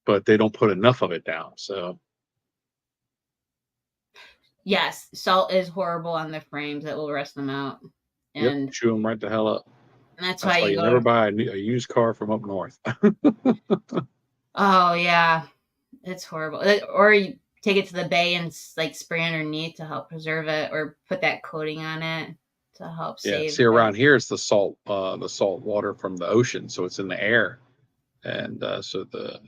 but they don't put enough of it down. So yes, salt is horrible on the frames. It will rust them out. And yep, chew them right the hell up. That's why you never buy a used car from up north. Oh yeah, it's horrible. Or you take it to the bay and like spray underneath to help preserve it, or put that coating on it to help save. See, around here it's the salt water from the ocean, so it's in the air, and so the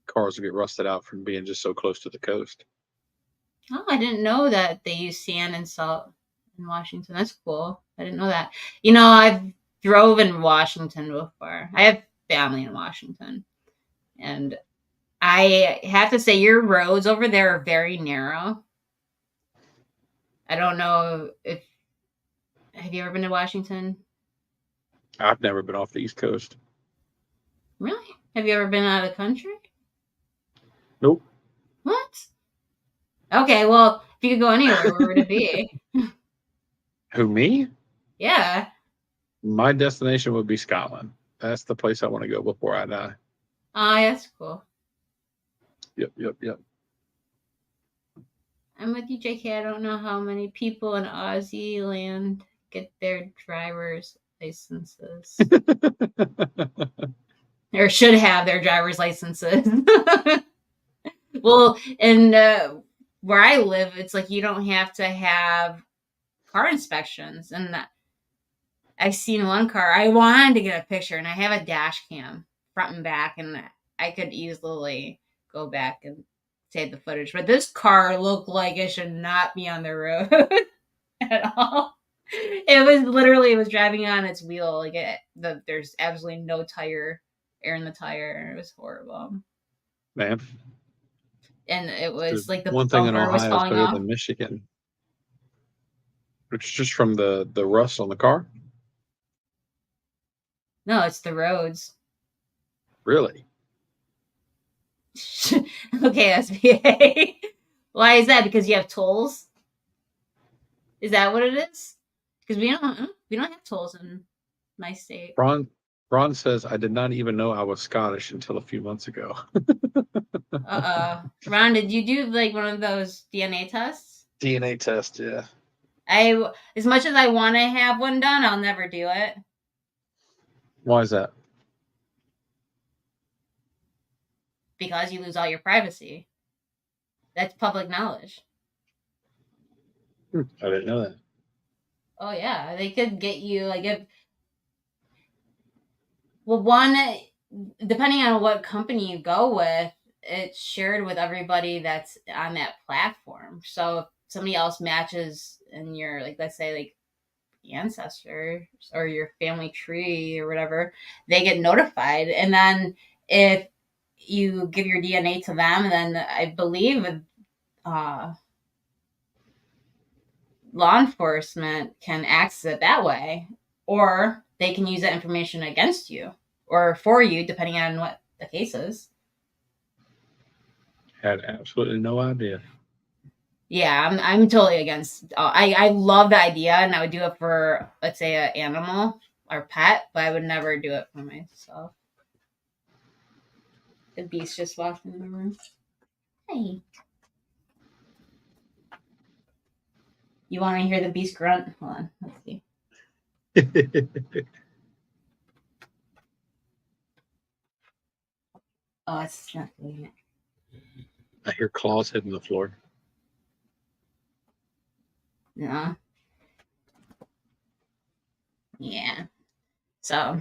cars will get rusted out from being just so close to the coast. Oh, I didn't know that they use sand and salt in Washington. That's cool. I didn't know that. You know, I've drove in Washington before. I have family in Washington. And I have to say, your roads over there are very narrow. I don't know if... Have you ever been to Washington? I've never been off the East Coast. Really? Have you ever been out of the country? Nope. What? Okay, well, if you could go anywhere, where would it be? Who, me? Yeah. My destination would be Scotland. That's the place I want to go before I die. Oh, that's cool. Yep. I'm with you, JK. I don't know how many people in Aussie land get their driver's licenses. Or should have their driver's licenses. Well, and where I live, it's like you don't have to have car inspections. And I've seen one car. I wanted to get a picture, and I have a dash cam front and back, and I could easily go back and save the footage. But this car looked like it should not be on the road at all. It was driving on its wheel. Like there's absolutely no air in the tire. It was horrible. Man. And it was like the one thing in Ohio was falling is better off. than Michigan. It's just from the rust on the car? No, it's the roads. Really? Okay, SBA. Why is that? Because you have tolls? Is that what it is? Because we don't have tolls in my state. Ron says, I did not even know I was Scottish until a few months ago. Ron, did you do like one of those DNA tests? DNA test, yeah. As much as I want to have one done, I'll never do it. Why is that? Because you lose all your privacy. That's public knowledge. I didn't know that. Oh yeah, they could get you like one, depending on what company you go with, it's shared with everybody that's on that platform. So if somebody else matches in your, like, let's say, like, ancestors or your family tree or whatever, they get notified. And then if you give your DNA to them, then I believe uh, law enforcement can access it that way, or they can use that information against you or for you, depending on what the case is. Had absolutely no idea. Yeah, I'm totally against. I love the idea, and I would do it for, let's say, an animal or pet, but I would never do it for myself. The beast just walked in the room. Hey, you want to hear the beast grunt? Hold on, let's see. Oh, it's not doing it. I hear claws hitting the floor. No. Yeah. So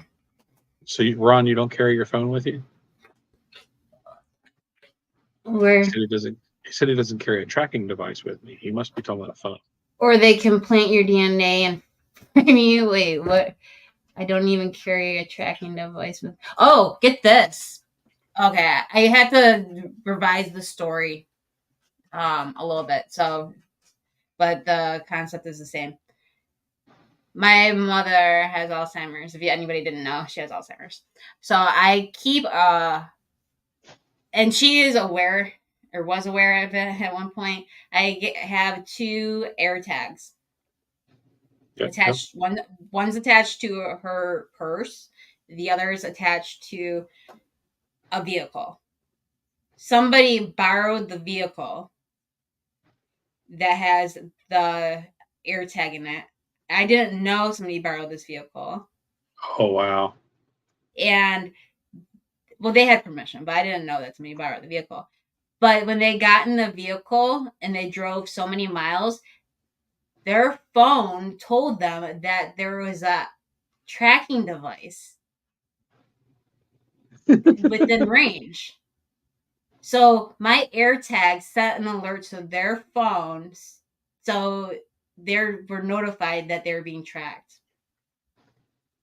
Ron, you don't carry your phone with you? we're He said he doesn't carry a tracking device with me. He must be talking about a phone. or they can plant your DNA and frame you. Wait, what? I don't even carry a tracking device with. Oh, get this. Okay, I had to revise the story a little bit. So, but the concept is the same. My mother has Alzheimer's. If anybody didn't know, she has Alzheimer's. So I keep and she is aware or was aware of it at one point. I have 2 air tags attached. One's attached to her purse. The other is attached to a vehicle. Somebody borrowed the vehicle that has the air tag in it. I didn't know somebody borrowed this vehicle. Oh, wow. And, well, they had permission, but I didn't know that somebody borrowed the vehicle. But when they got in the vehicle and they drove so many miles, their phone told them that there was a tracking device within range. So my AirTag set an alert to their phones, so they were notified that they were being tracked.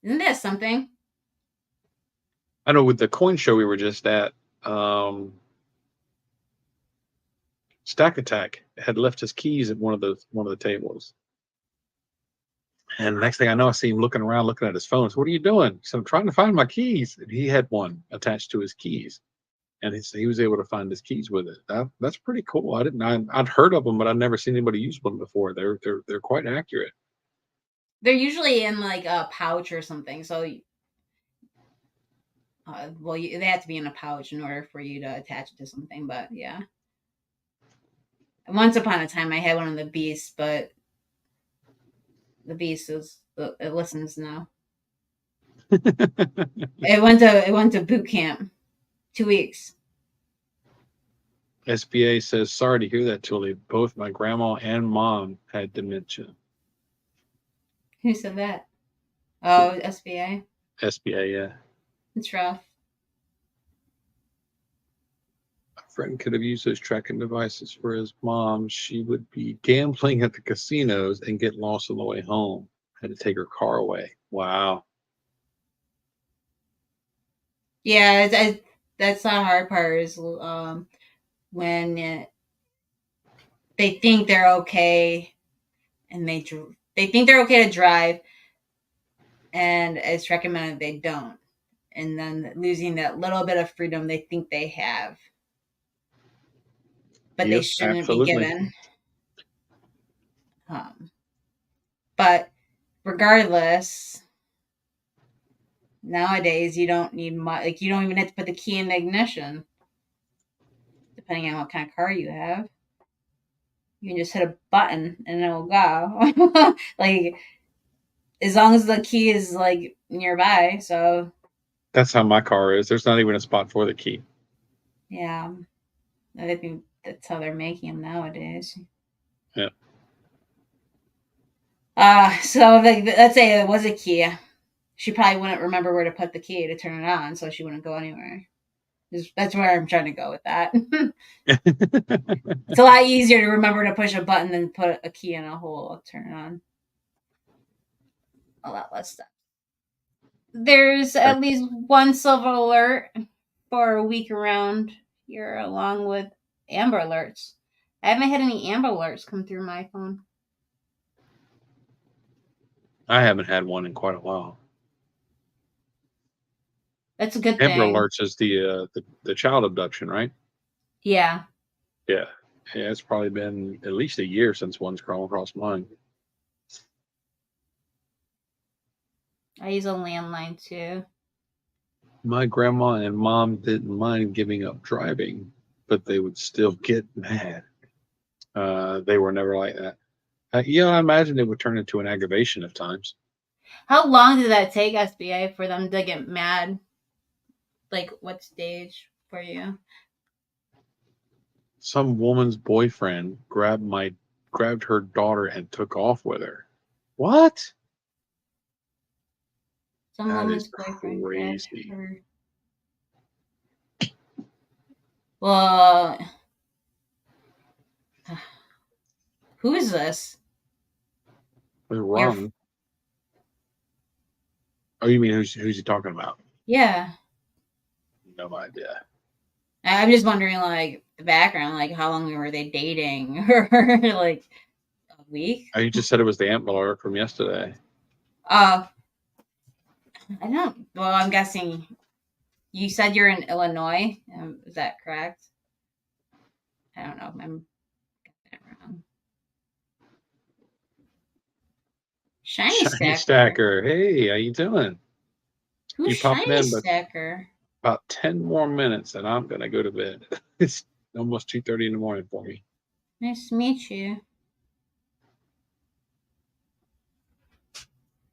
Isn't that something? I know with the coin show we were just at, Stack Attack had left his keys at one of the tables. And next thing I know, I see him looking around, looking at his phone. So, what are you doing? So I'm trying to find my keys. And he had one attached to his keys, and he was able to find his keys with it. That's pretty cool. I'd heard of them, but I'd never seen anybody use one before. They're quite accurate. They're usually in like a pouch or something. So, they have to be in a pouch in order for you to attach it to something. But yeah, once upon a time, I had one of the beasts, but the beast it listens now. It went to boot camp, 2 weeks. SBA says, sorry to hear that, Julie. Both my grandma and mom had dementia. Who said that? Oh, SBA. SBA, yeah. It's rough. A friend could have used those tracking devices for his mom. She would be gambling at the casinos and get lost on the way home. Had to take her car away. Wow. Yeah, that's the hard part is when they think they're okay and they think they're okay to drive, and it's recommended they don't, and then losing that little bit of freedom they think they have, but they shouldn't absolutely be given. But regardless, nowadays you don't need much. Like, you don't even have to put the key in the ignition, depending on what kind of car you have. You can just hit a button and it will go. Like, as long as the key is like nearby. So that's how my car is. There's not even a spot for the key. yeah, I think that's how they're making them nowadays. Yeah. So like, let's say it was a key, she probably wouldn't remember where to put the key to turn it on, so she wouldn't go anywhere. That's where I'm trying to go with that. It's a lot easier to remember to push a button than put a key in a hole, turn it on. A lot less stuff. There's at least one silver alert for a week around here, along with amber alerts. I haven't had any amber alerts come through my phone. I haven't had one in quite a while. That's a good Amber thing. Alerts is the child abduction, right? Yeah. Yeah. Yeah, it's probably been at least a year since one's crawled across mine. I use a landline too. My grandma and mom didn't mind giving up driving, but they would still get mad. They were never like that. Yeah, I imagine it would turn into an aggravation at times. How long did that take, SBA, for them to get mad? Like, what stage for you? Some woman's boyfriend grabbed her daughter and took off with her. What? Some That woman's is boyfriend grabbed crazy. her. Well, who is this? What's Your wrong? Oh, you mean who's he talking about? Yeah. No idea. I'm just wondering, like, the background, like, how long were they dating? Or, like, a week? You just said it was the Amber Alert from yesterday. I don't. Well, I'm guessing you said you're in Illinois. Is that correct? I don't know. I'm getting it wrong. Shiny Stacker. Hey, how you doing? Who's Keep popping Shiny in, but Stacker? about 10 more minutes and I'm gonna go to bed. It's almost 2:30 in the morning for me. Nice to meet you.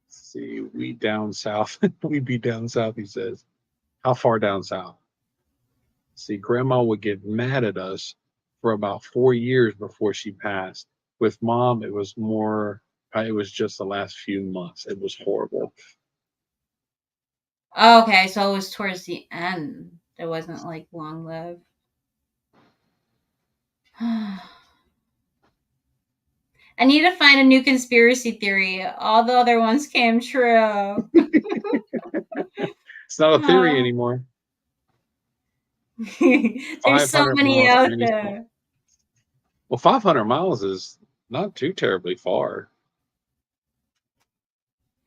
See, we down south. We be down south, he says. How far down south? See, grandma would get mad at us for about 4 years before she passed. With mom, it was more, it was just the last few months. It was horrible. Oh, okay, so it was towards the end. It wasn't like long lived. I need to find a new conspiracy theory. All the other ones came true. It's not a theory anymore. There's so many out there. Well, 500 miles is not too terribly far.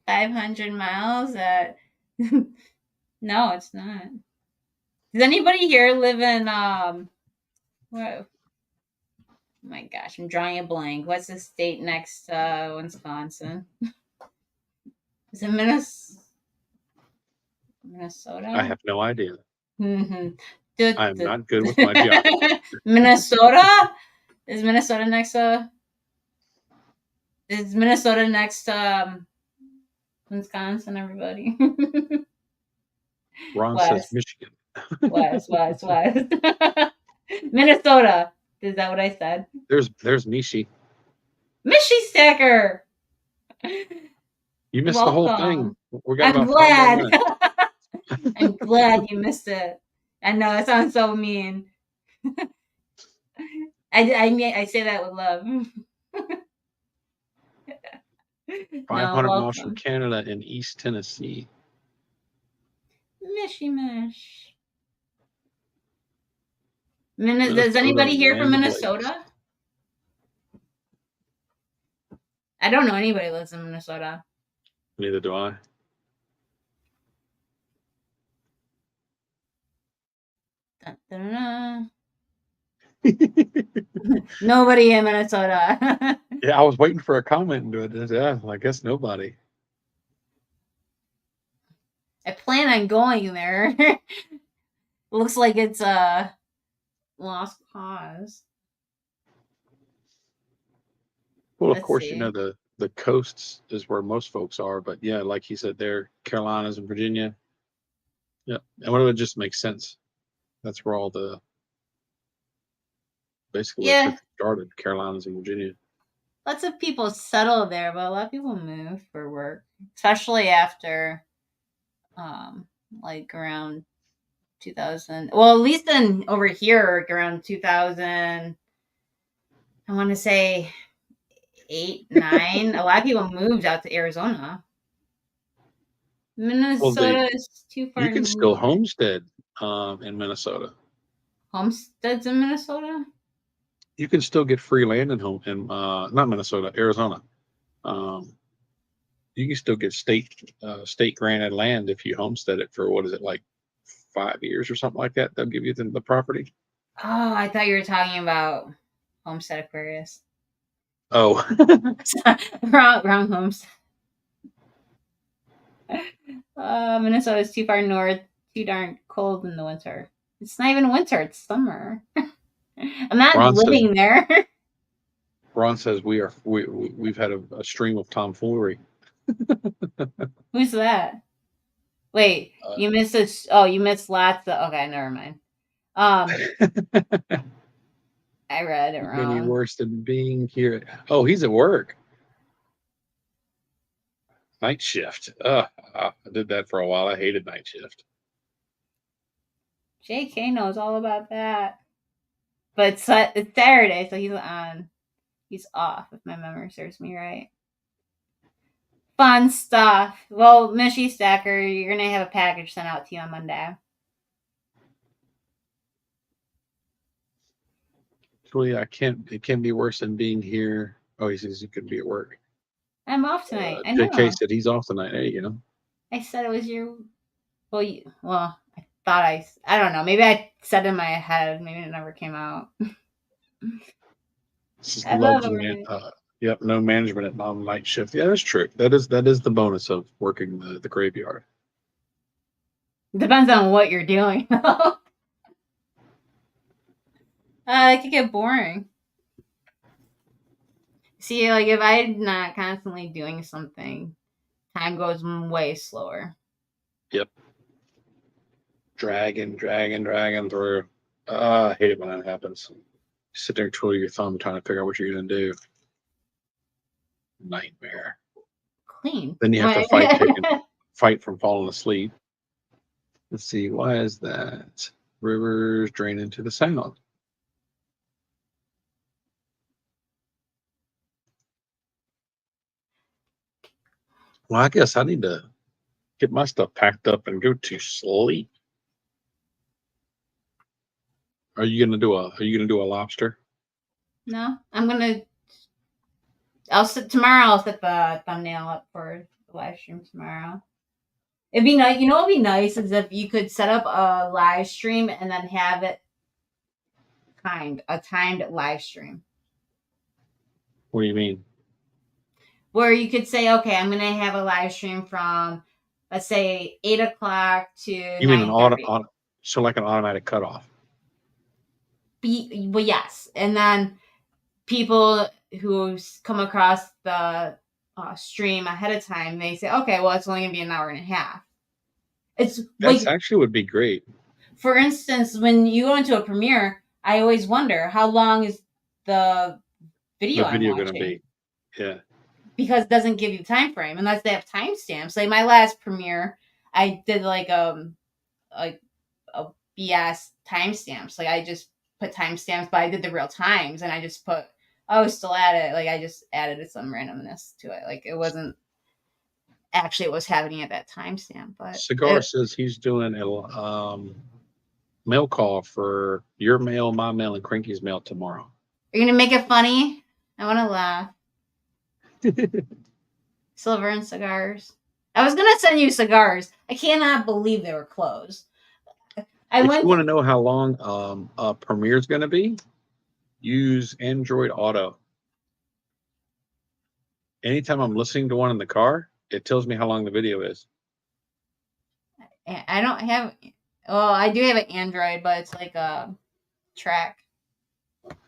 500 miles? No, it's not. Does anybody here live in what? Oh my gosh, I'm drawing a blank. What's the state next to Wisconsin? Is it Minnesota? I have no idea. Mm-hmm. I am not good with my geography. Minnesota? Is Minnesota next to Wisconsin, everybody? Ron West. says Michigan. West. Minnesota. Is that what I said? There's Mishi. Mishi Stacker. You missed the whole thing. We got I'm about 5 more glad. minutes. I'm glad you missed it. I know that sounds so mean. I say that with love. 500 miles from Canada in East Tennessee. Mishy Mish. Does anybody here from Minnesota? I don't know anybody who lives in Minnesota. Neither do I. Dun, dun, dun. Nobody in Minnesota. Yeah, I was waiting for a comment into it. Yeah, I guess nobody. I plan on going there. Looks like it's a lost cause. Well, of course, you know the coasts is where most folks are, but yeah, like he said, there, Carolinas and Virginia. Yeah, and it just makes sense. That's where all the basically started, Carolinas and Virginia. Lots of people settle there, but a lot of people move for work, especially after, like around 2000. Well, at least in over here around 2000. I want to say 8, 9. A lot of people moved out to Arizona. Well, Minnesota is too far. you can still homestead in Minnesota. Homesteads in Minnesota. You can still get free land in not Minnesota, Arizona. You can still get state granted land if you homestead it for what is it, like 5 years or something like that. They'll give you the property. Oh, I thought you were talking about Homestead Aquarius. Oh, wrong homestead. Minnesota is too far north, too darn cold in the winter. It's not even winter; it's summer. I'm not Ron living there. Ron says we've had a stream of tomfoolery. Who's that? Wait, you missed it. Oh, you missed lots of. Okay, never mind. I read it wrong. Any worse than being here? Oh, he's at work. Night shift. I did that for a while. I hated night shift. JK knows all about that. But it's Saturday, so he's on. He's off, if my memory serves me right. Fun stuff. Well, Mishy Stacker, you're going to have a package sent out to you on Monday. Julia, it can be worse than being here. Oh, he says he could be at work. I'm off tonight. I know. JK said he's off tonight. Hey, you know. I said it was your. Well, I thought I don't know. Maybe I said in my head. Maybe it never came out. I love yep, no management at night shift. Yeah, that's true. That is the bonus of working the graveyard. Depends on what you're doing. It could get boring. See, like if I'm not constantly doing something, time goes way slower. Yep. Dragging through. I hate it when that happens. Sit there, twirl your thumb, trying to figure out what you're gonna do. Nightmare. Clean. Then you have to fight from falling asleep. Let's see, why is that? Rivers drain into the sound. Well, I guess I need to get my stuff packed up and go to sleep. Are you gonna do a lobster? No, I'll set the thumbnail up for the live stream tomorrow. It'd be nice. You know, what'd be nice is if you could set up a live stream and then have it a timed live stream. What do you mean? Where you could say, okay, I'm going to have a live stream from, let's say, 8 o'clock to. You mean like an automatic cutoff? Well, yes, and then people who come across the stream ahead of time, they say, okay, well, it's only going to be an hour and a half. That's actually would be great. For instance, when you go into a premiere, I always wonder how long is the video going to be. Yeah. Because it doesn't give you the time frame unless they have timestamps. Like my last premiere, I did like a BS timestamps. Like I just put timestamps, but I did the real times, and I just put still at it. Like I just added some randomness to it. Like it wasn't actually it was happening at that timestamp. But Cigar says he's doing a mail call for your mail, my mail, and Cranky's mail tomorrow. You're gonna make it funny? I want to laugh. Silver and cigars. I was gonna send you cigars. I cannot believe they were closed. If you want to know how long a premiere is going to be, use Android Auto. Anytime I'm listening to one in the car, it tells me how long the video is. I don't have. Well, I do have an Android, but it's like a track.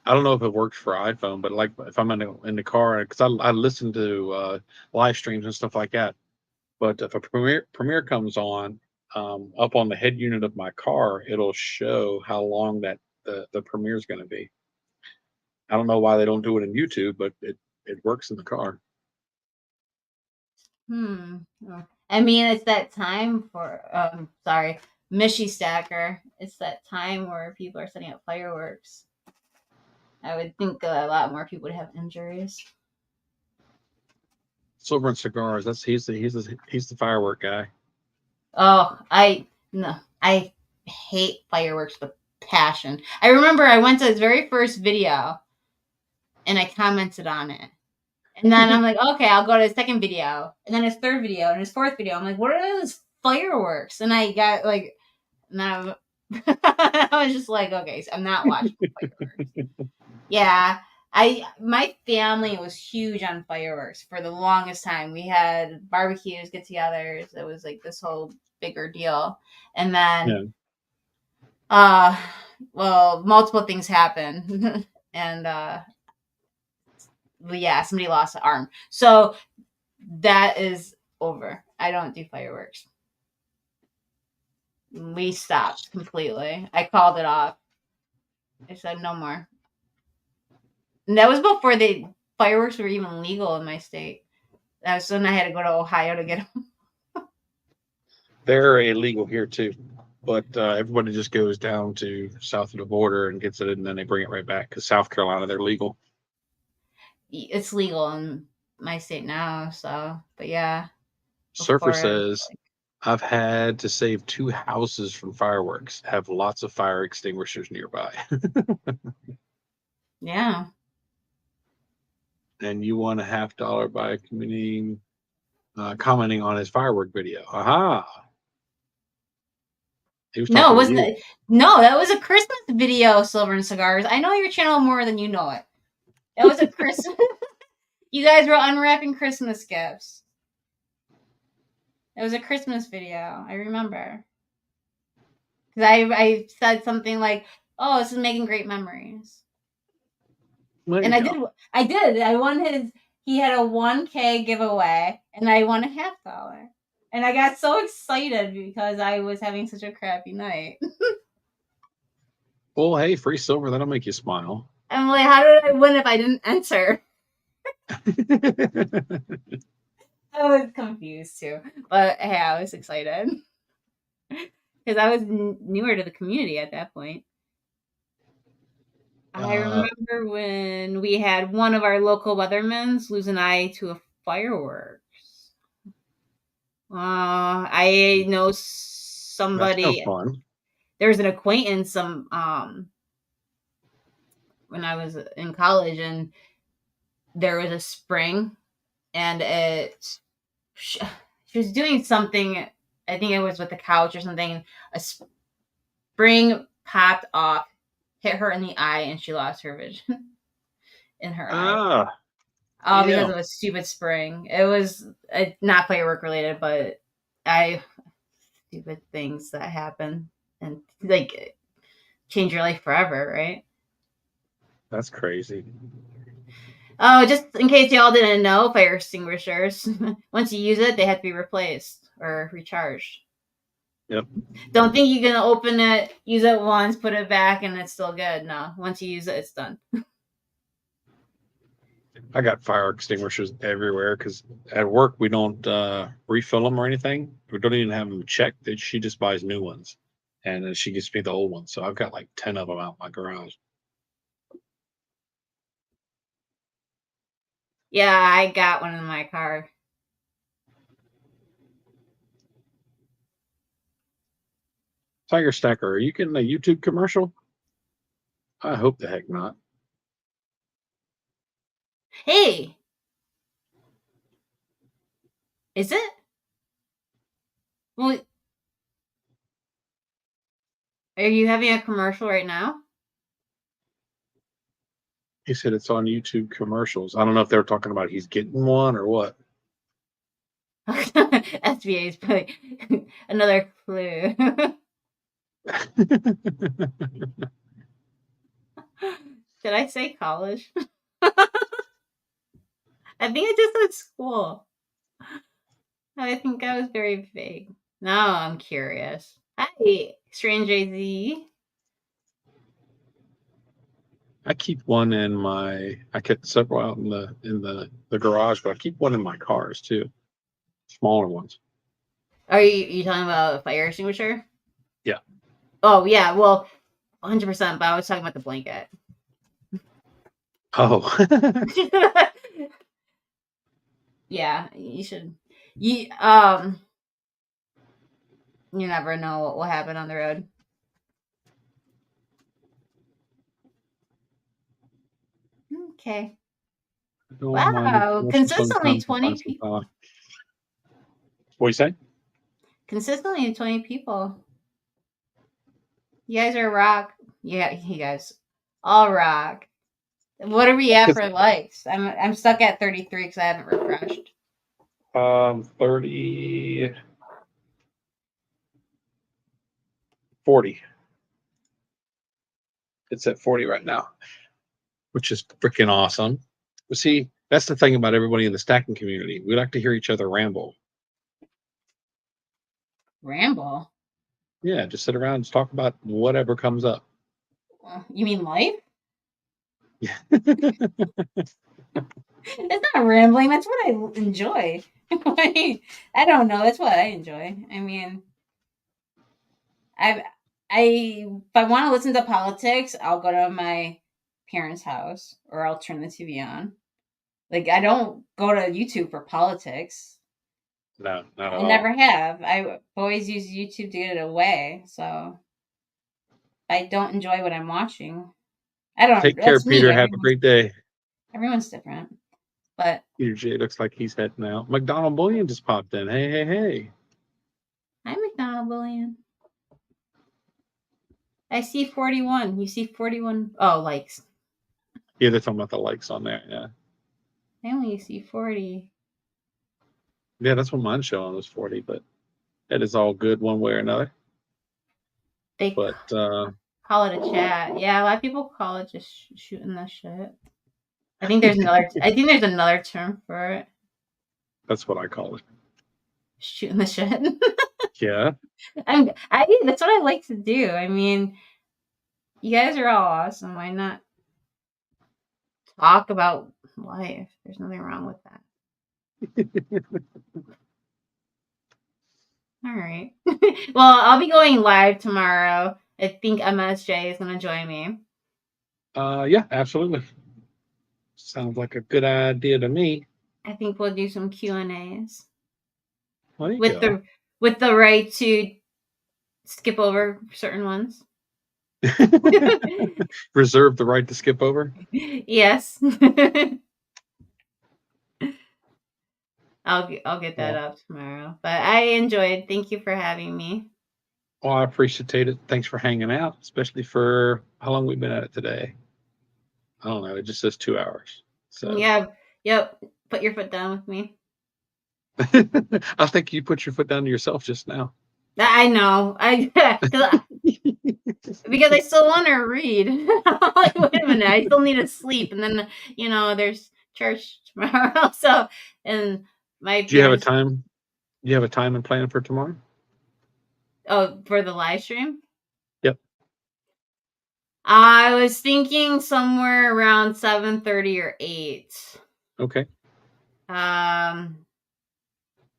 I don't know if it works for iPhone, but like if I'm in the car, because I listen to live streams and stuff like that. But if a premiere comes on, up on the head unit of my car, it'll show how long that the premiere is going to be. I don't know why they don't do it in YouTube, but it works in the car. I mean, it's that time for. Sorry, Mishy Stacker. It's that time where people are setting up fireworks. I would think a lot more people would have injuries. Silver and Cigars. He's the firework guy. Oh, I hate fireworks with passion. I remember I went to his very first video and I commented on it. And then I'm like, okay, I'll go to his second video. And then his third video and his fourth video. I'm like, what are those fireworks? And I got like, now I was just like, okay, so I'm not watching fireworks. Yeah. My family was huge on fireworks for the longest time. We had barbecues, get-togethers. It was like this whole bigger deal. And then well, multiple things happened. And yeah, somebody lost an arm. So that is over. I don't do fireworks. We stopped completely. I called it off. I said no more. And that was before the fireworks were even legal in my state. That was when I had to go to Ohio to get them. They're illegal here too, but everybody just goes down to south of the border and gets it, and then they bring it right back because South Carolina they're legal. It's legal in my state now, so but yeah. Surfer says, I've had to save 2 houses from fireworks. Have lots of fire extinguishers nearby. Yeah. And you won $50 by commenting on his firework video. Aha. No, it wasn't. No, that was a Christmas video, Silver and Cigars. I know your channel more than you know it. That was a Christmas. You guys were unwrapping Christmas gifts. It was a Christmas video. I remember. Because I said something like, "Oh, this is making great memories." And I did. I won his. He had a 1K giveaway, and I won $50. And I got so excited because I was having such a crappy night. Well, hey, free silver, that'll make you smile. I'm like, how did I win if I didn't enter? I was confused too. But hey, I was excited. Because I was newer to the community at that point. I remember when we had one of our local weathermen lose an eye to a fireworks. I know somebody. That's no fun. There was an acquaintance when I was in college, and there was a spring, and she was doing something. I think it was with the couch or something. A spring popped off, hit her in the eye, and she lost her vision in her eye. Oh, because of a stupid spring. It was not firework related, but stupid things that happen and like change your life forever, right? That's crazy. Oh, just in case y'all didn't know, fire extinguishers, once you use it, they have to be replaced or recharged. Yep. Don't think you can open it, use it once, put it back, and it's still good. No, once you use it, it's done. I got fire extinguishers everywhere because at work we don't refill them or anything. We don't even have them checked. She just buys new ones, and then she gives me the old ones. So I've got like 10 of them out in my garage. Yeah, I got one in my car. Tiger Stacker, are you getting a YouTube commercial? I hope the heck not. Hey, is it? Well, are you having a commercial right now? He said it's on YouTube commercials. I don't know if they're talking about he's getting one or what. SBA is probably another clue. Did I say college? I think I just said school. I think I was very vague. Now I'm curious. Hi, Strange AZ. I keep one in my. I kept several out in the garage, but I keep one in my cars too. Smaller ones. Are you talking about a fire extinguisher? Yeah. Oh yeah, well, 100%. But I was talking about the blanket. Oh, Yeah, you should. You you never know what will happen on the road. Okay. don't mind it. Wow, Most consistently sometimes I 20 find some people. thought. What you say? Consistently 20 people. You guys are rock. Yeah, you guys all rock. What are we at for likes? I'm stuck at 33 because I haven't refreshed. 30, 40. It's at 40 right now, which is freaking awesome. But see, that's the thing about everybody in the stacking community. We like to hear each other ramble. Ramble. Yeah, just sit around and talk about whatever comes up. You mean life? Yeah. It's not rambling. That's what I enjoy. I don't know. That's what I enjoy. I mean, if I want to listen to politics, I'll go to my parents' house or I'll turn the TV on. Like I don't go to YouTube for politics. No, not at I all. never have. I always use YouTube to get it away. So I don't enjoy what I'm watching. I don't. Take care, That's me. Peter. Have a great day. Everyone's different. But Peter J looks like he's heading out. McDonald Bullion just popped in. Hey, hey, hey. hi, McDonald Bullion. I see 41. You see 41. Oh, likes. Yeah, they're talking about the likes on there. Yeah. I only see 40. Yeah, that's what mine's showing was 40, but that is all good one way or another. They But call it a chat. Yeah, a lot of people call it just shooting the shit. I think there's another. I think there's another term for it. that's what I call it. Shooting the shit. Yeah. That's what I like to do. I mean, you guys are all awesome. Why not talk about life? There's nothing wrong with that. All right. Well, I'll be going live tomorrow. I think MSJ is going to join me. Yeah, absolutely. Sounds like a good idea to me. I think we'll do some Q&As Well, there you with go. the right to skip over certain ones. Reserve the right to skip over. Yes. I'll get that up tomorrow. But I enjoyed. Thank you for having me. Well, I appreciate it. Thanks for hanging out, especially for how long we've been at it today. I don't know. It just says 2 hours. So Yeah. Yep. Put your foot down with me. I think you put your foot down to yourself just now. I know. Because I still want to read. Like, wait a minute, I still need to sleep, and then there's church tomorrow. So, and my Do you have a parents. time? Do you have a time and plan for tomorrow? Oh, for the live stream? Yep. I was thinking somewhere around 7:30 or 8. Okay.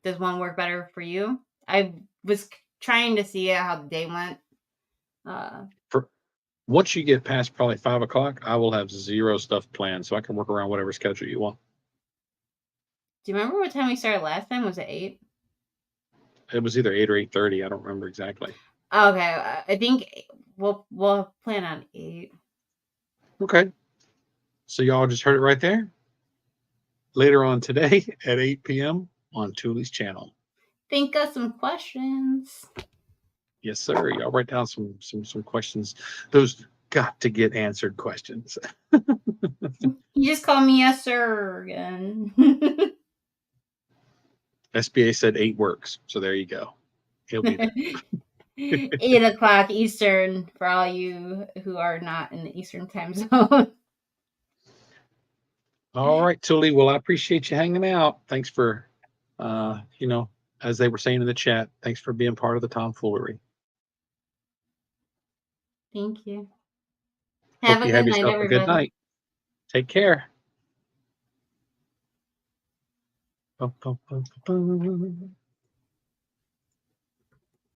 Does one work better for you? I was trying to see how the day went. Once you get past probably 5 o'clock, I will have zero stuff planned, so I can work around whatever schedule you want. Do you remember what time we started last time? Was it 8? It was either 8 or 8:30. I don't remember exactly. Okay, I think we'll plan on 8. Okay. So y'all just heard it right there. Later on today at 8 p.m. on Thule's channel. Think of some questions. Yes, sir. Y'all write down some questions. Those got to get answered questions. You just call me yes sir again. SBA said 8 works. So there you go. He'll be there. 8 o'clock Eastern for all you who are not in the Eastern time zone. All right, Thule. Well, I appreciate you hanging out. Thanks for, as they were saying in the chat, thanks for being part of the tomfoolery. Thank you. Hope Have a you good have night, yourself a good everybody. night. Take care. Bum, bum, bum, bum, bum.